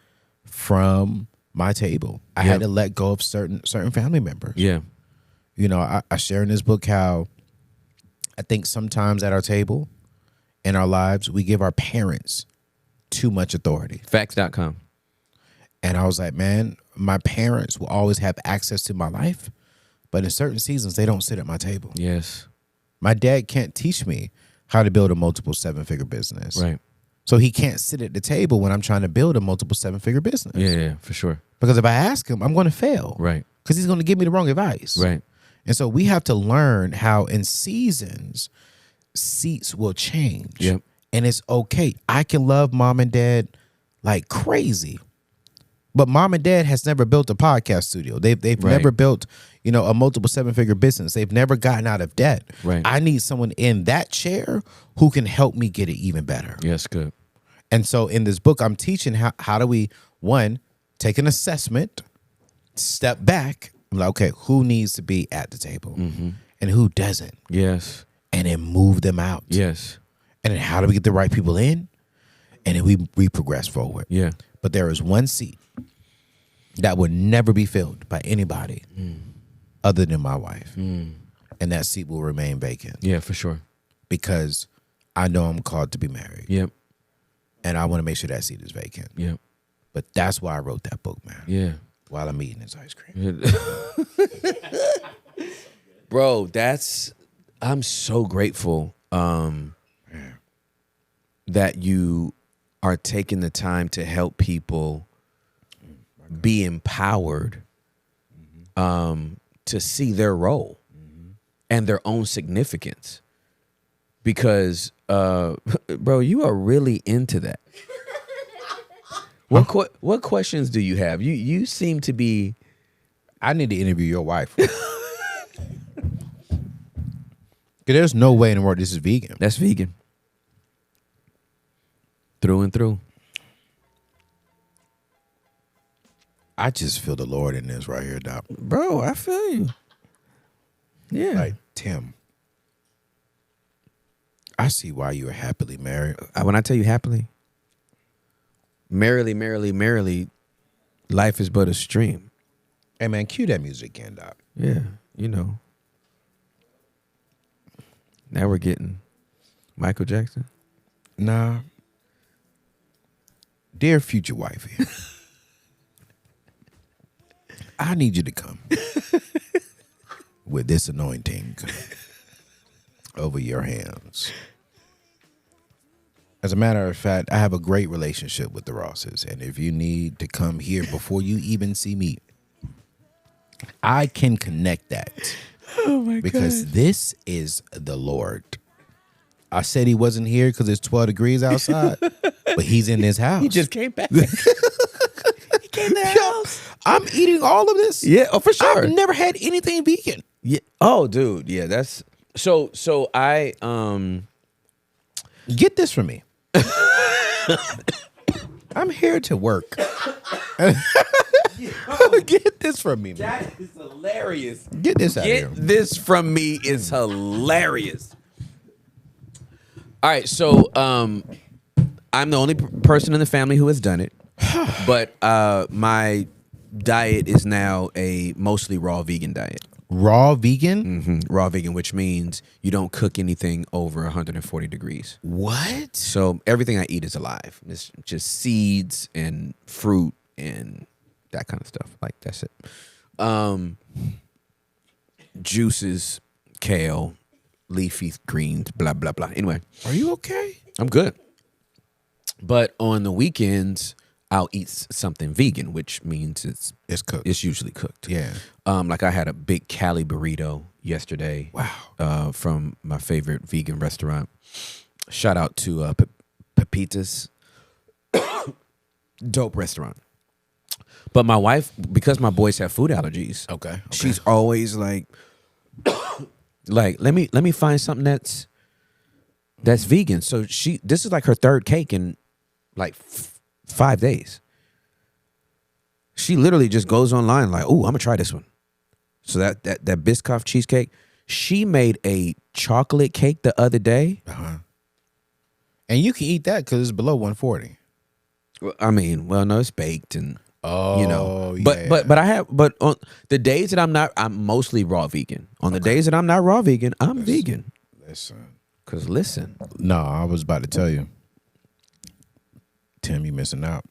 Speaker 3: my table. I had to let go of certain family members.
Speaker 1: Yeah.
Speaker 3: You know, I share in this book how I think sometimes at our table in our lives, we give our parents too much authority.
Speaker 1: Facts.com.
Speaker 3: And I was like, man, my parents will always have access to my life, but in certain seasons, they don't sit at my table.
Speaker 1: Yes.
Speaker 3: My dad can't teach me how to build a multiple 7-figure business.
Speaker 1: Right.
Speaker 3: So he can't sit at the table when I'm trying to build a multiple 7-figure business.
Speaker 1: Yeah, for sure.
Speaker 3: Because if I ask him, I'm going to fail.
Speaker 1: Right.
Speaker 3: Because he's going to give me the wrong advice.
Speaker 1: Right.
Speaker 3: And so we have to learn how in seasons, seats will change.
Speaker 1: Yep.
Speaker 3: And it's okay. I can love mom and dad like crazy. But mom and dad has never built a podcast studio. They've
Speaker 1: Right.
Speaker 3: never built, a multiple 7-figure business. They've never gotten out of debt.
Speaker 1: Right.
Speaker 3: I need someone in that chair who can help me get it even better.
Speaker 1: Yes, good.
Speaker 3: And so in this book, I'm teaching how do we, one, take an assessment, step back, I'm like, okay, who needs to be at the table and who doesn't?
Speaker 1: Yes.
Speaker 3: And then move them out.
Speaker 1: Yes.
Speaker 3: And then how do we get the right people in? And then we progress forward.
Speaker 1: Yeah.
Speaker 3: But there is one seat that would never be filled by anybody other than my wife. And that seat will remain vacant
Speaker 1: Yeah, for sure.
Speaker 3: because I know I'm called to be married.
Speaker 1: Yep.
Speaker 3: And I want to make sure that seat is vacant.
Speaker 1: Yep.
Speaker 3: But that's why I wrote that book, man.
Speaker 1: Yeah.
Speaker 3: While I'm eating this ice cream.
Speaker 1: Bro, I'm so grateful that you are taking the time to help people be empowered to see their role and their own significance. Because, bro, you are really into that. What questions do you have? You seem to be.
Speaker 3: I need to interview your wife. 'Cause there's no way in the world this is vegan.
Speaker 1: That's vegan. Through and through.
Speaker 3: I just feel the Lord in this right here, Doc.
Speaker 1: Bro, I feel you. Yeah.
Speaker 3: Like, Tim, I see why you are happily married.
Speaker 1: When I tell you happily, merrily, merrily, merrily, life is but a stream.
Speaker 3: Hey, man, cue that music again, Doc.
Speaker 1: Yeah, Now we're getting Michael Jackson.
Speaker 3: Nah. Dear future wifey, I need you to come with this anointing over your hands. As a matter of fact, I have a great relationship with the Rosses. And if you need to come here before you even see me, I can connect that.
Speaker 1: Oh my
Speaker 3: Because this is the Lord. I said he wasn't here because it's 12 degrees outside, but he's in this house.
Speaker 1: He just came back. He came to the house.
Speaker 3: I'm eating all of this.
Speaker 1: Yeah, for sure.
Speaker 3: I've never had anything vegan.
Speaker 1: Yeah. Oh, dude. Yeah, that's so I
Speaker 3: Get this from me. I'm here to work. Get this from me, man.
Speaker 1: That is hilarious.
Speaker 3: Get this out of here.
Speaker 1: Get this from me is hilarious. All right, so I'm the only person in the family who has done it, but my diet is now a mostly raw vegan diet.
Speaker 3: Raw vegan?
Speaker 1: Mm-hmm. Raw vegan, which means you don't cook anything over 140 degrees.
Speaker 3: What?
Speaker 1: So everything I eat is alive. It's just seeds and fruit and that kind of stuff. Like, that's it. Juices, kale, leafy greens, blah, blah, blah. Anyway.
Speaker 3: Are you okay?
Speaker 1: I'm good. But on the weekends, I'll eat something vegan, which means
Speaker 3: It's cooked.
Speaker 1: it's usually cooked.
Speaker 3: Yeah.
Speaker 1: Like I had a big Cali burrito yesterday.
Speaker 3: Wow.
Speaker 1: From my favorite vegan restaurant. Shout out to Pepita's. Dope restaurant. But my wife, because my boys have food allergies,
Speaker 3: Okay.
Speaker 1: she's always like, let me find something that's vegan. So this is like her third cake in like 5 days. She literally just goes online like, "Ooh, I'm gonna try this one." So that Biscoff cheesecake, she made a chocolate cake the other day.
Speaker 3: Uh-huh. And you can eat that because it's below 140.
Speaker 1: I mean, well, no, it's baked and
Speaker 3: Oh,
Speaker 1: but I have on the days that I'm mostly raw vegan. On the days that I'm not raw vegan, I'm vegan.
Speaker 3: Listen.
Speaker 1: Cause listen,
Speaker 3: No, I was about to tell you. Tim, you missing out.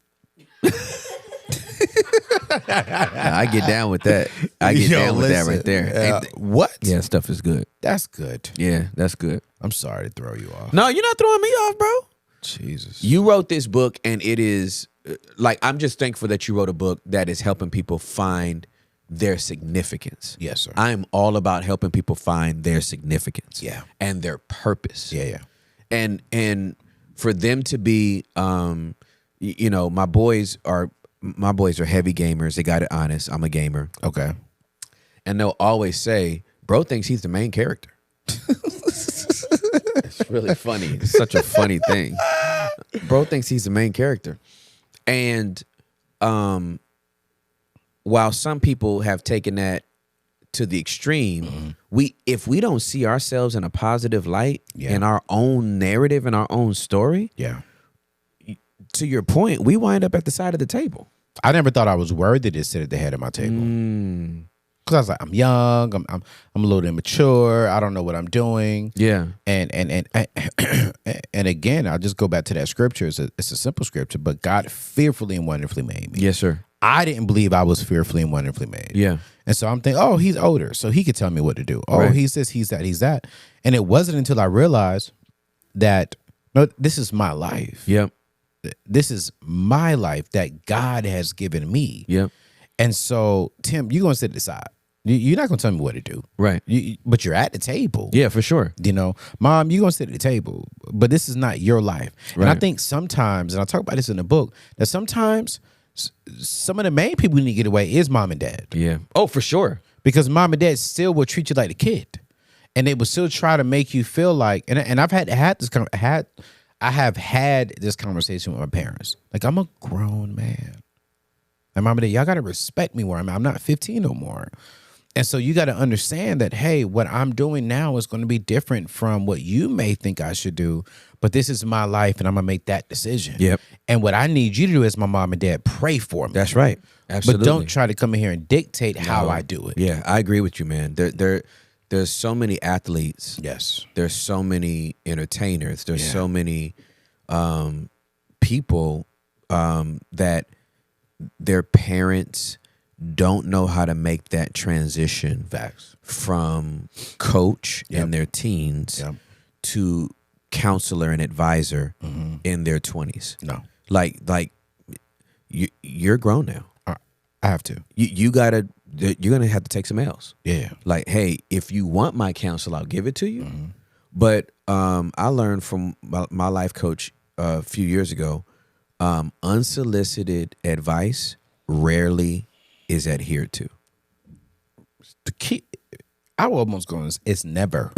Speaker 1: I get down with that. I get down with that right there.
Speaker 3: What?
Speaker 1: Yeah, stuff is good.
Speaker 3: That's good.
Speaker 1: Yeah, that's good.
Speaker 3: I'm sorry to throw you off.
Speaker 1: No, you're not throwing me off, bro.
Speaker 3: Jesus.
Speaker 1: You wrote this book, and it is like, I'm just thankful that you wrote a book that is helping people find their significance.
Speaker 3: Yes, sir.
Speaker 1: I'm all about helping people find their significance.
Speaker 3: Yeah.
Speaker 1: And their purpose.
Speaker 3: Yeah.
Speaker 1: And for them to be, you know, my boys are heavy gamers. They got it honest. I'm a gamer.
Speaker 3: Okay.
Speaker 1: And they'll always say, bro thinks he's the main character. It's really funny. It's such a funny thing. Bro thinks he's the main character. And while some people have taken that to the extreme, if we don't see ourselves in a positive light, in our own narrative and our own story, to your point, we wind up at the side of the table.
Speaker 3: I never thought I was worthy to sit at the head of my table. Because I was like, I'm young, I'm a little immature, I don't know what I'm doing.
Speaker 1: Yeah.
Speaker 3: And again, I'll just go back to that scripture. It's a simple scripture, but God fearfully and wonderfully made me.
Speaker 1: Yes, sir.
Speaker 3: I didn't believe I was fearfully and wonderfully made.
Speaker 1: Yeah.
Speaker 3: And so I'm thinking, oh, he's older, so he could tell me what to do. Oh,
Speaker 1: Right.
Speaker 3: he's this, he's that, he's that. And it wasn't until I realized that, no, this is my life.
Speaker 1: Yep.
Speaker 3: This is my life that God has given me.
Speaker 1: Yep.
Speaker 3: And so, Tim, you're going to sit at the side. You're not going to tell me what to do.
Speaker 1: Right.
Speaker 3: But you're at the table.
Speaker 1: Yeah, for sure.
Speaker 3: You know, Mom, you're going to sit at the table, but this is not your life. And I
Speaker 1: Right.
Speaker 3: think sometimes, and I talk about this in the book, that sometimes some of the main people who need to get away is mom and dad.
Speaker 1: Yeah. Oh, for sure.
Speaker 3: Because mom and dad still will treat you like a kid. And they will still try to make you feel like, and I've had this conversation with my parents. Like, I'm a grown man. And mom and dad, y'all got to respect me where I'm at. I'm not 15 no more. And so you got to understand that, hey, what I'm doing now is going to be different from what you may think I should do, but this is my life and I'm going to make that decision.
Speaker 1: Yep.
Speaker 3: And what I need you to do as my mom and dad, pray for me.
Speaker 1: That's right. Absolutely.
Speaker 3: But don't try to come in here and dictate how I do it.
Speaker 1: Yeah, I agree with you, man. There's so many athletes.
Speaker 3: Yes.
Speaker 1: There's so many entertainers. There's
Speaker 3: Yeah.
Speaker 1: so many people that their parents don't know how to make that transition.
Speaker 3: Facts.
Speaker 1: From coach in their teens to counselor and advisor in their 20s.
Speaker 3: No.
Speaker 1: Like you're grown now.
Speaker 3: I have to.
Speaker 1: You're gonna have to take some L's.
Speaker 3: Yeah.
Speaker 1: Like, hey, if you want my counsel, I'll give it to you. But I learned from my life coach a few years ago, unsolicited advice rarely is adhered to.
Speaker 3: The key, I was almost going, it's never.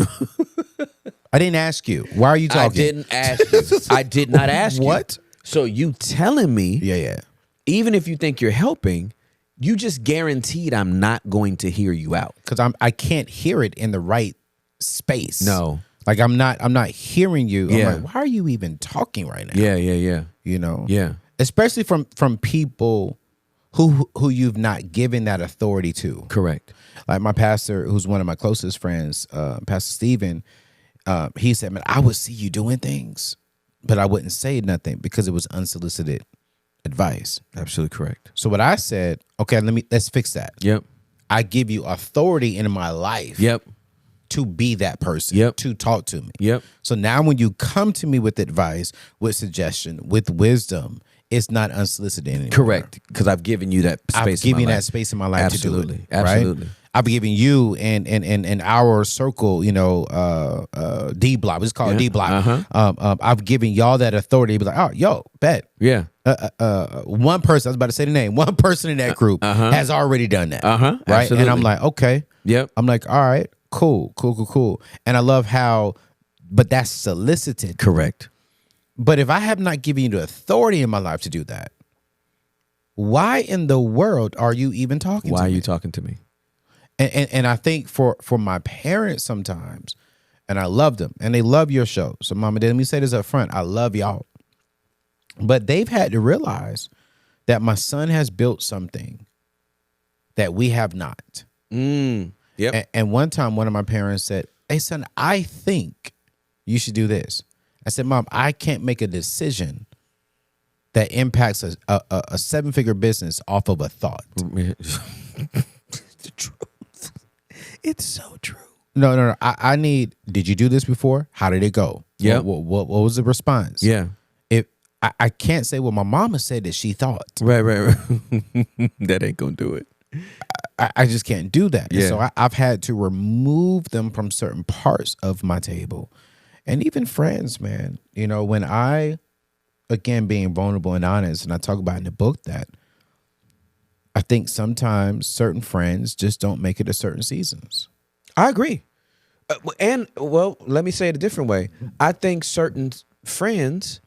Speaker 3: I didn't ask you. Why are you talking?
Speaker 1: I didn't ask you. I did not ask you.
Speaker 3: What?
Speaker 1: So you telling me,
Speaker 3: Yeah.
Speaker 1: even if you think you're helping, you just guaranteed I'm not going to hear you out.
Speaker 3: Because I can't hear it in the right space.
Speaker 1: No.
Speaker 3: Like I'm not hearing you.
Speaker 1: Yeah.
Speaker 3: I'm like, why are you even talking right now?
Speaker 1: Yeah.
Speaker 3: You know?
Speaker 1: Yeah.
Speaker 3: Especially from people who you've not given that authority to.
Speaker 1: Correct.
Speaker 3: Like my pastor, who's one of my closest friends, Pastor Stephen, he said, man, I would see you doing things, but I wouldn't say nothing because it was unsolicited advice.
Speaker 1: Absolutely correct.
Speaker 3: So what I said, okay, let's fix that.
Speaker 1: Yep.
Speaker 3: I give you authority in my life
Speaker 1: Yep.
Speaker 3: to be that person,
Speaker 1: Yep.
Speaker 3: to talk to me.
Speaker 1: Yep.
Speaker 3: So now when you come to me with advice, with suggestion, with wisdom, it's not unsolicited anymore.
Speaker 1: Correct. Because I've given you that space.
Speaker 3: I've given you
Speaker 1: in my
Speaker 3: that
Speaker 1: life.
Speaker 3: space in my life to do it.
Speaker 1: Absolutely.
Speaker 3: Right? I've given you and our circle, D block. Let's call it D block. I've given y'all that authority to be like, oh, yo, bet.
Speaker 1: Yeah.
Speaker 3: One person, I was about to say the name, one person in that group has already done that. Right.
Speaker 1: Absolutely.
Speaker 3: And I'm like, okay.
Speaker 1: Yep.
Speaker 3: I'm like, all right, cool. And I love how, but that's solicited.
Speaker 1: Correct.
Speaker 3: But if I have not given you the authority in my life to do that, why in the world are you even talking to me?
Speaker 1: Why are you talking to me?
Speaker 3: And I think for my parents sometimes, and I love them, and they love your show. So mom and dad, let me say this up front. I love y'all. But they've had to realize that my son has built something that we have not.
Speaker 1: Yep.
Speaker 3: And one time, one of my parents said, hey, son, I think you should do this. I said, Mom, I can't make a decision that impacts a 7-figure business off of a thought.
Speaker 1: It's the truth. It's so true.
Speaker 3: No. I need. Did you do this before? How did it go?
Speaker 1: Yeah.
Speaker 3: What was the response?
Speaker 1: Yeah.
Speaker 3: If I can't say what my mama said that she thought.
Speaker 1: Right. That ain't gonna do it.
Speaker 3: I just can't do that.
Speaker 1: Yeah.
Speaker 3: And so I've had to remove them from certain parts of my table. And even friends, man. You know, when I, again, being vulnerable and honest, and I talk about in the book that I think sometimes certain friends just don't make it to certain seasons.
Speaker 1: I agree. And, well, let me say it a different way. I think certain friends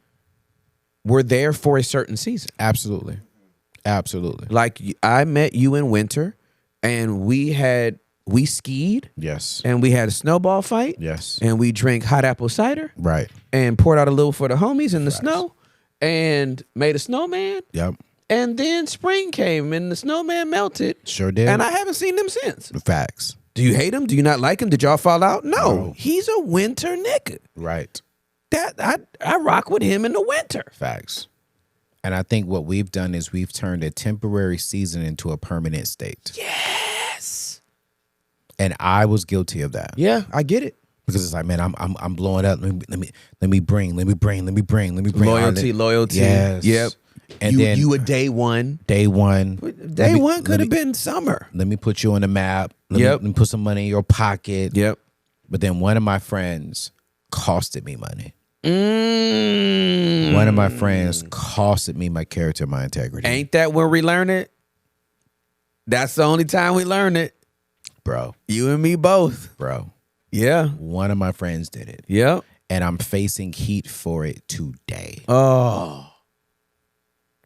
Speaker 1: were there for a certain season.
Speaker 3: Absolutely.
Speaker 1: Like, I met you in winter, and we skied,
Speaker 3: Yes.
Speaker 1: and we had a snowball fight.
Speaker 3: Yes.
Speaker 1: And we drank hot apple cider.
Speaker 3: Right.
Speaker 1: And poured out a little for the homies in the snow, and made a snowman.
Speaker 3: Yep.
Speaker 1: And then spring came, and the snowman melted.
Speaker 3: Sure did.
Speaker 1: And I haven't seen him since.
Speaker 3: Facts.
Speaker 1: Do you hate him? Do you not like him? Did y'all fall out? No.
Speaker 3: No.
Speaker 1: He's a winter nigga.
Speaker 3: Right.
Speaker 1: That I rock with him in the winter.
Speaker 3: Facts. And I think what we've done is we've turned a temporary season into a permanent state.
Speaker 1: Yes.
Speaker 3: And I was guilty of that.
Speaker 1: Yeah, I get it.
Speaker 3: Because it's like, man, I'm blowing up. Let me bring.
Speaker 1: Loyalty.
Speaker 3: Yes.
Speaker 1: Yep.
Speaker 3: And
Speaker 1: you,
Speaker 3: then
Speaker 1: you a day one.
Speaker 3: Day one
Speaker 1: Could have been summer.
Speaker 3: Let me put you on the map. Let me put some money in your pocket.
Speaker 1: Yep.
Speaker 3: But then one of my friends costed me money.
Speaker 1: Mm.
Speaker 3: One of my friends costed me my character, my integrity.
Speaker 1: Ain't that where we learn it? That's the only time we learn it.
Speaker 3: Bro.
Speaker 1: You and me both.
Speaker 3: Bro.
Speaker 1: Yeah.
Speaker 3: One of my friends did it.
Speaker 1: Yep.
Speaker 3: And I'm facing heat for it today.
Speaker 1: Oh.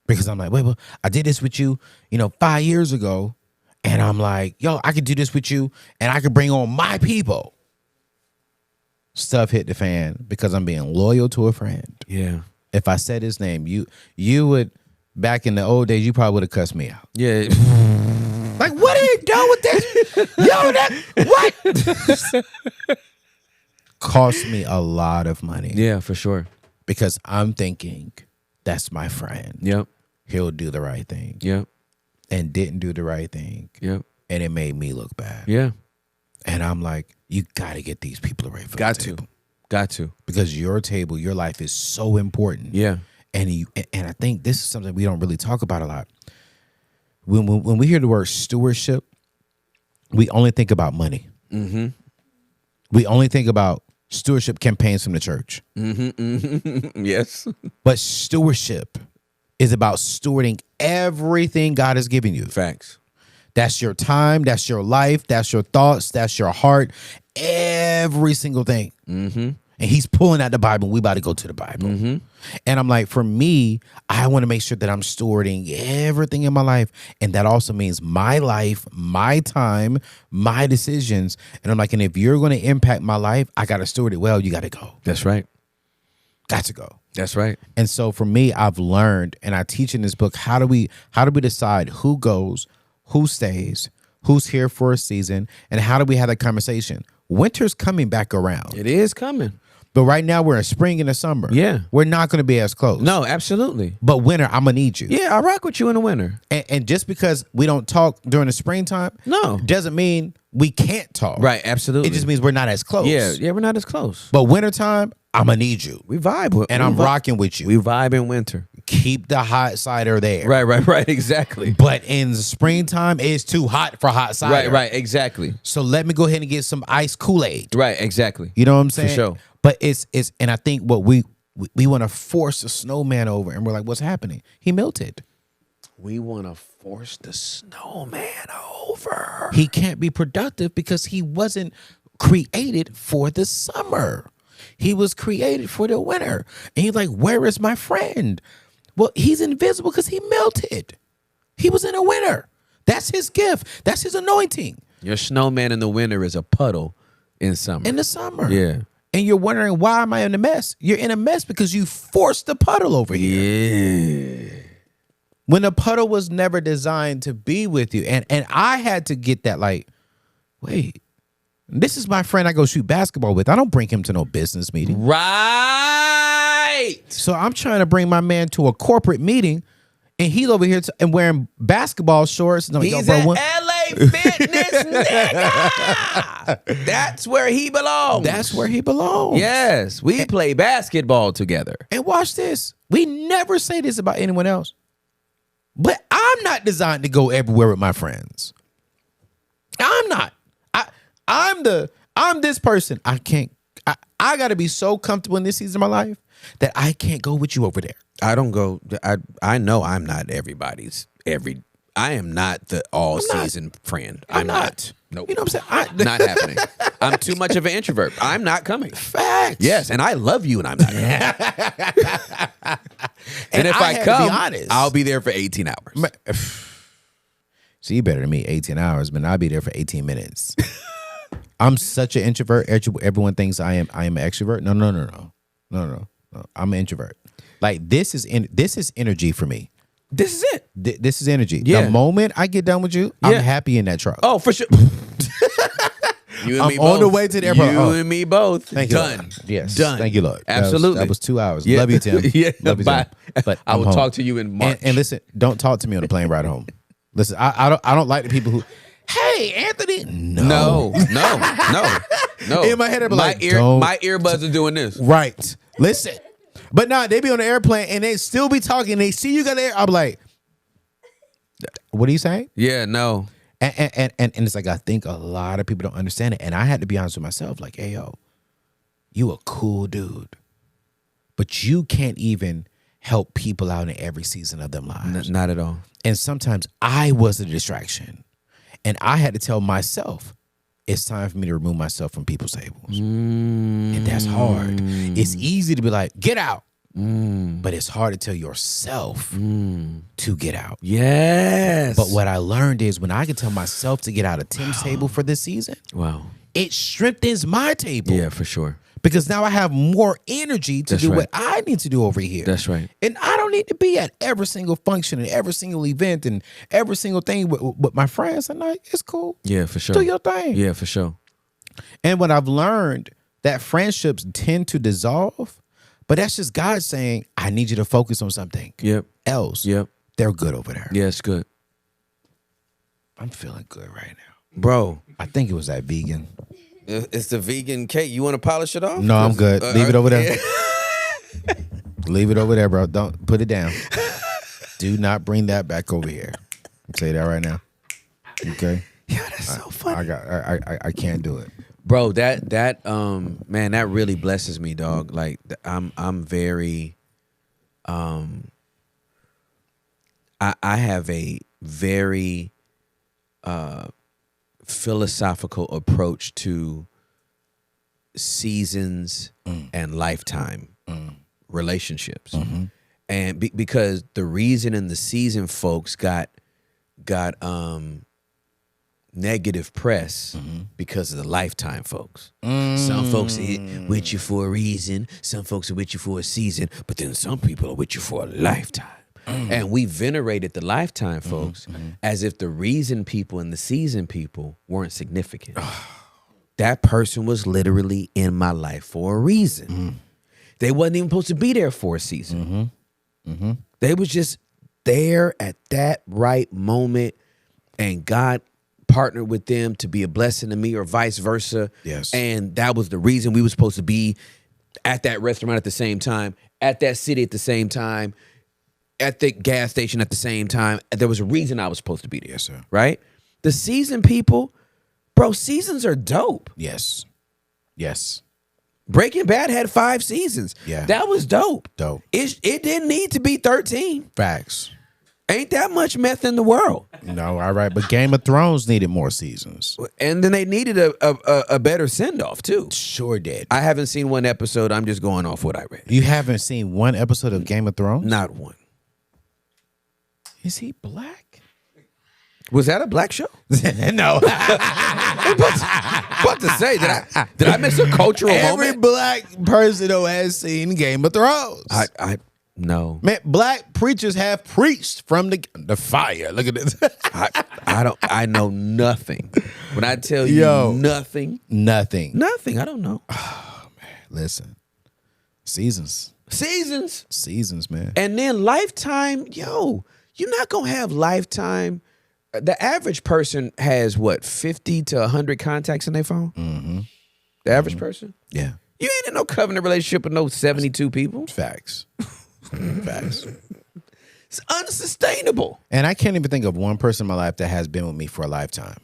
Speaker 3: Because I'm like, wait, well, I did this with you, 5 years ago. And I'm like, yo, I could do this with you and I could bring on my people. Stuff hit the fan because I'm being loyal to a friend.
Speaker 1: Yeah.
Speaker 3: If I said his name, you would, back in the old days, you probably would have cussed me out.
Speaker 1: Yeah.
Speaker 3: Like, what are you doing with this? What? Cost me a lot of money.
Speaker 1: Yeah, for sure.
Speaker 3: Because I'm thinking, that's my friend.
Speaker 1: Yep.
Speaker 3: He'll do the right thing.
Speaker 1: Yep.
Speaker 3: And didn't do the right thing.
Speaker 1: Yep.
Speaker 3: And it made me look bad.
Speaker 1: Yeah.
Speaker 3: And I'm like, you got to get these people away from
Speaker 1: Got
Speaker 3: the table.
Speaker 1: Got to.
Speaker 3: Because your table, your life is so important.
Speaker 1: Yeah.
Speaker 3: And I think this is something we don't really talk about a lot. When we hear the word stewardship, we only think about money. Mm-hmm. We only think about stewardship campaigns from the church.
Speaker 1: Mm-hmm. Yes.
Speaker 3: But stewardship is about stewarding everything God has given you.
Speaker 1: Facts.
Speaker 3: That's your time. That's your life. That's your thoughts. That's your heart. Every single thing. Mm-hmm. And he's pulling out the Bible. We about to go to the Bible. Mm-hmm. And I'm like, for me, I want to make sure that I'm stewarding everything in my life. And that also means my life, my time, my decisions. And I'm like, and if you're going to impact my life, I got to steward it well. You got to go.
Speaker 1: That's right.
Speaker 3: Got to go.
Speaker 1: That's right.
Speaker 3: And so for me, I've learned, and I teach in this book, how do we decide who goes, who stays, who's here for a season, and how do we have that conversation? Winter's coming back around.
Speaker 1: It is coming.
Speaker 3: But right now we're in spring and the summer.
Speaker 1: Yeah.
Speaker 3: We're not going to be as close.
Speaker 1: No, absolutely.
Speaker 3: But winter, I'm going to need you.
Speaker 1: Yeah, I rock with you in the winter.
Speaker 3: And just because we don't talk during the springtime,
Speaker 1: no,
Speaker 3: doesn't mean we can't talk.
Speaker 1: Right, absolutely.
Speaker 3: It just means we're not as close.
Speaker 1: Yeah, we're not as close.
Speaker 3: But wintertime, I'm going to need you.
Speaker 1: We vibe with,
Speaker 3: and I'm rocking with you.
Speaker 1: We vibe in winter.
Speaker 3: Keep the hot cider there.
Speaker 1: Right, exactly.
Speaker 3: But in the springtime, it's too hot for hot cider.
Speaker 1: Right, exactly.
Speaker 3: So let me go ahead and get some iced Kool-Aid.
Speaker 1: Right, exactly.
Speaker 3: You know what I'm saying?
Speaker 1: For sure.
Speaker 3: But it's and I think what we want to force a snowman over, and we're like, what's happening? He melted.
Speaker 1: We want to force the snowman over.
Speaker 3: He can't be productive because he wasn't created for the summer. He was created for the winter. And you're like, where is my friend? Well, he's invisible because he melted. He was in a winter. That's his gift. That's his anointing.
Speaker 1: Your snowman in the winter is a puddle in summer.
Speaker 3: In the summer.
Speaker 1: Yeah.
Speaker 3: And you're wondering, why am I in a mess? You're in a mess because you forced the puddle over here.
Speaker 1: Yeah.
Speaker 3: When the puddle was never designed to be with you. And I had to get that, like, wait, this is my friend I go shoot basketball with. I don't bring him to no business meeting.
Speaker 1: Right. Right.
Speaker 3: So I'm trying to bring my man to a corporate meeting, and he's over here and wearing basketball shorts. No,
Speaker 1: He's
Speaker 3: bro,
Speaker 1: an LA Fitness nigga. That's where he belongs.
Speaker 3: That's where he belongs.
Speaker 1: Yes, we play basketball together.
Speaker 3: And watch this. We never say this about anyone else. But I'm not designed to go everywhere with my friends. I'm not. I'm this person. I I gotta be so comfortable in this season of my life that I can't go with you over there.
Speaker 1: I don't go. I know I'm not everybody's I am not the all season friend. I'm not. Nope.
Speaker 3: You know what I'm saying?
Speaker 1: Not happening. I'm too much of an introvert. I'm not coming.
Speaker 3: Facts.
Speaker 1: Yes, and I love you, and I'm not coming. and if I come, I'll be there for 18 hours.
Speaker 3: See, you better than me, 18 hours, but I'll be there for 18 minutes. I'm such an introvert. Everyone thinks I am an extrovert. No. I'm an introvert. Like this is energy for me.
Speaker 1: This is it.
Speaker 3: This is energy.
Speaker 1: Yeah.
Speaker 3: The moment I get done with you, I'm happy in that truck.
Speaker 1: Oh, for sure. You and
Speaker 3: I'm
Speaker 1: me
Speaker 3: on
Speaker 1: both.
Speaker 3: the way to the airport.
Speaker 1: You and me both.
Speaker 3: Thank you,
Speaker 1: Done.
Speaker 3: Lord. Yes.
Speaker 1: Done.
Speaker 3: Thank you, Lord.
Speaker 1: Absolutely.
Speaker 3: That was 2 hours.
Speaker 1: Yeah.
Speaker 3: Love you, Tim.
Speaker 1: Yeah.
Speaker 3: Love you,
Speaker 1: Bye.
Speaker 3: Tim. But
Speaker 1: I
Speaker 3: I'm
Speaker 1: will
Speaker 3: home.
Speaker 1: talk to you in March.
Speaker 3: And listen, don't talk to me on the plane ride home. Listen, I don't like the people who, hey, Anthony. No.
Speaker 1: In
Speaker 3: my head, I'd be
Speaker 1: my
Speaker 3: like,
Speaker 1: my earbuds are doing this.
Speaker 3: Right. Listen. But nah, they be on the airplane and they still be talking. They see you got there. I'm like, what are you saying?
Speaker 1: Yeah, no.
Speaker 3: And it's like I think a lot of people don't understand it. And I had to be honest with myself, like, hey, yo, you a cool dude. But you can't even help people out in every season of their lives.
Speaker 1: Not at all.
Speaker 3: And sometimes I was a distraction. And I had to tell myself, it's time for me to remove myself from people's tables. And that's hard. It's easy to be like, get out. But it's hard to tell yourself to get out.
Speaker 1: Yes.
Speaker 3: But what I learned is when I can tell myself to get out of Tim's table for this season,
Speaker 1: wow,
Speaker 3: it strengthens my table.
Speaker 1: Yeah, for sure.
Speaker 3: Because now I have more energy to do what I need to do over here.
Speaker 1: That's right.
Speaker 3: And I don't need to be at every single function and every single event and every single thing with my friends. And like, it's cool.
Speaker 1: Yeah, for sure.
Speaker 3: Do your thing.
Speaker 1: Yeah, for sure.
Speaker 3: And what I've learned, that friendships tend to dissolve, but that's just God saying, I need you to focus on something else.
Speaker 1: Yep.
Speaker 3: They're good over there.
Speaker 1: Yeah, it's good.
Speaker 3: I'm feeling good right now.
Speaker 1: Bro.
Speaker 3: I think it was that vegan.
Speaker 1: It's the vegan cake. You want to polish it off?
Speaker 3: No, I'm good. Leave it over there. Leave it over there, bro. Don't put it down. Do not bring that back over here. I'll say that right now. Okay?
Speaker 1: Yeah, that's so funny.
Speaker 3: I can't do it.
Speaker 1: Bro, that man, that really blesses me, dog. Like I'm very I have a very philosophical approach to seasons and lifetime relationships. And because the reason in the season folks got negative press because of the lifetime folks. Some folks are with you for a reason, some folks are with you for a season, but then some people are with you for a lifetime. And we venerated the lifetime folks as if the reason people and the season people weren't significant. That person was literally in my life for a reason. They wasn't even supposed to be there for a season. They was just there at that right moment, and God partnered with them to be a blessing to me or vice versa.
Speaker 3: Yes.
Speaker 1: And that was the reason we were supposed to be at that restaurant at the same time, at that city at the same time, at the gas station at the same time. There was a reason I was supposed to be there.
Speaker 3: Yes, sir.
Speaker 1: Right? The season people, bro, seasons are dope.
Speaker 3: Yes.
Speaker 1: Breaking Bad had 5 seasons.
Speaker 3: Yeah.
Speaker 1: That was dope.
Speaker 3: Dope.
Speaker 1: It didn't need to be 13.
Speaker 3: Facts.
Speaker 1: Ain't that much meth in the world.
Speaker 3: No, all right. But Game of Thrones needed more seasons.
Speaker 1: And then they needed a better send-off, too.
Speaker 3: Sure did.
Speaker 1: I haven't seen one episode. I'm just going off what I read.
Speaker 3: You haven't seen one episode of Game of Thrones?
Speaker 1: Not one.
Speaker 3: Is he black?
Speaker 1: Was that a black show?
Speaker 3: No.
Speaker 1: What to say? Did I miss a cultural
Speaker 3: Every
Speaker 1: moment?
Speaker 3: black person who has seen Game of Thrones.
Speaker 1: No.
Speaker 3: Man, black preachers have preached from the fire. Look at this.
Speaker 1: I know nothing. When I tell you nothing.
Speaker 3: Nothing.
Speaker 1: Nothing. I don't know.
Speaker 3: Listen, seasons.
Speaker 1: Seasons.
Speaker 3: Seasons, man.
Speaker 1: And then lifetime, yo, you're not going to have lifetime. The average person has what, 50 to 100 contacts in their phone? Mm-hmm. The average person?
Speaker 3: Yeah.
Speaker 1: You ain't in no covenant relationship with no 72 people.
Speaker 3: Facts. Facts.
Speaker 1: It's unsustainable.
Speaker 3: And I can't even think of one person in my life that has been with me for a lifetime.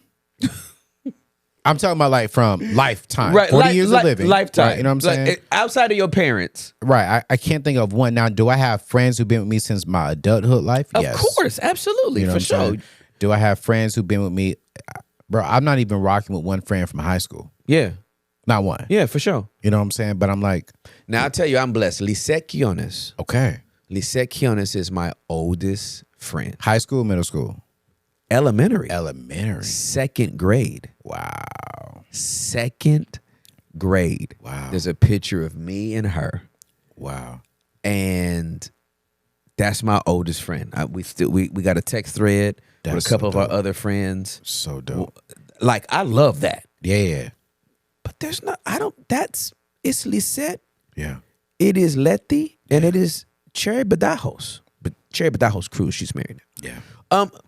Speaker 3: I'm talking about like from lifetime,
Speaker 1: Right,
Speaker 3: 40 years of living.
Speaker 1: lifetime.
Speaker 3: Right, you know what I'm saying?
Speaker 1: Outside of your parents.
Speaker 3: Right. I can't think of one. Now, do I have friends who've been with me since my adulthood life?
Speaker 1: Of
Speaker 3: Yes.
Speaker 1: course, absolutely,
Speaker 3: You know
Speaker 1: for
Speaker 3: what I'm
Speaker 1: sure.
Speaker 3: saying? Do I have friends who've been with me? Bro, I'm not even rocking with one friend from high school.
Speaker 1: Yeah,
Speaker 3: Not one.
Speaker 1: yeah, for sure.
Speaker 3: You know what I'm saying? But I'm like,
Speaker 1: Now, I'll tell you, I'm blessed. Lisette Quiones.
Speaker 3: okay.
Speaker 1: Lisette Quiones is my oldest friend.
Speaker 3: High school, middle school?
Speaker 1: Elementary.
Speaker 3: Elementary.
Speaker 1: Second grade.
Speaker 3: Wow.
Speaker 1: Second grade.
Speaker 3: Wow.
Speaker 1: There's a picture of me and her.
Speaker 3: Wow.
Speaker 1: And that's my oldest friend. We got a text thread with
Speaker 3: That's
Speaker 1: a couple
Speaker 3: so
Speaker 1: of our
Speaker 3: dope.
Speaker 1: other friends.
Speaker 3: So dope.
Speaker 1: Like, I love that.
Speaker 3: Yeah.
Speaker 1: But there's not, it's Lisette,
Speaker 3: Yeah.
Speaker 1: it is Letty, and it is Cherry Badajos. But Cherry Badajos Cruz, she's married now.
Speaker 3: Yeah.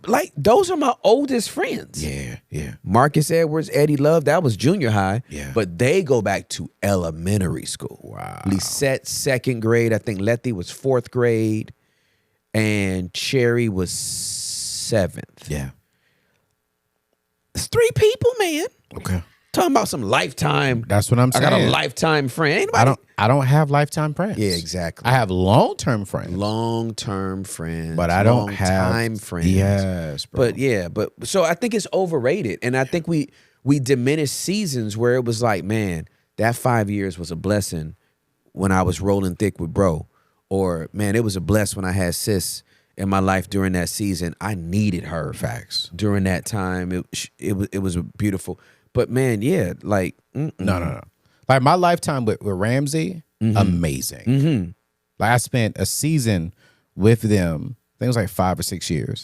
Speaker 1: Like, those are my oldest friends.
Speaker 3: Yeah. Yeah.
Speaker 1: Marcus Edwards, Eddie Love, that was junior high.
Speaker 3: Yeah.
Speaker 1: But they go back to elementary school.
Speaker 3: Wow.
Speaker 1: Lisette, second grade. I think Letty was fourth grade. And Cherry was seventh.
Speaker 3: Yeah.
Speaker 1: It's three people, man.
Speaker 3: Okay.
Speaker 1: Talking about some lifetime.
Speaker 3: That's what I'm saying.
Speaker 1: I got a lifetime friend. Anybody?
Speaker 3: I don't have lifetime friends.
Speaker 1: Yeah, exactly.
Speaker 3: I have long-term friends.
Speaker 1: Long-term friends.
Speaker 3: But I don't have
Speaker 1: time friends.
Speaker 3: Yes, bro.
Speaker 1: But yeah, so I think it's overrated. And I think we diminish seasons where it was like, man, that 5 years was a blessing when I was rolling thick with bro. Or, man, it was a bless when I had sis in my life during that season. I needed her.
Speaker 3: Facts.
Speaker 1: During that time. It was beautiful. But man, yeah, like
Speaker 3: No. Like my lifetime with Ramsey, amazing.
Speaker 1: Mm-hmm.
Speaker 3: Like I spent a season with them. I think it was like 5 or 6 years.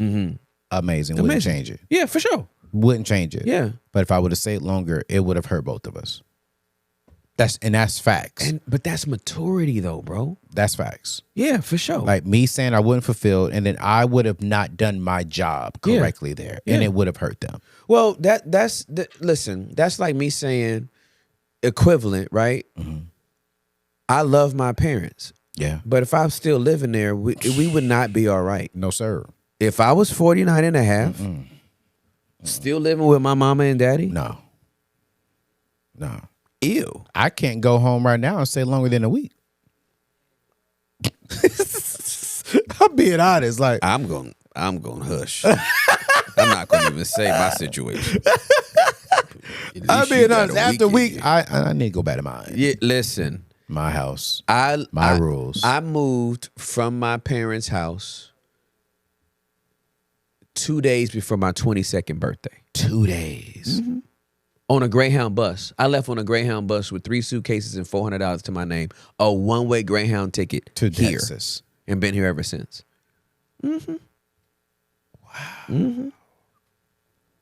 Speaker 3: Amazing. Wouldn't change it.
Speaker 1: Yeah, for sure.
Speaker 3: Wouldn't change it.
Speaker 1: Yeah.
Speaker 3: But if I would have stayed longer, it would have hurt both of us. That's facts.
Speaker 1: But that's maturity though, bro.
Speaker 3: That's facts.
Speaker 1: Yeah, for sure.
Speaker 3: Like me saying I wouldn't fulfill, and then I would have not done my job correctly there, and it would have hurt them.
Speaker 1: Well, listen, that's like me saying equivalent, right? I love my parents,
Speaker 3: Yeah.
Speaker 1: but if I'm still living there, we would not be all right.
Speaker 3: No, sir.
Speaker 1: If I was 49 and a half, still living with my mama and daddy,
Speaker 3: No.
Speaker 1: ew.
Speaker 3: I can't go home right now and stay longer than a week. I'm being honest. Like
Speaker 1: I'm going to hush. I'm not going to even say my situation.
Speaker 3: I'm being honest. After a week, I need to go back to mine.
Speaker 1: Yeah, listen.
Speaker 3: My house.
Speaker 1: My
Speaker 3: rules.
Speaker 1: I moved from my parents' house 2 days before my 22nd birthday
Speaker 3: 2 days.
Speaker 1: on a Greyhound bus. I left on a Greyhound bus with 3 suitcases and $400 to my name, a one-way Greyhound ticket
Speaker 3: To
Speaker 1: here,
Speaker 3: Texas.
Speaker 1: and been here ever since. Wow.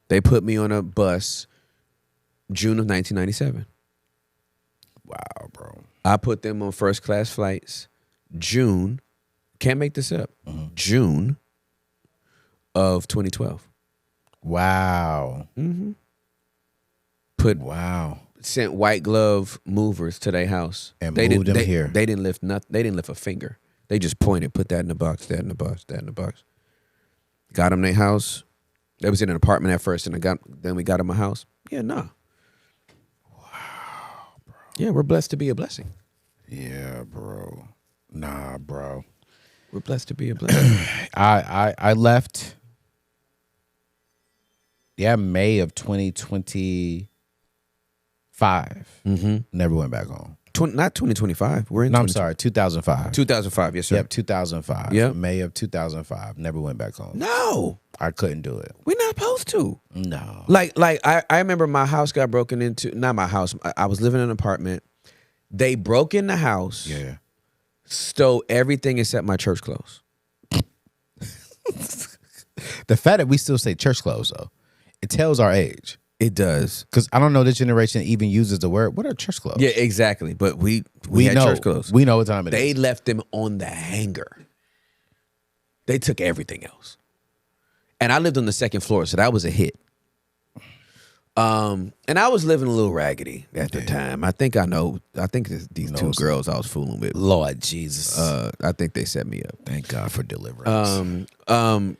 Speaker 1: They put me on a bus June of 1997.
Speaker 3: Wow, bro.
Speaker 1: I put them on first class flights June, can't make this up, June of 2012.
Speaker 3: Wow.
Speaker 1: Sent white glove movers to their house.
Speaker 3: And moved them here.
Speaker 1: They didn't lift nothing. They didn't lift a finger. They just pointed, put that in the box, that in the box, that in the box. Got them their house. They was in an apartment at first, and then we got them a house. Yeah, nah. Wow, bro. Yeah, we're blessed to be a blessing.
Speaker 3: Yeah, bro. Nah, bro.
Speaker 1: We're blessed to be a blessing.
Speaker 3: I left. Yeah, May of 2025. Never went back home.
Speaker 1: Not 2025. We're in.
Speaker 3: No, I'm sorry, 2005.
Speaker 1: 2005. Yes, sir.
Speaker 3: Yep, 2005.
Speaker 1: Yep.
Speaker 3: May of 2005. Never went back home.
Speaker 1: No,
Speaker 3: I couldn't do it.
Speaker 1: we're not supposed to.
Speaker 3: No.
Speaker 1: Like I remember my house got broken into. Not my house. I was living in an apartment. They broke in the house.
Speaker 3: Yeah.
Speaker 1: Stole everything except my church clothes.
Speaker 3: The fact that we still say church clothes, though, it tells our age.
Speaker 1: It does.
Speaker 3: Because I don't know this generation even uses the word. What are church clothes?
Speaker 1: Yeah, exactly. But we had
Speaker 3: know
Speaker 1: church clothes.
Speaker 3: We know what time it is.
Speaker 1: They left them on the hanger. They took everything else. And I lived on the second floor, so that was a hit. And I was living a little raggedy at the time. I think these two girls I was fooling with.
Speaker 3: Lord Jesus.
Speaker 1: I think they set me up.
Speaker 3: Thank God for deliverance.
Speaker 1: I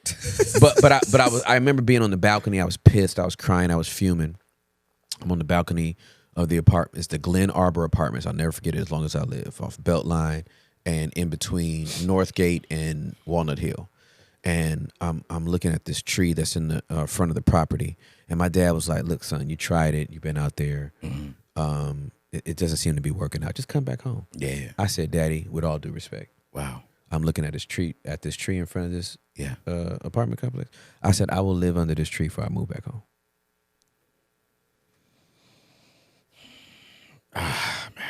Speaker 1: remember being on the balcony. I was pissed. I was crying. I was fuming. I'm on the balcony of the apartment. It's the Glen Arbor Apartments. I'll never forget it as long as I live. Off Beltline and in between Northgate and Walnut Hill. And I'm looking at this tree that's in the front of the property. And my dad was like, "Look, son, you tried it. You've been out there. It doesn't seem to be working out. Just come back home."
Speaker 3: Yeah.
Speaker 1: I said, "Daddy, with all due respect,
Speaker 3: Wow.
Speaker 1: I'm looking at this tree in front of this apartment complex. I said, I will live under this tree before I move back home." Ah, man.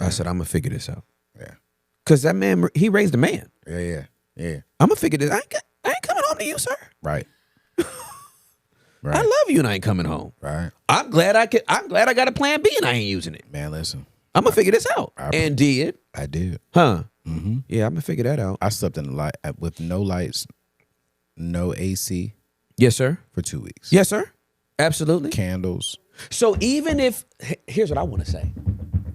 Speaker 1: I said, I'm gonna figure this out.
Speaker 3: Yeah.
Speaker 1: Cause that man, he raised a man.
Speaker 3: Yeah.
Speaker 1: I'm gonna figure this. I ain't coming home to you, sir.
Speaker 3: Right.
Speaker 1: I love you, and I ain't coming home.
Speaker 3: Right.
Speaker 1: I'm glad I got a plan B, and I ain't using it.
Speaker 3: Man, listen.
Speaker 1: I'm gonna figure this out. And did.
Speaker 3: I did.
Speaker 1: Huh?
Speaker 3: Mm-hmm.
Speaker 1: Yeah, I'm gonna figure that out.
Speaker 3: I slept in the light with no lights, no AC.
Speaker 1: Yes, sir.
Speaker 3: For 2 weeks.
Speaker 1: Yes, sir. Absolutely.
Speaker 3: Candles.
Speaker 1: So even if, here's what I want to say.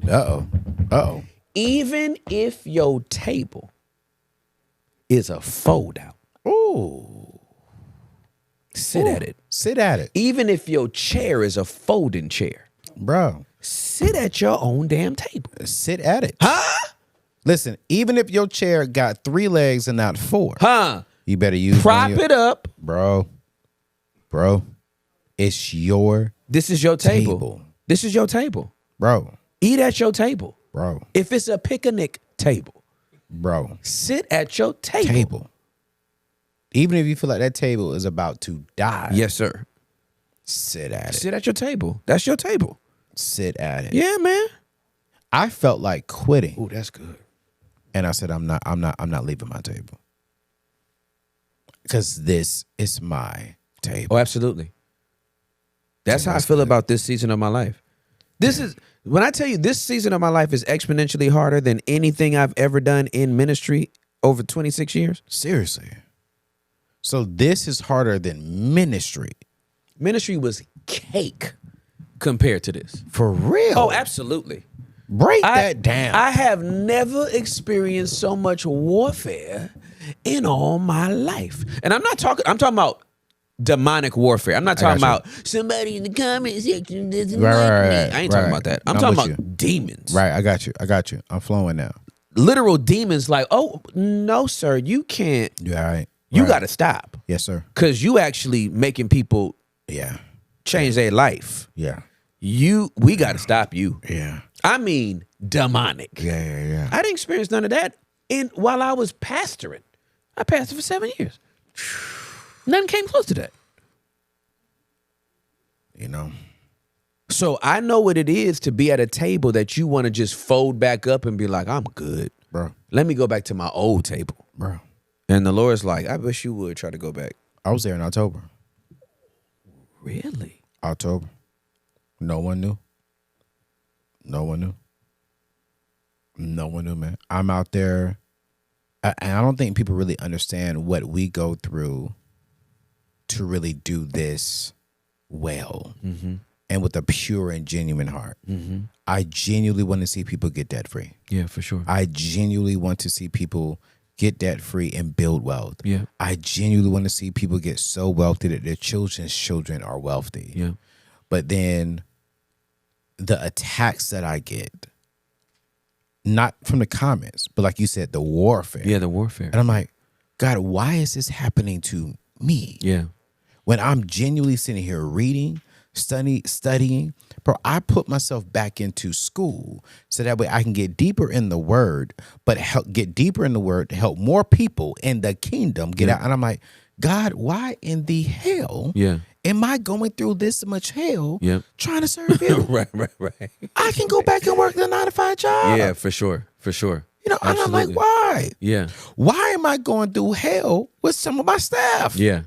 Speaker 3: Uh-oh.
Speaker 1: Even if your table is a fold out.
Speaker 3: Ooh.
Speaker 1: Sit at it.
Speaker 3: Sit at it.
Speaker 1: Even if your chair is a folding chair.
Speaker 3: Bro.
Speaker 1: Sit at your own damn table.
Speaker 3: Sit at it.
Speaker 1: Huh?
Speaker 3: Listen, even if your chair got 3 legs and not 4.
Speaker 1: Huh?
Speaker 3: You better use
Speaker 1: prop it up.
Speaker 3: Bro. It's your
Speaker 1: This is your table. This is your table.
Speaker 3: Bro.
Speaker 1: Eat at your table.
Speaker 3: Bro.
Speaker 1: If it's a picnic table.
Speaker 3: Bro.
Speaker 1: Sit at your table.
Speaker 3: Even if you feel like that table is about to die.
Speaker 1: Yes, sir.
Speaker 3: Sit at it.
Speaker 1: Sit at your table. That's your table.
Speaker 3: Sit at it.
Speaker 1: Yeah, man.
Speaker 3: I felt like quitting.
Speaker 1: Oh, that's good.
Speaker 3: And I said, I'm not leaving my table. Because this is my table.
Speaker 1: Oh, absolutely. That's how I feel about this season of my life. When I tell you this season of my life is exponentially harder than anything I've ever done in ministry over 26 years.
Speaker 3: Seriously. So this is harder than ministry.
Speaker 1: Ministry was cake compared to this.
Speaker 3: For real?
Speaker 1: Oh, absolutely.
Speaker 3: Break that down.
Speaker 1: I have never experienced so much warfare in all my life. And I'm talking about demonic warfare. I'm not talking about somebody in the comment section doesn't like me. I ain't talking about that. I'm talking about demons.
Speaker 3: Right, I got you. I'm flowing now.
Speaker 1: Literal demons like, oh, no, sir, you can't.
Speaker 3: Yeah, all right.
Speaker 1: You got to stop.
Speaker 3: Yes, sir.
Speaker 1: Because you actually making people change their life.
Speaker 3: Yeah.
Speaker 1: We got to stop you.
Speaker 3: Yeah.
Speaker 1: I mean, demonic.
Speaker 3: Yeah.
Speaker 1: I didn't experience none of that while I was pastoring. I pastored for 7 years. Nothing came close to that.
Speaker 3: You know.
Speaker 1: So I know what it is to be at a table that you want to just fold back up and be like, I'm good.
Speaker 3: Bro.
Speaker 1: Let me go back to my old table.
Speaker 3: Bro.
Speaker 1: And the Lord's like, I wish you would try to go back.
Speaker 3: I was there in October.
Speaker 1: Really?
Speaker 3: October. No one knew. No one knew, man. I'm out there. And I don't think people really understand what we go through to really do this well.
Speaker 1: Mm-hmm.
Speaker 3: And with a pure and genuine heart.
Speaker 1: Mm-hmm.
Speaker 3: I genuinely want to see people get debt free.
Speaker 1: Yeah, for sure.
Speaker 3: I genuinely want to see people get debt free and build wealth.
Speaker 1: Yeah.
Speaker 3: I genuinely want to see people get so wealthy that their children's children are wealthy.
Speaker 1: Yeah.
Speaker 3: But then the attacks that I get, not from the comments, but like you said, the warfare.
Speaker 1: Yeah, the warfare.
Speaker 3: And I'm like, God, why is this happening to me?
Speaker 1: Yeah.
Speaker 3: When I'm genuinely sitting here reading, studying, bro, I put myself back into school so that way I can get deeper in the word, but get deeper in the word to help more people in the kingdom get out. And I'm like, God, why in the hell am I going through this much hell trying to serve you?
Speaker 1: Right.
Speaker 3: I can go back and work the 9-to-5 job.
Speaker 1: Yeah, for sure.
Speaker 3: You know, and I'm like, why?
Speaker 1: Yeah.
Speaker 3: Why am I going through hell with some of my staff?
Speaker 1: Yeah.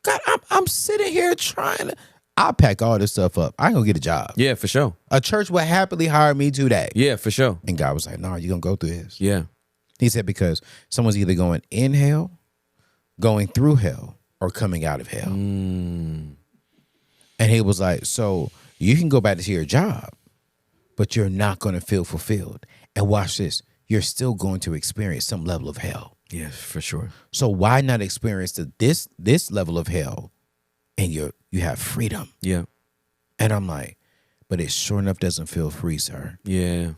Speaker 3: God, I'm sitting here trying to. I'll pack all this stuff up. I ain't gonna get a job.
Speaker 1: Yeah, for sure.
Speaker 3: A church would happily hire me today.
Speaker 1: Yeah, for sure.
Speaker 3: And God was like, no, you're gonna go through this.
Speaker 1: Yeah.
Speaker 3: He said, because someone's either going in hell, going through hell, or coming out of hell. And he was like, so you can go back to your job, but you're not going to feel fulfilled. And watch this. You're still going to experience some level of hell.
Speaker 1: Yeah, for sure.
Speaker 3: So why not experience this level of hell and you have freedom?
Speaker 1: Yeah.
Speaker 3: And I'm like, but it sure enough doesn't feel free, sir.
Speaker 1: Yeah.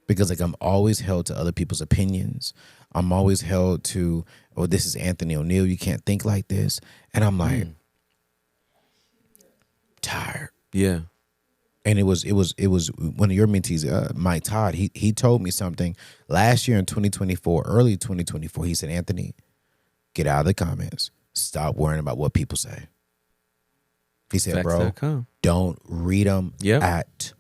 Speaker 3: Because like I'm always held to other people's opinions. I'm always held to, oh, this is Anthony O'Neal. You can't think like this. And I'm like, tired.
Speaker 1: Yeah.
Speaker 3: And it was one of your mentees, Mike Todd. He told me something last year in 2024, early 2024. He said, Anthony, get out of the comments. Stop worrying about what people say. He said, bro, don't read them at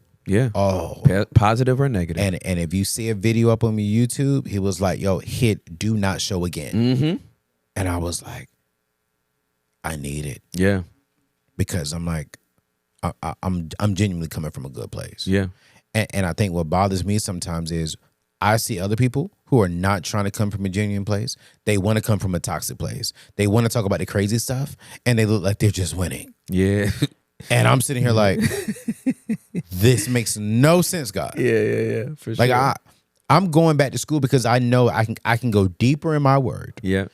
Speaker 3: all.
Speaker 1: Positive or negative.
Speaker 3: And if you see a video up on your YouTube, he was like, yo, hit do not show again. And I was like, I need it.
Speaker 1: Yeah.
Speaker 3: Because I'm like, I'm genuinely coming from a good place.
Speaker 1: Yeah.
Speaker 3: And I think what bothers me sometimes is I see other people who are not trying to come from a genuine place. They want to come from a toxic place. They want to talk about the crazy stuff, and they look like they're just winning.
Speaker 1: Yeah.
Speaker 3: And I'm sitting here like, this makes no sense, God.
Speaker 1: Yeah. For sure.
Speaker 3: Like I'm going back to school because I know I can go deeper in my word.
Speaker 1: Yeah.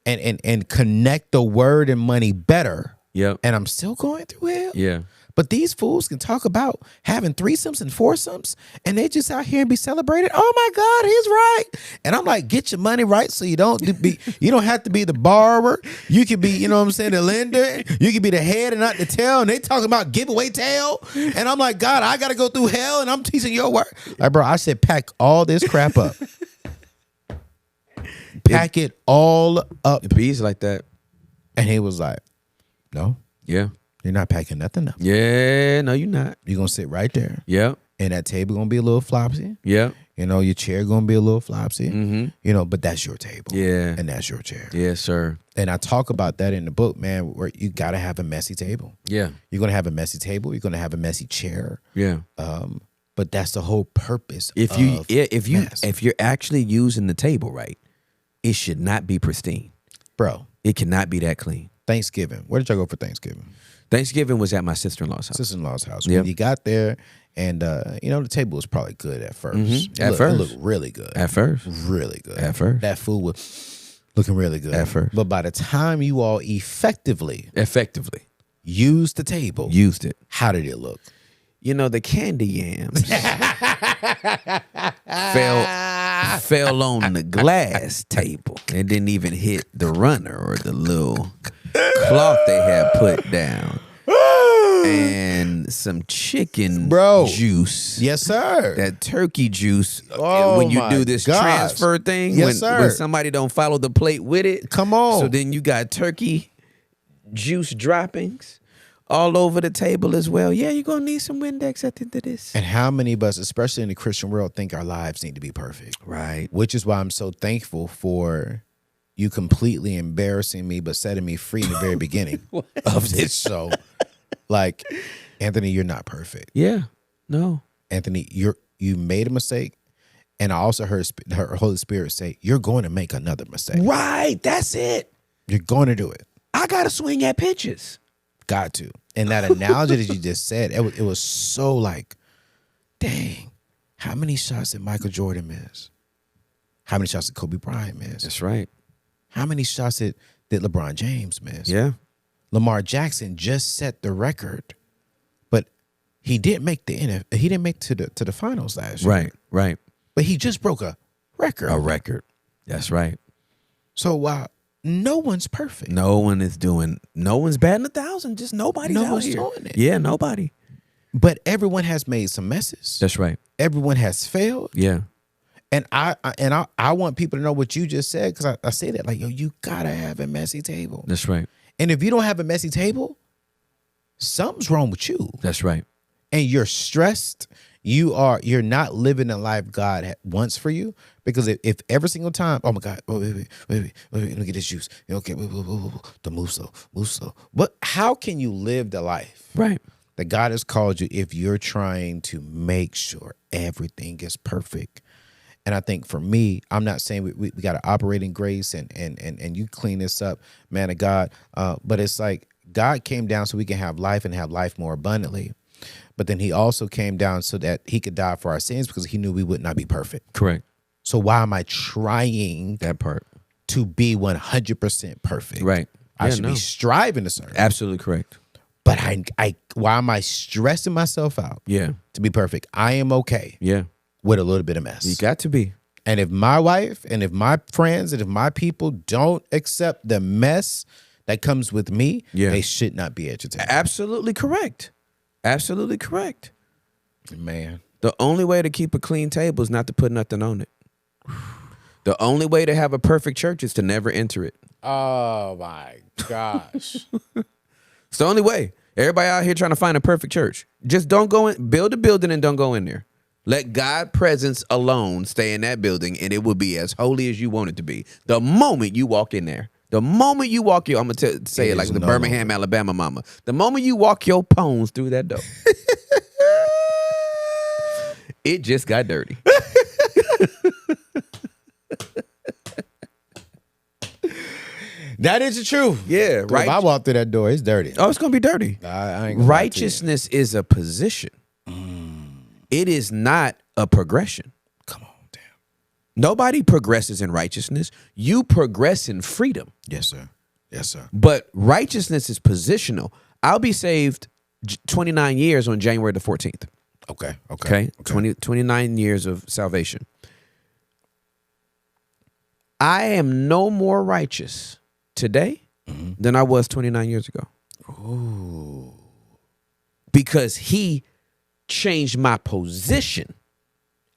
Speaker 3: And connect the word and money better.
Speaker 1: Yep.
Speaker 3: And I'm still going through hell.
Speaker 1: Yeah.
Speaker 3: But these fools can talk about having threesomes and foursomes, and they just out here and be celebrated. Oh my God, he's right. And I'm like, get your money right so you don't have to be the borrower. You can be, you know what I'm saying, the lender. You can be the head and not the tail. And they talking about giveaway tail. And I'm like, God, I got to go through hell, and I'm teaching your word. Like, bro, I said, pack all this crap up. Pack it all up.
Speaker 1: It bees like that.
Speaker 3: And he was like, no.
Speaker 1: Yeah.
Speaker 3: You're not packing nothing up.
Speaker 1: Yeah, no, you're not.
Speaker 3: You're going to sit right there.
Speaker 1: Yeah.
Speaker 3: And that table going to be a little flopsy.
Speaker 1: Yeah.
Speaker 3: You know, your chair going to be a little flopsy.
Speaker 1: Mm-hmm.
Speaker 3: You know, but that's your table.
Speaker 1: Yeah.
Speaker 3: And that's your chair.
Speaker 1: Yes, sir.
Speaker 3: And I talk about that in the book, man, where you got to have a messy table.
Speaker 1: Yeah.
Speaker 3: You're going to have a messy table. You're going to have a messy chair.
Speaker 1: Yeah.
Speaker 3: But that's the whole purpose
Speaker 1: if you're actually using the table right, it should not be pristine.
Speaker 3: Bro.
Speaker 1: It cannot be that clean.
Speaker 3: Thanksgiving. Where did y'all go for Thanksgiving?
Speaker 1: Thanksgiving was at my sister-in-law's house.
Speaker 3: Sister-in-law's house.
Speaker 1: Yep.
Speaker 3: When you got there, and the table was probably good at first.
Speaker 1: Mm-hmm.
Speaker 3: It looked really good.
Speaker 1: At first.
Speaker 3: Really good.
Speaker 1: At first.
Speaker 3: That food was looking really good.
Speaker 1: At first.
Speaker 3: But by the time you all effectively used the table.
Speaker 1: Used it.
Speaker 3: How did it look?
Speaker 1: You know, the candy yams fell on the glass table. It didn't even hit the runner or the little cloth they had put down. And some chicken juice.
Speaker 3: Yes, sir.
Speaker 1: That turkey juice.
Speaker 3: Oh,
Speaker 1: when you
Speaker 3: my
Speaker 1: do this
Speaker 3: gosh.
Speaker 1: transfer thing,
Speaker 3: Yes, sir.
Speaker 1: when somebody don't follow the plate with it.
Speaker 3: Come on.
Speaker 1: So then you got turkey juice droppings all over the table as well. Yeah, you're going to need some Windex at the end of this.
Speaker 3: And how many of us, especially in the Christian world, think our lives need to be perfect?
Speaker 1: Right.
Speaker 3: Which is why I'm so thankful for you completely embarrassing me but setting me free in the very beginning of this show. Like, Anthony, you're not perfect.
Speaker 1: Yeah. No.
Speaker 3: Anthony, you made a mistake. And I also heard her Holy Spirit say, you're going to make another mistake.
Speaker 1: Right. That's it.
Speaker 3: You're going to do it.
Speaker 1: I got to swing at pitches.
Speaker 3: Got to. And that analogy that you just said, it was so like, dang, how many shots did Michael Jordan miss? How many shots did Kobe Bryant miss?
Speaker 1: That's right.
Speaker 3: How many shots did LeBron James miss?
Speaker 1: Yeah.
Speaker 3: Lamar Jackson just set the record, but he didn't make he didn't make to the finals last year.
Speaker 1: Right.
Speaker 3: But he just broke a record.
Speaker 1: A record. That's right.
Speaker 3: So while no one's perfect.
Speaker 1: No one's batting 1,000. Just nobody's out here.
Speaker 3: doing it.
Speaker 1: Yeah, nobody.
Speaker 3: But everyone has made some messes.
Speaker 1: That's right.
Speaker 3: Everyone has failed.
Speaker 1: Yeah.
Speaker 3: And I want people to know what you just said, because I say that like, yo, you gotta have a messy table.
Speaker 1: That's right.
Speaker 3: And if you don't have a messy table, something's wrong with you.
Speaker 1: That's right.
Speaker 3: And you're stressed, You're not living the life God wants for you, because if every single time, oh my God, wait, let me get this juice. Okay, the move slow. But how can you live the life
Speaker 1: Right.
Speaker 3: that God has called you if you're trying to make sure everything is perfect? And I think for me, I'm not saying we got to operate in grace and you clean this up, man of God. But it's like God came down so we can have life and have life more abundantly. But then he also came down so that he could die for our sins, because he knew we would not be perfect.
Speaker 1: Correct.
Speaker 3: So why am I trying
Speaker 1: That part.
Speaker 3: to be 100% perfect?
Speaker 1: Right.
Speaker 3: I
Speaker 1: Yeah,
Speaker 3: should
Speaker 1: no.
Speaker 3: be striving to serve.
Speaker 1: Absolutely correct.
Speaker 3: But why am I stressing myself out
Speaker 1: Yeah.
Speaker 3: to be perfect? I am okay
Speaker 1: Yeah.
Speaker 3: with a little bit of mess.
Speaker 1: You got to be.
Speaker 3: And if my wife and if my friends and if my people don't accept the mess that comes with me,
Speaker 1: Yeah.
Speaker 3: they should not be at your table.
Speaker 1: Absolutely correct. Absolutely correct.
Speaker 3: Man.
Speaker 1: The only way to keep a clean table is not to put nothing on it. The only way to have a perfect church is to never enter it.
Speaker 3: Oh my gosh.
Speaker 1: It's the only way. Everybody out here trying to find a perfect church. Just don't go in, build a building and don't go in there. Let God's presence alone stay in that building, and it will be as holy as you want it to be. The moment you walk in there, the moment you walk your, I'm going to say it like
Speaker 3: is
Speaker 1: the
Speaker 3: no
Speaker 1: Birmingham, Alabama mama. The moment you walk your pones through that door, it just got dirty.
Speaker 3: That is the truth.
Speaker 1: Yeah,
Speaker 3: If
Speaker 1: right.
Speaker 3: I walk through that door, it's dirty.
Speaker 1: Oh, it's going to be dirty.
Speaker 3: I ain't gonna lie to you.
Speaker 1: Righteousness is a position. It is not a progression.
Speaker 3: Come on, damn.
Speaker 1: Nobody progresses in righteousness. You progress in freedom.
Speaker 3: Yes, sir. Yes, sir.
Speaker 1: But righteousness is positional. I'll be saved 29 years on January the 14th.
Speaker 3: Okay.
Speaker 1: Okay? 29 years of salvation. I am no more righteous today than I was 29 years ago.
Speaker 3: Ooh.
Speaker 1: Because he changed my position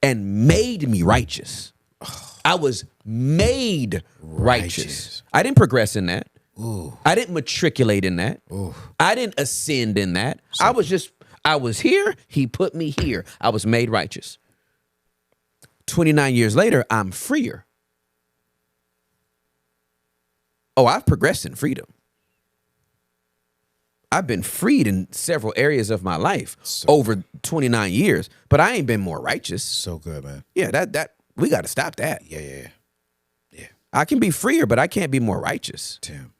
Speaker 1: and made me righteous. I was made righteous. I didn't progress in that.
Speaker 3: Ooh.
Speaker 1: I didn't matriculate in that.
Speaker 3: Ooh.
Speaker 1: I didn't ascend in that. I was here. He put me here. I was made righteous. 29 years later, I'm freer. Oh, I've progressed in freedom. I've been freed in several areas of my life over 29 years, but I ain't been more righteous.
Speaker 3: So good, man.
Speaker 1: Yeah, that we got to stop that.
Speaker 3: Yeah.
Speaker 1: I can be freer, but I can't be more righteous.
Speaker 3: Tim,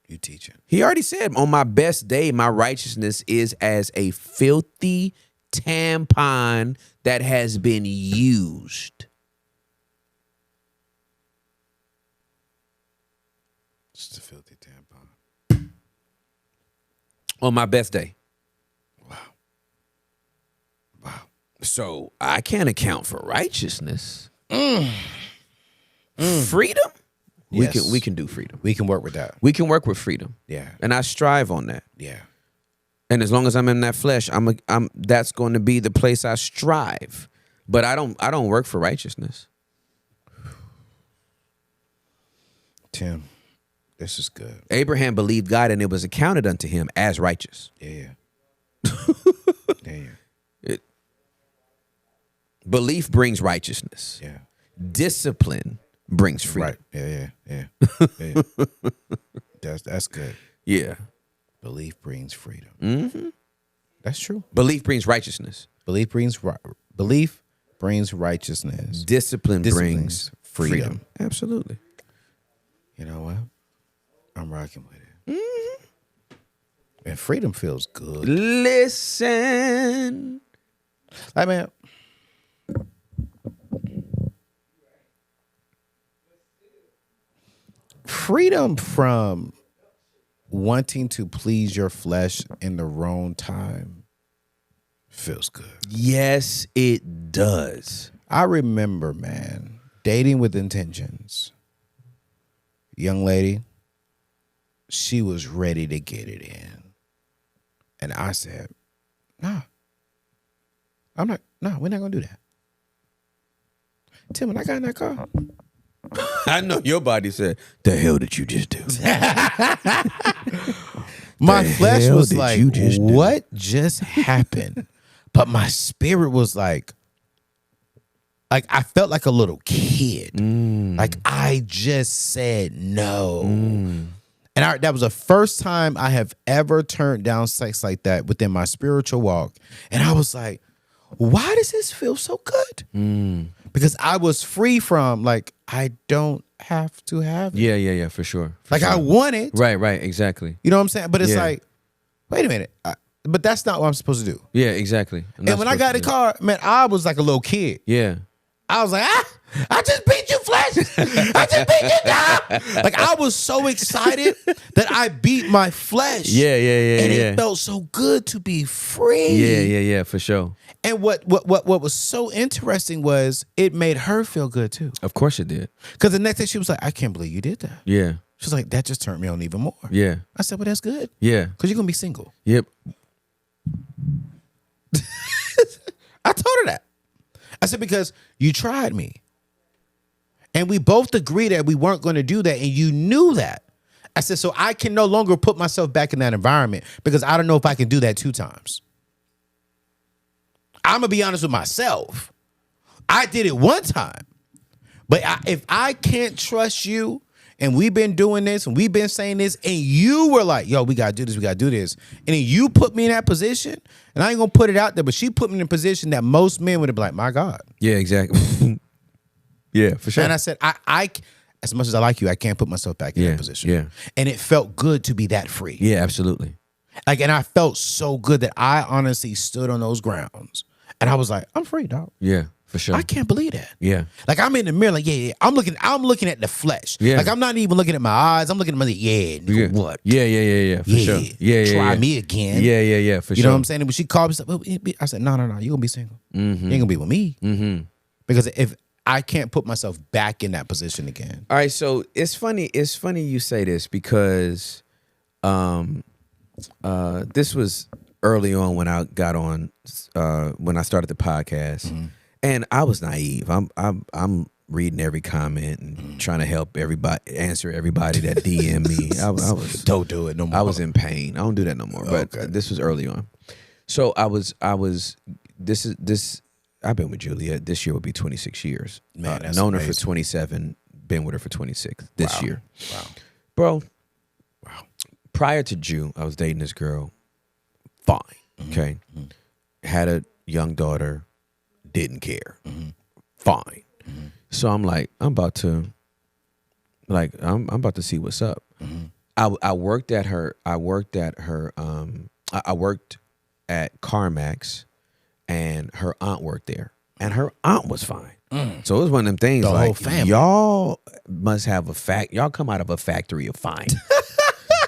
Speaker 3: you teaching.
Speaker 1: He already said, on my best day, my righteousness is as a filthy tampon that has been used.
Speaker 3: Just a filthy tampon.
Speaker 1: On my best day.
Speaker 3: Wow.
Speaker 1: So I can't account for righteousness. Freedom?
Speaker 3: Yes.
Speaker 1: We can do freedom.
Speaker 3: We can work with that.
Speaker 1: We can work with freedom.
Speaker 3: Yeah.
Speaker 1: And I strive on that.
Speaker 3: Yeah.
Speaker 1: And as long as I'm in that flesh, I'm that's going to be the place I strive. But I don't work for righteousness.
Speaker 3: Tim, this is good.
Speaker 1: Abraham believed God and it was accounted unto him as righteous.
Speaker 3: Yeah.
Speaker 1: Belief brings righteousness.
Speaker 3: Yeah.
Speaker 1: Discipline brings freedom.
Speaker 3: Right. Yeah. That's good.
Speaker 1: Yeah.
Speaker 3: Belief brings freedom.
Speaker 1: Mm-hmm.
Speaker 3: That's true.
Speaker 1: Belief brings righteousness.
Speaker 3: Belief brings righteousness.
Speaker 1: Discipline brings freedom. Absolutely.
Speaker 3: You know what? I'm rocking with it. Mm-hmm. And freedom feels good.
Speaker 1: Listen.
Speaker 3: Like, man, freedom from wanting to please your flesh in the wrong time feels good.
Speaker 1: Yes, it does.
Speaker 3: I remember, man, dating with intentions. Young lady, she was ready to get it in. And I said, nah, we're not going to do that. Tim, when I got in that car,
Speaker 1: I know your body said, the hell did you just do?
Speaker 3: my
Speaker 1: The
Speaker 3: flesh
Speaker 1: hell
Speaker 3: was
Speaker 1: did
Speaker 3: like,
Speaker 1: you just do?
Speaker 3: what just happened? But my spirit was like I felt like a little kid. Like I just said no. And that was the first time I have ever turned down sex like that within my spiritual walk. And I was like, why does this feel so good? Because I was free from like, I don't have to have it.
Speaker 1: Yeah, for sure.
Speaker 3: Like I want it.
Speaker 1: Right, exactly.
Speaker 3: You know what I'm saying? But it's
Speaker 1: Yeah.
Speaker 3: like, wait a minute. But that's not what I'm supposed to do.
Speaker 1: Yeah, exactly.
Speaker 3: And when I got in the car, man, I was like a little kid.
Speaker 1: Yeah.
Speaker 3: I was like, I just beat you, Flesh. I just beat you down. Like I was so excited that I beat my flesh.
Speaker 1: Yeah.
Speaker 3: And it felt so good to be free.
Speaker 1: Yeah, for sure.
Speaker 3: And what was so interesting was it made her feel good too.
Speaker 1: Of course it did.
Speaker 3: Because the next day she was like, I can't believe you did that.
Speaker 1: Yeah.
Speaker 3: She was like, that just turned me on even more.
Speaker 1: Yeah.
Speaker 3: I said, well, that's good.
Speaker 1: Yeah.
Speaker 3: Because you're going to be single.
Speaker 1: Yep.
Speaker 3: I told her that. I said, because you tried me. And we both agreed that we weren't going to do that. And you knew that. I said, so I can no longer put myself back in that environment because I don't know if I can do that 2 times. I'm going to be honest with myself. I did it 1 time. But if I can't trust you and we've been doing this and we've been saying this and you were like, yo, we got to do this, we got to do this. And then you put me in that position, and I ain't going to put it out there, but she put me in a position that most men would have been like, my God.
Speaker 1: Yeah, exactly. Yeah, for sure.
Speaker 3: And I said, I as much as I like you, I can't put myself back in that position.
Speaker 1: Yeah.
Speaker 3: And it felt good to be that free.
Speaker 1: Yeah, absolutely.
Speaker 3: Like, and I felt so good that I honestly stood on those grounds. And I was like, I'm free, dog.
Speaker 1: Yeah, for sure.
Speaker 3: I can't believe that.
Speaker 1: Yeah.
Speaker 3: Like I'm in the mirror, like, yeah. I'm looking at the flesh.
Speaker 1: Yeah.
Speaker 3: Like I'm not even looking at my eyes. I'm looking at my nigga, what?
Speaker 1: Yeah, for sure. Yeah.
Speaker 3: Try me again.
Speaker 1: Yeah, for sure.
Speaker 3: You know what I'm saying? And when she called me, I said, no, you're gonna be single. You ain't gonna be with me. Because if I can't put myself back in that position again.
Speaker 1: All right, so it's funny you say this because this was early on when I got on when I started the podcast. And I was naive. I'm reading every comment and trying to help everybody, answer everybody that DM me. I was
Speaker 3: Don't do it no more.
Speaker 1: I was in pain. I don't do that no more. But this was early on. So I've been with Julia. This year would be 26 years.
Speaker 3: Man, that's
Speaker 1: known her
Speaker 3: amazing.
Speaker 1: for 27, been with her for 26 this year.
Speaker 3: Wow.
Speaker 1: Bro, prior to June, I was dating this girl. Fine. Okay. Had a young daughter. Didn't care. Fine. So I'm like, I'm about to see what's up. I worked at CarMax, and her aunt worked there, and her aunt was fine. So it was one of them things,
Speaker 3: The
Speaker 1: like,
Speaker 3: whole family.
Speaker 1: y'all must have y'all come out of a factory of fine.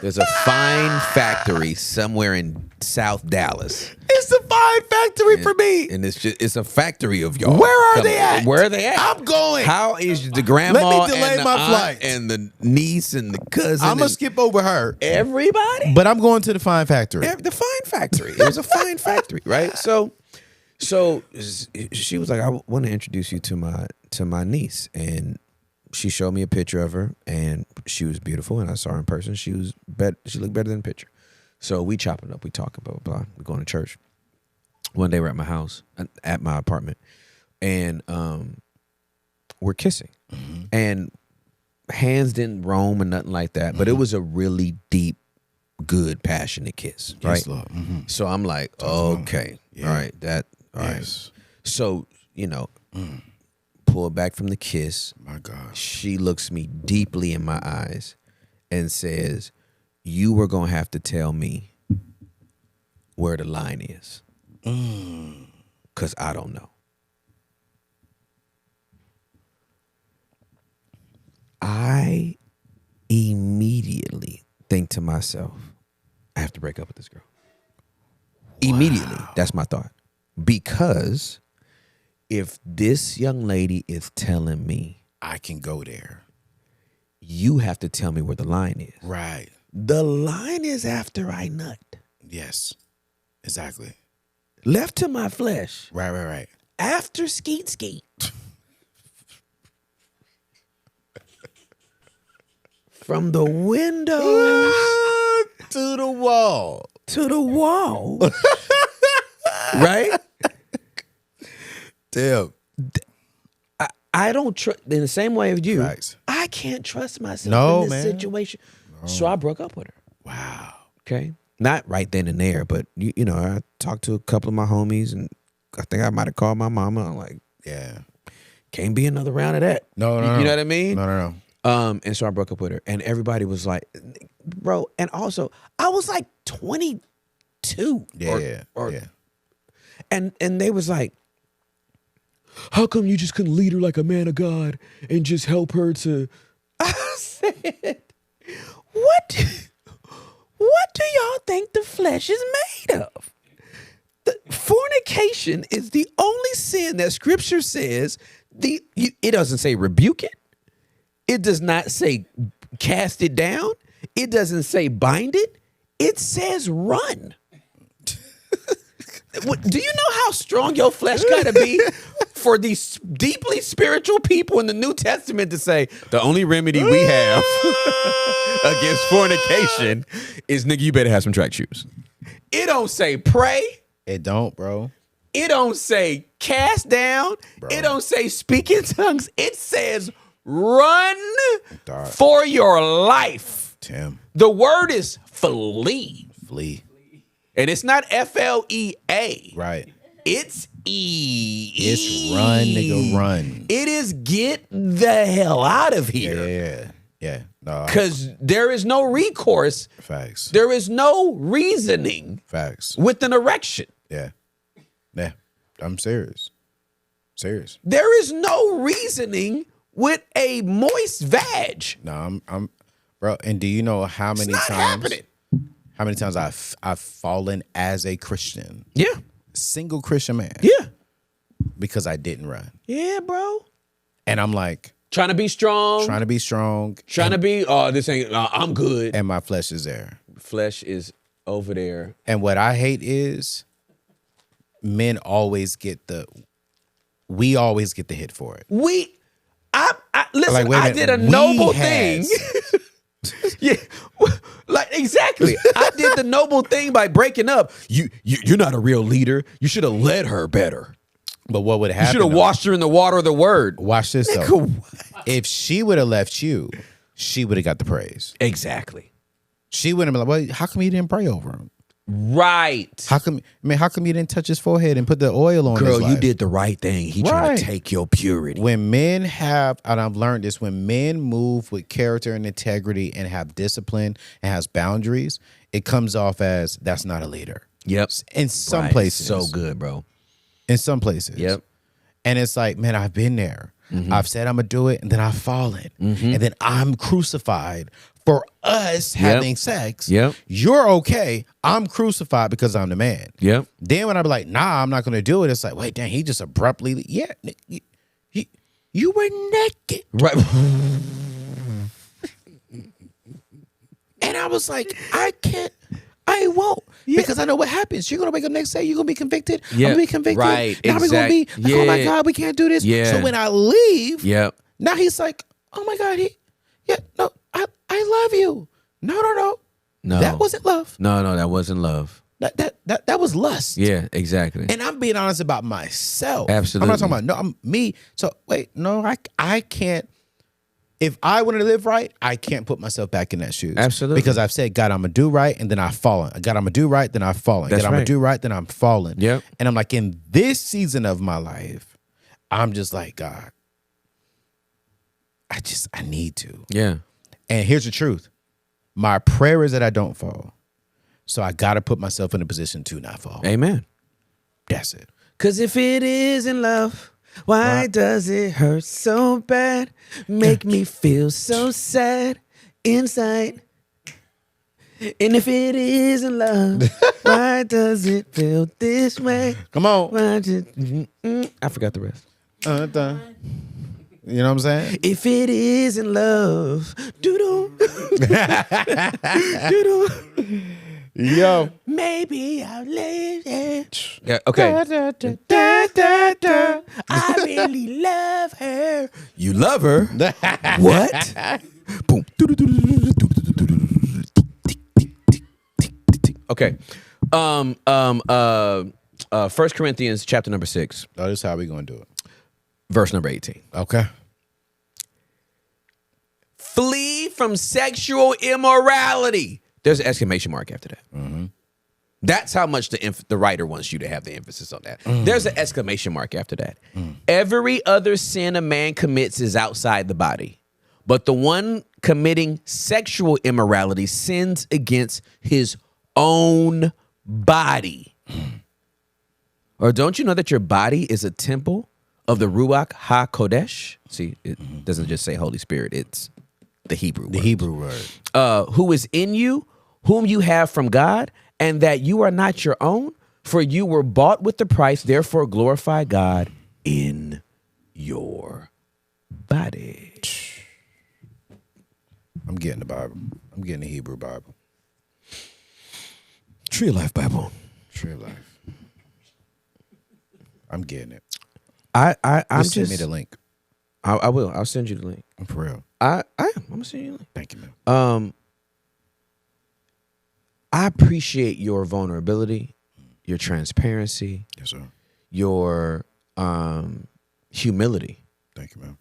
Speaker 1: There's a fine factory somewhere in South Dallas.
Speaker 3: It's a fine factory for me.
Speaker 1: And it's a factory of y'all.
Speaker 3: Where are they at?
Speaker 1: Where are they at?
Speaker 3: I'm going.
Speaker 1: How is the grandma
Speaker 3: Let me delay
Speaker 1: and the
Speaker 3: my
Speaker 1: aunt
Speaker 3: flight.
Speaker 1: and the niece and the cousin?
Speaker 3: I'm gonna
Speaker 1: and
Speaker 3: skip over her.
Speaker 1: everybody.
Speaker 3: But I'm going to the fine factory.
Speaker 1: The fine factory. It was a fine factory, right? So she was like, I want to introduce you to my niece, and she showed me a picture of her, and she was beautiful, and I saw her in person. She looked better than the picture. So we chopping up, we talking, blah, blah, blah. We're going to church. One day we're at my house, at my apartment, and we're kissing. And hands didn't roam or nothing like that, but it was a really deep, good, passionate kiss, right?
Speaker 3: Yes, Lord.
Speaker 1: So I'm like, okay, all right, all right.
Speaker 3: Yes.
Speaker 1: So, pull back from the kiss.
Speaker 3: My God.
Speaker 1: She looks me deeply in my eyes and says, you were going to have to tell me where the line is. Because I don't know. I immediately think to myself, I have to break up with this girl. Immediately. That's my thought. Because if this young lady is telling me
Speaker 3: I can go there.
Speaker 1: you have to tell me where the line is.
Speaker 3: Right.
Speaker 1: The line is after I nut.
Speaker 3: Yes. Exactly.
Speaker 1: Left to my flesh.
Speaker 3: Right.
Speaker 1: After skeet. From the window
Speaker 3: To the wall.
Speaker 1: to the wall. Right?
Speaker 3: Damn.
Speaker 1: I don't trust, in the same way as you,
Speaker 3: Facts.
Speaker 1: I can't trust myself
Speaker 3: No,
Speaker 1: in this
Speaker 3: man.
Speaker 1: situation. No. So I broke up with her.
Speaker 3: Wow.
Speaker 1: Okay. Not right then and there, but you know, I talked to a couple of my homies, and I think I might have called my mama. I'm like,
Speaker 3: yeah,
Speaker 1: can't be another round of that.
Speaker 3: No.
Speaker 1: You know what I mean?
Speaker 3: No.
Speaker 1: And so I broke up with her, and everybody was like, bro, and also I was like 22.
Speaker 3: Yeah.
Speaker 1: And they was like, how come you just couldn't lead her like a man of God and just help her to? I said, what do y'all think the flesh is made of? Fornication is the only sin that Scripture says. It doesn't say rebuke it. It does not say cast it down. It doesn't say bind it. It says run. Do you know how strong your flesh got to be for these deeply spiritual people in the New Testament to say the only remedy we have against fornication is, nigga, you better have some track shoes. It don't say pray.
Speaker 3: It don't, bro.
Speaker 1: It don't say cast down.
Speaker 3: Bro.
Speaker 1: It don't say speak in tongues. It says run
Speaker 3: Dog.
Speaker 1: for your life.
Speaker 3: Tim.
Speaker 1: The word is flee.
Speaker 3: Flee.
Speaker 1: And it's not FLEA.
Speaker 3: Right.
Speaker 1: It's E.
Speaker 3: It's run, nigga, run.
Speaker 1: It is get the hell out of here.
Speaker 3: Yeah. No.
Speaker 1: Because there is no recourse.
Speaker 3: Facts.
Speaker 1: There is no reasoning
Speaker 3: Facts.
Speaker 1: with an erection.
Speaker 3: Yeah. I'm serious.
Speaker 1: There is no reasoning with a moist vag.
Speaker 3: No, I'm bro. And do you know how many
Speaker 1: It's not
Speaker 3: times?
Speaker 1: happening.
Speaker 3: How many times I've fallen as a Christian,
Speaker 1: Yeah.
Speaker 3: single Christian man,
Speaker 1: Yeah.
Speaker 3: because I didn't run,
Speaker 1: Yeah, bro.
Speaker 3: and I'm like
Speaker 1: Trying to be strong.
Speaker 3: trying to be strong,
Speaker 1: Trying to be, this ain't, I'm good.
Speaker 3: and my flesh is there.
Speaker 1: Flesh is over there.
Speaker 3: And what I hate is men always get we always get the hit for it.
Speaker 1: Listen,
Speaker 3: Like, wait a
Speaker 1: I
Speaker 3: minute,
Speaker 1: did a
Speaker 3: we
Speaker 1: noble
Speaker 3: has-
Speaker 1: thing. Yeah, like exactly. I did the noble thing by breaking up. You're not a real leader. You should have led her better.
Speaker 3: But what would
Speaker 1: You
Speaker 3: happen?
Speaker 1: should have
Speaker 3: though-
Speaker 1: washed her in the water of the word.
Speaker 3: Watch this though.
Speaker 1: Nigga,
Speaker 3: If she would have left you, she would have got the praise.
Speaker 1: exactly.
Speaker 3: She wouldn't have been like, well, how come you didn't pray over him?
Speaker 1: Right.
Speaker 3: How come you didn't touch his forehead and put the oil on his
Speaker 1: Girl, you
Speaker 3: life?
Speaker 1: did the right thing. He trying
Speaker 3: Right.
Speaker 1: to take your purity.
Speaker 3: When men have, and I've learned this, when men move with character and integrity and have discipline and has boundaries, it comes off as that's not a leader.
Speaker 1: Yep.
Speaker 3: In some
Speaker 1: Right.
Speaker 3: places.
Speaker 1: So good, bro.
Speaker 3: In some places.
Speaker 1: Yep.
Speaker 3: And it's like, man, I've been there.
Speaker 1: Mm-hmm.
Speaker 3: I've said I'm going to do it, and then I've fallen. And then I'm crucified for us having sex.
Speaker 1: Yep.
Speaker 3: You're okay. I'm crucified because I'm the man.
Speaker 1: Yep.
Speaker 3: Then when I be like, nah, I'm not going to do it, it's like, wait, dang, he just abruptly, yeah, you were naked.
Speaker 1: Right.
Speaker 3: And I was like, I won't. Because I know what happens. You're going to wake up next day, you're going to be convicted.
Speaker 1: Yeah.
Speaker 3: I'm going to be convicted.
Speaker 1: Right.
Speaker 3: Now we're going to be, like, oh my
Speaker 1: Yeah.
Speaker 3: God, we can't do this.
Speaker 1: Yeah.
Speaker 3: So when I leave,
Speaker 1: Yep.
Speaker 3: now he's like, oh my God, no, I love you. No.
Speaker 1: No.
Speaker 3: That wasn't love.
Speaker 1: No, that wasn't love.
Speaker 3: That was lust.
Speaker 1: Yeah, exactly.
Speaker 3: And I'm being honest about myself.
Speaker 1: Absolutely.
Speaker 3: I'm not talking about, no, I'm me. So wait, no, I can't. If I want to live right, I can't put myself back in that shoes.
Speaker 1: Absolutely.
Speaker 3: Because I've said, God, I'm going to do right, and then I've fallen. God, I'm going to do right, then I've fallen.
Speaker 1: That's
Speaker 3: God, I'm going
Speaker 1: right.
Speaker 3: to do right, then I'm fallen.
Speaker 1: Yep.
Speaker 3: And I'm like, in this season of my life, I'm just like, God, I need to.
Speaker 1: Yeah.
Speaker 3: And here's the truth. My prayer is that I don't fall. So I got to put myself in a position to not fall.
Speaker 1: Amen.
Speaker 3: That's it.
Speaker 1: Cause if it isn't love, why does it hurt so bad? Make me feel so sad inside. And if it isn't love, why does it feel this way?
Speaker 3: Come on.
Speaker 1: Why just, I forgot the rest.
Speaker 3: You know what I'm saying?
Speaker 1: If it isn't love, doo-doo, doo-doo,
Speaker 3: Yo.
Speaker 1: maybe I'll live it. Yeah, okay. I really love her. You love her? What? Boom. Okay. 1 Corinthians chapter number 6,
Speaker 3: Oh, this is how we gonna do it.
Speaker 1: verse number 18.
Speaker 3: Okay.
Speaker 1: Flee from sexual immorality. There's an exclamation mark after that. That's how much the writer wants you to have the emphasis on that. There's an exclamation mark after that. Every other sin a man commits is outside the body, but the one committing sexual immorality sins against his own body. Or don't you know that your body is a temple of the Ruach HaKodesh? See, it doesn't just say Holy Spirit, it's the Hebrew word.
Speaker 3: Hebrew word.
Speaker 1: Who is in you, whom you have from God, and that you are not your own, for you were bought with the price, therefore glorify God in your body.
Speaker 3: I'm getting the Bible. I'm getting the Hebrew Bible.
Speaker 1: Tree of Life Bible.
Speaker 3: Tree of Life. I'm getting it.
Speaker 1: I'm
Speaker 3: Just
Speaker 1: just
Speaker 3: send me the link.
Speaker 1: I will. I'll send you the link.
Speaker 3: I'm for real.
Speaker 1: I'm gonna send you the link.
Speaker 3: Thank you, man.
Speaker 1: I appreciate your vulnerability, your transparency,
Speaker 3: Yes, sir.
Speaker 1: your humility.
Speaker 3: Thank you, man.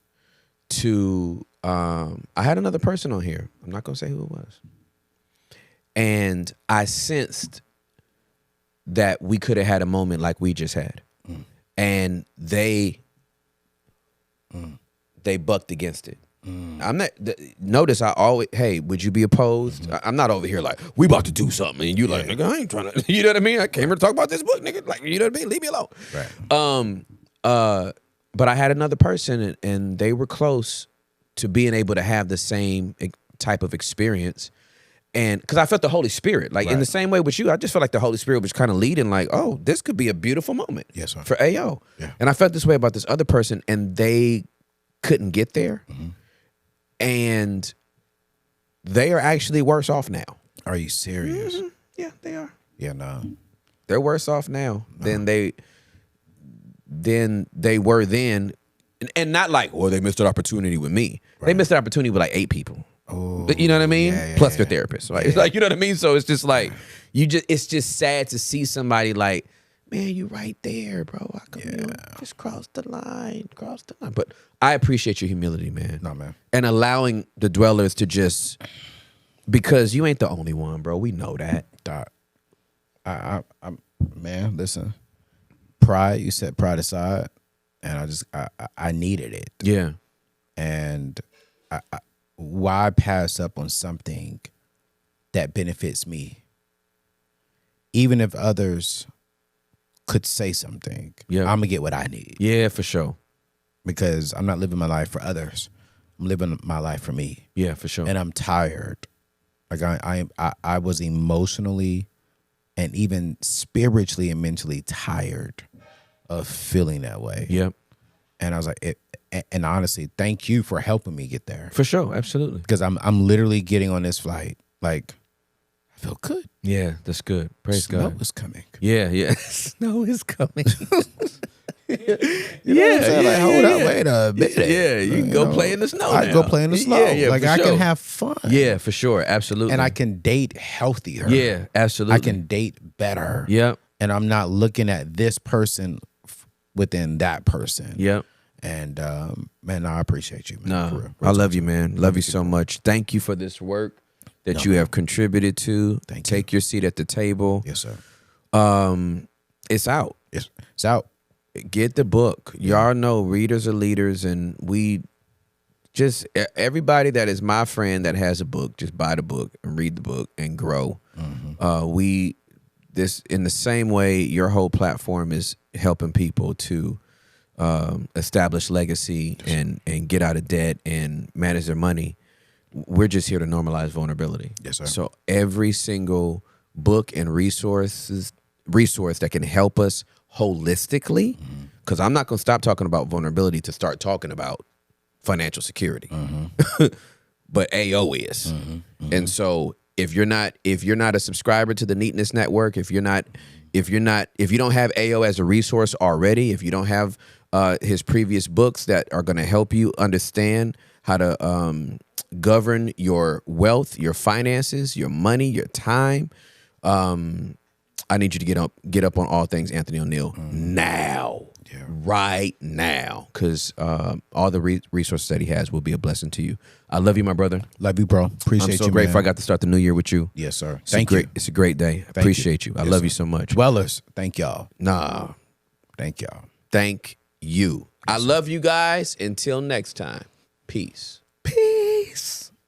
Speaker 1: I had another person on here. I'm not gonna say who it was. And I sensed that we could have had a moment like we just had. And they bucked against it. I'm not. Notice I always. Hey, would you be opposed? I'm not over here like we about to do something, and you like, nigga, I ain't trying to. You know what I mean? I came here to talk about this book, nigga. Like, you know what I mean? Leave me alone.
Speaker 3: Right.
Speaker 1: But I had another person, and they were close to being able to have the same type of experience, and because I felt the Holy Spirit, like in the same way with you, I just felt like the Holy Spirit was kind of leading, like, oh, this could be a beautiful moment,
Speaker 3: Yes, sir.
Speaker 1: for AO.
Speaker 3: Yeah.
Speaker 1: And I felt this way about this other person, and they couldn't get there. And they are actually worse off now.
Speaker 3: Are you serious?
Speaker 1: Yeah, they are.
Speaker 3: Yeah, nah.
Speaker 1: They're worse off now than they were then. And not like, oh, they missed an opportunity with me. They missed an opportunity with like 8 people.
Speaker 3: Oh,
Speaker 1: You know what I mean?
Speaker 3: yeah,
Speaker 1: Plus
Speaker 3: yeah.
Speaker 1: their therapist. Right? It's like, you know what I mean? So it's just like, it's just sad to see somebody like, man, you right there, bro. How come you just cross the line? But I appreciate your humility, man.
Speaker 3: No, man.
Speaker 1: And allowing the dwellers to just, because you ain't the only one, bro. We know that.
Speaker 3: Dot. I'm man, listen. Pride, you set pride aside, and I needed it.
Speaker 1: Yeah.
Speaker 3: And why pass up on something that benefits me? Even if others could say something, I'm gonna get what I need.
Speaker 1: Yeah, for sure.
Speaker 3: Because I'm not living my life for others. I'm living my life for me.
Speaker 1: Yeah, for sure.
Speaker 3: And I'm tired. Like I was emotionally and even spiritually and mentally tired of feeling that way.
Speaker 1: Yep.
Speaker 3: And I was like, and honestly, thank you for helping me get there.
Speaker 1: For sure, absolutely.
Speaker 3: Because I'm literally getting on this flight. Like, I feel good.
Speaker 1: Yeah, that's good. Praise
Speaker 3: Snow
Speaker 1: God.
Speaker 3: is coming.
Speaker 1: Yeah. Snow is coming.
Speaker 3: You know what I'm saying? Like, hold up, wait a minute.
Speaker 1: Yeah, you can go play in the snow.
Speaker 3: I
Speaker 1: now.
Speaker 3: go play in the snow.
Speaker 1: Yeah,
Speaker 3: like
Speaker 1: for
Speaker 3: I
Speaker 1: sure.
Speaker 3: can have fun.
Speaker 1: Yeah, for sure, absolutely.
Speaker 3: And I can date healthier.
Speaker 1: Yeah, absolutely.
Speaker 3: I can date better.
Speaker 1: Yep.
Speaker 3: And I'm not looking at this person within that person.
Speaker 1: Yep.
Speaker 3: And man, I appreciate you, man. For
Speaker 1: No,
Speaker 3: real.
Speaker 1: I love you, man. Love you so much. Thank you for this work that you have contributed to.
Speaker 3: Thank you.
Speaker 1: Take your seat at the table.
Speaker 3: Yes, sir.
Speaker 1: It's out.
Speaker 3: It's out.
Speaker 1: Get the book. Y'all know readers are leaders, and we just, everybody that is my friend that has a book, just buy the book and read the book and grow. This in the same way your whole platform is helping people to establish legacy and get out of debt and manage their money. We're just here to normalize vulnerability.
Speaker 3: Yes, sir.
Speaker 1: So every single book and resource that can help us holistically, because I'm not going to stop talking about vulnerability to start talking about financial security. But AO is. And so if you're not a subscriber to the Neatness Network, if you don't have AO as a resource already, if you don't have his previous books that are going to help you understand how to govern your wealth, your finances, your money, your time, I need you to get up on all things Anthony O'Neal now.
Speaker 3: Yeah.
Speaker 1: Right now. Because all the resources that he has will be a blessing to you. I love you, my brother.
Speaker 3: Love you, bro. Appreciate you.
Speaker 1: I'm so grateful I got to start the new year with you.
Speaker 3: Yes, sir.
Speaker 1: Thank you. It's a great day. I appreciate you. I love you so much.
Speaker 3: Dwellers, thank y'all.
Speaker 1: Nah.
Speaker 3: Thank y'all.
Speaker 1: Thank you. I love you guys. Until next time. Peace.